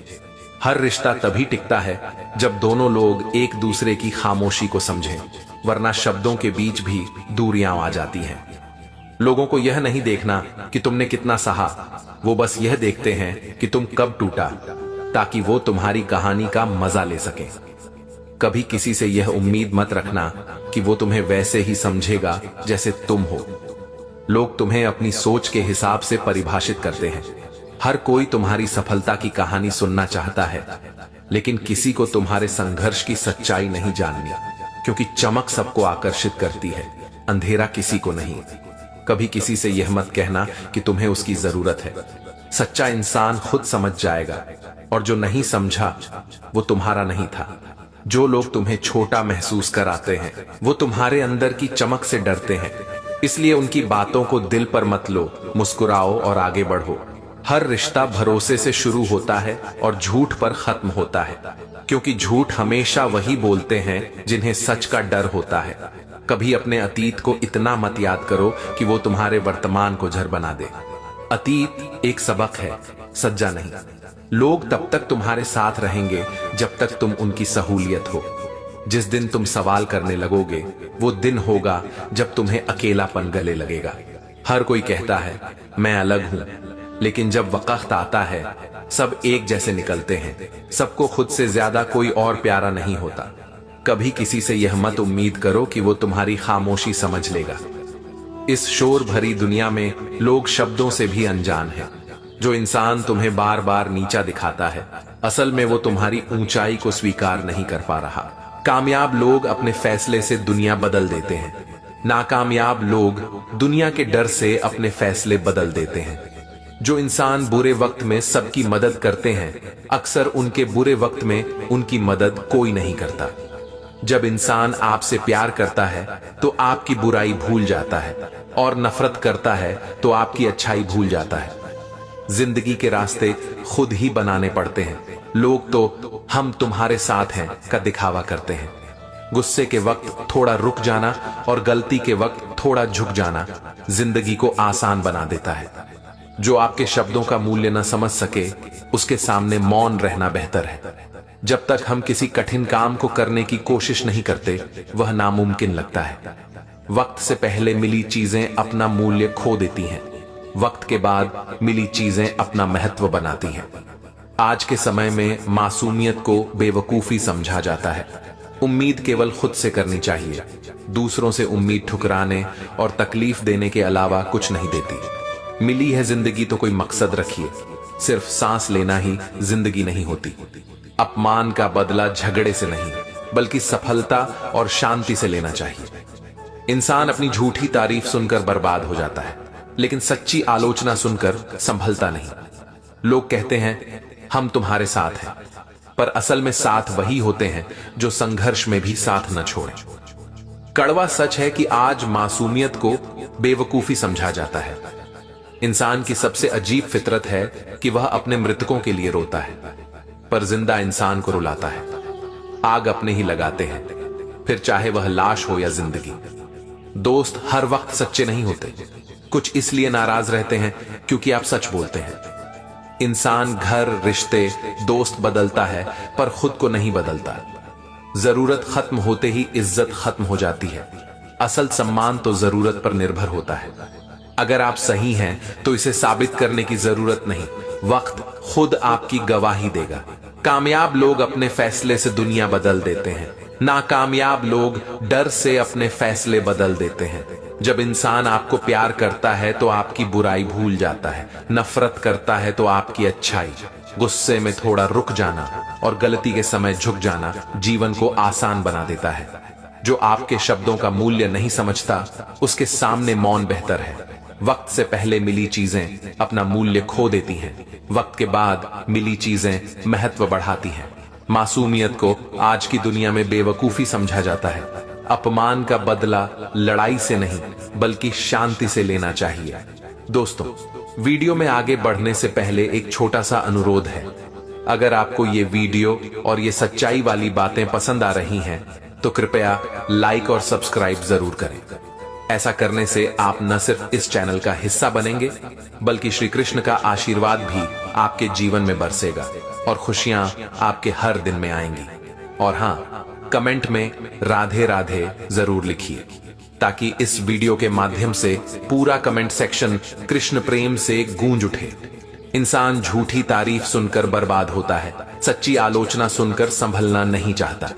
हर रिश्ता तभी टिकता है जब दोनों लोग एक दूसरे की खामोशी को समझें, वरना शब्दों के बीच भी दूरियां आ जाती हैं। लोगों को यह नहीं देखना कि तुमने कितना सहा, वो बस यह देखते हैं कि तुम कब टूटा, ताकि वो तुम्हारी कहानी का मजा ले सकें। कभी किसी से यह उम्मीद मत रखना कि वो तुम्हें वैसे ही समझेगा जैसे तुम हो। लोग तुम्हें अपनी सोच के हिसाब से परिभाषित करते हैं। हर कोई तुम्हारी सफलता की कहानी सुनना चाहता है, लेकिन किसी को तुम्हारे संघर्ष की सच्चाई नहीं जाननी, क्योंकि चमक सबको आकर्षित करती है, अंधेरा किसी को नहीं। कभी किसी से यह मत कहना कि तुम्हें उसकी जरूरत है। सच्चा इंसान खुद समझ जाएगा, और जो नहीं समझा वो तुम्हारा नहीं था। जो लोग तुम्हें छोटा महसूस कराते हैं वो तुम्हारे अंदर की चमक से डरते हैं, इसलिए उनकी बातों को दिल पर मत लो, मुस्कुराओ और आगे बढ़ो। हर रिश्ता भरोसे से शुरू होता है और झूठ पर खत्म होता है, क्योंकि झूठ हमेशा वही बोलते हैं जिन्हें सच का डर होता है। कभी अपने अतीत को इतना मत याद करो कि वो तुम्हारे वर्तमान को जहर बना दे। अतीत एक सबक है, सज्जा नहीं। लोग तब तक तुम्हारे साथ रहेंगे जब तक तुम उनकी सहूलियत हो। जिस दिन तुम सवाल करने लगोगे वो दिन होगा जब तुम्हें अकेलापन गले लगेगा। हर कोई कहता है मैं अलग हूं, लेकिन जब वक्त आता है सब एक जैसे निकलते हैं। सबको खुद से ज्यादा कोई और प्यारा नहीं होता। कभी किसी से यह मत उम्मीद करो कि वो तुम्हारी खामोशी समझ लेगा। इस शोर भरी दुनिया में लोग शब्दों से भी अनजान हैं। जो इंसान तुम्हें बार बार नीचा दिखाता है, असल में वो तुम्हारी ऊंचाई को स्वीकार नहीं कर पा रहा। कामयाब लोग अपने फैसले से दुनिया बदल देते हैं, नाकामयाब लोग दुनिया के डर से अपने फैसले बदल देते हैं। जो इंसान बुरे वक्त में सबकी मदद करते हैं, अक्सर उनके बुरे वक्त में उनकी मदद कोई नहीं करता। जब इंसान आपसे प्यार करता है तो आपकी बुराई भूल जाता है, और नफरत करता है तो आपकी अच्छाई भूल जाता है। जिंदगी के रास्ते खुद ही बनाने पड़ते हैं। लोग तो हम तुम्हारे साथ हैं का दिखावा करते हैं। गुस्से के वक्त थोड़ा रुक जाना और गलती के वक्त थोड़ा झुक जाना जिंदगी को आसान बना देता है। जो आपके शब्दों का मूल्य न समझ सके, उसके सामने मौन रहना बेहतर है। जब तक हम किसी कठिन काम को करने की कोशिश नहीं करते, वह नामुमकिन लगता है। वक्त से पहले मिली चीजें अपना मूल्य खो देती हैं, वक्त के बाद मिली चीजें अपना महत्व बनाती हैं। आज के समय में मासूमियत को बेवकूफी समझा जाता है। उम्मीद केवल खुद से करनी चाहिए, दूसरों से उम्मीद ठुकराने और तकलीफ देने के अलावा कुछ नहीं देती। मिली है जिंदगी तो कोई मकसद रखिए, सिर्फ सांस लेना ही जिंदगी नहीं होती। अपमान का बदला झगड़े से नहीं, बल्कि सफलता और शांति से लेना चाहिए। इंसान अपनी झूठी तारीफ सुनकर बर्बाद हो जाता है, लेकिन सच्ची आलोचना सुनकर संभलता नहीं। लोग कहते हैं हम तुम्हारे साथ हैं, पर असल में साथ वही होते हैं जो संघर्ष में भी साथ न छोड़ें। कड़वा सच है कि आज मासूमियत को बेवकूफी समझा जाता है। इंसान की सबसे अजीब फितरत है कि वह अपने मृतकों के लिए रोता है, पर जिंदा इंसान को रुलाता है। आग अपने ही लगाते हैं, फिर चाहे वह लाश हो या जिंदगी। दोस्त हर वक्त सच्चे नहीं होते, कुछ इसलिए नाराज रहते हैं क्योंकि आप सच बोलते हैं। इंसान घर, रिश्ते, दोस्त बदलता है पर खुद को नहीं बदलता। जरूरत खत्म होते ही इज्जत खत्म हो जाती है। असल सम्मान तो जरूरत पर निर्भर होता है। अगर आप सही हैं तो इसे साबित करने की जरूरत नहीं, वक्त खुद आपकी गवाही देगा। कामयाब लोग अपने फैसले से दुनिया बदल देते हैं, नाकामयाब लोग डर से अपने फैसले बदल देते हैं। जब इंसान आपको प्यार करता है तो आपकी बुराई भूल जाता है, नफरत करता है तो आपकी अच्छाई। गुस्से में थोड़ा रुक जाना और गलती के समय झुक जाना जीवन को आसान बना देता है। जो आपके शब्दों का मूल्य नहीं समझता, उसके सामने मौन बेहतर है। वक्त से पहले मिली चीजें अपना मूल्य खो देती हैं, वक्त के बाद मिली चीजें महत्व बढ़ाती हैं। मासूमियत को आज की दुनिया में बेवकूफी समझा जाता है। अपमान का बदला लड़ाई से नहीं बल्कि शांति से लेना चाहिए। दोस्तों, वीडियो में आगे बढ़ने से पहले एक छोटा सा अनुरोध है। अगर आपको ये वीडियो और ये सच्चाई वाली बातें पसंद आ रही हैं तो कृपया लाइक और सब्सक्राइब जरूर करें। ऐसा करने से आप न सिर्फ इस चैनल का हिस्सा बनेंगे, बल्कि श्री कृष्ण का आशीर्वाद भी आपके जीवन में बरसेगा और खुशियां आपके हर दिन में आएंगी। और हाँ, कमेंट में राधे राधे जरूर लिखिए, ताकि इस वीडियो के माध्यम से पूरा कमेंट सेक्शन कृष्ण प्रेम से गूंज उठे। इंसान झूठी तारीफ सुनकर बर्बाद होता है, सच्ची आलोचना सुनकर संभलना नहीं चाहता।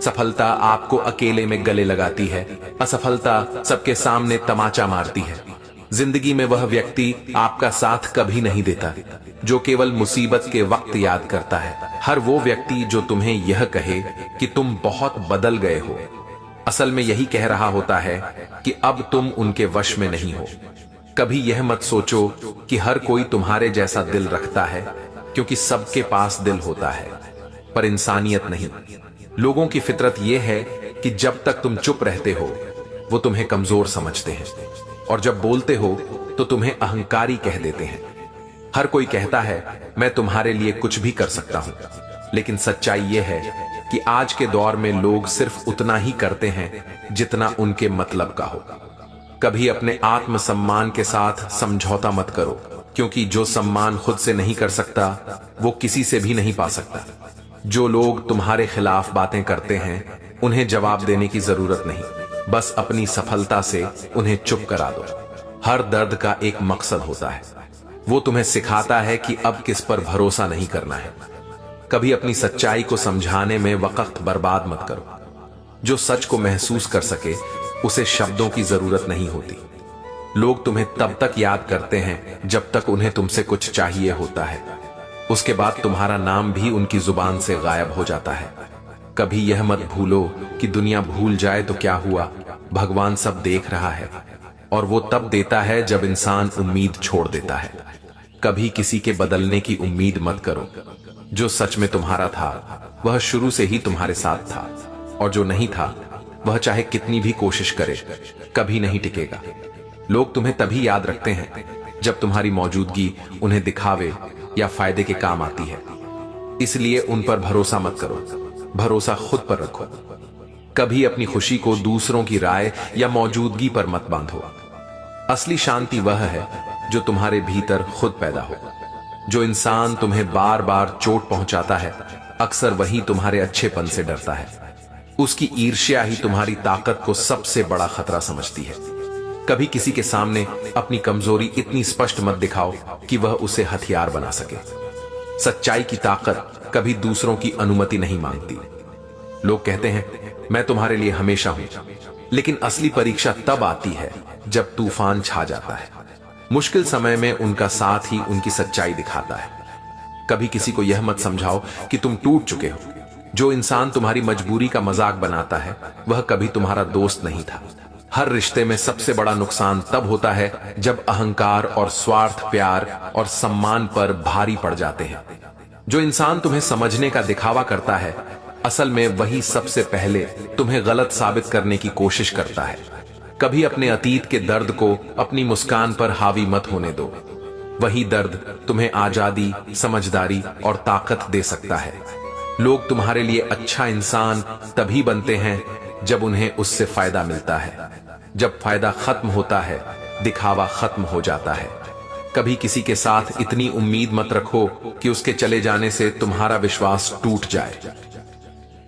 सफलता आपको अकेले में गले लगाती है, असफलता सबके सामने तमाचा मारती है। जिंदगी में वह व्यक्ति आपका साथ कभी नहीं देता जो केवल मुसीबत के वक्त याद करता है। हर वो व्यक्ति जो तुम्हें यह कहे कि तुम बहुत बदल गए हो, असल में यही कह रहा होता है कि अब तुम उनके वश में नहीं हो। कभी यह मत सोचो कि हर कोई तुम्हारे जैसा दिल रखता है, क्योंकि सबके पास दिल होता है पर इंसानियत नहीं। लोगों की फितरत यह है कि जब तक तुम चुप रहते हो वो तुम्हें कमजोर समझते हैं, और जब बोलते हो तो तुम्हें अहंकारी कह देते हैं। हर कोई कहता है मैं तुम्हारे लिए कुछ भी कर सकता हूं, लेकिन सच्चाई यह है कि आज के दौर में लोग सिर्फ उतना ही करते हैं जितना उनके मतलब का हो। कभी अपने आत्मसम्मान के साथ समझौता मत करो, क्योंकि जो सम्मान खुद से नहीं कर सकता वो किसी से भी नहीं पा सकता। जो लोग तुम्हारे खिलाफ बातें करते हैं उन्हें जवाब देने की जरूरत नहीं, बस अपनी सफलता से उन्हें चुप करा दो। हर दर्द का एक मकसद होता है, वो तुम्हें सिखाता है कि अब किस पर भरोसा नहीं करना है। कभी अपनी सच्चाई को समझाने में वक्त बर्बाद मत करो। जो सच को महसूस कर सके उसे शब्दों की जरूरत नहीं होती। लोग तुम्हें तब तक याद करते हैं जब तक उन्हें तुमसे कुछ चाहिए होता है, उसके बाद तुम्हारा नाम भी उनकी जुबान से गायब हो जाता है। कभी यह मत भूलो कि दुनिया भूल जाए तो क्या हुआ, भगवान सब देख रहा है, और वो तब देता है जब इंसान उम्मीद छोड़ देता है। कभी किसी के बदलने की उम्मीद मत करो। जो सच में तुम्हारा था वह शुरू से ही तुम्हारे साथ था, और जो नहीं था वह चाहे कितनी भी कोशिश करे कभी नहीं टिकेगा। लोग तुम्हें तभी याद रखते हैं जब तुम्हारी मौजूदगी उन्हें दिखावे या फायदे के काम आती है। इसलिए उन पर भरोसा मत करो, भरोसा खुद पर रखो। कभी अपनी खुशी को दूसरों की राय या मौजूदगी पर मत बांधो। असली शांति वह है जो तुम्हारे भीतर खुद पैदा हो। जो इंसान तुम्हें बार बार चोट पहुंचाता है अक्सर वही तुम्हारे अच्छेपन से डरता है। उसकी ईर्ष्या ही तुम्हारी ताकत को सबसे बड़ा खतरा समझती है। कभी किसी के सामने अपनी कमजोरी इतनी स्पष्ट मत दिखाओ कि वह उसे हथियार बना सके। सच्चाई की ताकत कभी दूसरों की अनुमति नहीं मांगती। लोग कहते हैं मैं तुम्हारे लिए हमेशा हूं, लेकिन असली परीक्षा तब आती है जब तूफान छा जाता है। मुश्किल समय में उनका साथ ही उनकी सच्चाई दिखाता है। कभी किसी को यह मत समझाओ कि तुम टूट चुके हो। जो इंसान तुम्हारी मजबूरी का मजाक बनाता है वह कभी तुम्हारा दोस्त नहीं था। हर रिश्ते में सबसे बड़ा नुकसान तब होता है जब अहंकार और स्वार्थ प्यार और सम्मान पर भारी पड़ जाते हैं। जो इंसान तुम्हें समझने का दिखावा करता है असल में वही सबसे पहले तुम्हें गलत साबित करने की कोशिश करता है। कभी अपने अतीत के दर्द को अपनी मुस्कान पर हावी मत होने दो। वही दर्द तुम्हें आजादी, समझदारी और ताकत दे सकता है। लोग तुम्हारे लिए अच्छा इंसान तभी बनते हैं जब उन्हें उससे फायदा मिलता है। जब फायदा खत्म होता है दिखावा खत्म हो जाता है। कभी किसी के साथ इतनी उम्मीद मत रखो कि उसके चले जाने से तुम्हारा विश्वास टूट जाए।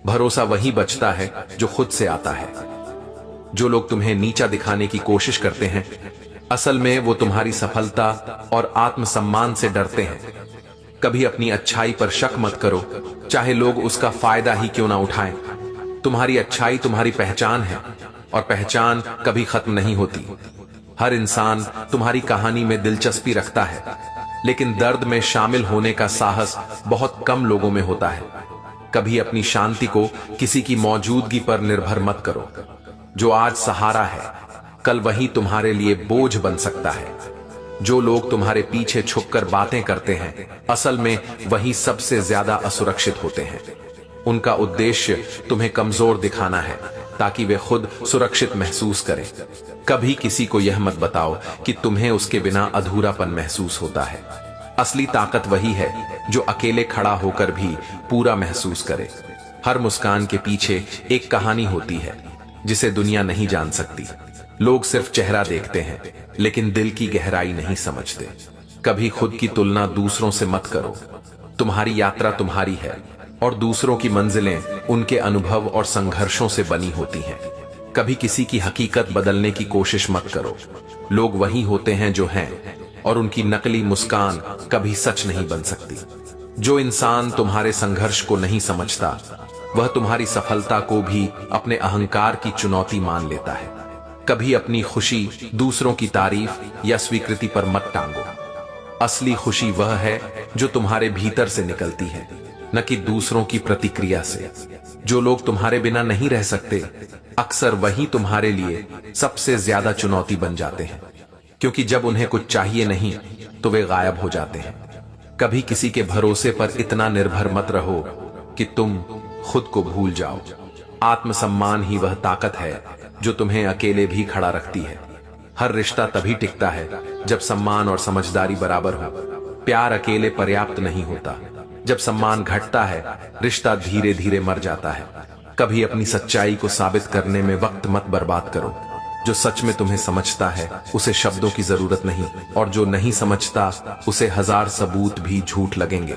भरोसा वही बचता है जो खुद से आता है। जो लोग तुम्हें नीचा दिखाने की कोशिश करते हैं असल में वो तुम्हारी सफलता और आत्मसम्मान से डरते हैं। कभी अपनी अच्छाई पर शक मत करो, चाहे लोग उसका फायदा ही क्यों ना उठाएं। तुम्हारी अच्छाई तुम्हारी पहचान है, और पहचान कभी खत्म नहीं होती। हर इंसान तुम्हारी कहानी में दिलचस्पी रखता है, लेकिन दर्द में शामिल होने का साहस बहुत कम लोगों में होता है। कभी अपनी शांति को किसी की मौजूदगी पर निर्भर मत करो। जो आज सहारा है कल वही तुम्हारे लिए बोझ बन सकता है। जो लोग तुम्हारे पीछे छुपकर बातें करते हैं असल में वही सबसे ज्यादा असुरक्षित होते हैं। उनका उद्देश्य तुम्हें कमजोर दिखाना है ताकि वे खुद सुरक्षित महसूस करें। कभी किसी को यह मत बताओ कि तुम्हें उसके बिना अधूरापन महसूस होता है। असली ताकत वही है जो अकेले खड़ा होकर भी पूरा महसूस करे। हर मुस्कान के पीछे एक कहानी होती है जिसे दुनिया नहीं जान सकती। लोग सिर्फ चेहरा देखते हैं लेकिन दिल की गहराई नहीं समझते। कभी खुद की तुलना दूसरों से मत करो। तुम्हारी यात्रा तुम्हारी है और दूसरों की मंजिलें उनके अनुभव और संघर्षों से बनी होती हैं। कभी किसी की हकीकत बदलने की कोशिश मत करो। लोग वही होते हैं जो हैं, और उनकी नकली मुस्कान कभी सच नहीं बन सकती। जो इंसान तुम्हारे संघर्ष को नहीं समझता वह तुम्हारी सफलता को भी अपने अहंकार की चुनौती मान लेता है। कभी अपनी खुशी दूसरों की तारीफ या स्वीकृति पर मत टांगो। असली खुशी वह है जो तुम्हारे भीतर से निकलती है, न कि दूसरों की प्रतिक्रिया से। जो लोग तुम्हारे बिना नहीं रह सकते, अक्सर वही तुम्हारे लिए सबसे ज्यादा चुनौती बन जाते हैं, क्योंकि जब उन्हें कुछ चाहिए नहीं तो वे गायब हो जाते हैं। कभी किसी के भरोसे पर इतना निर्भर मत रहो कि तुम खुद को भूल जाओ। आत्मसम्मान ही वह ताकत है जो तुम्हें अकेले भी खड़ा रखती है। हर रिश्ता तभी टिकता है जब सम्मान और समझदारी बराबर हो। प्यार अकेले पर्याप्त नहीं होता। जब सम्मान घटता है, रिश्ता धीरे धीरे मर जाता है। कभी अपनी सच्चाई को साबित करने में वक्त मत बर्बाद करो। जो सच में तुम्हें समझता है उसे शब्दों की जरूरत नहीं, और जो नहीं समझता उसे 1000 सबूत भी झूठ लगेंगे।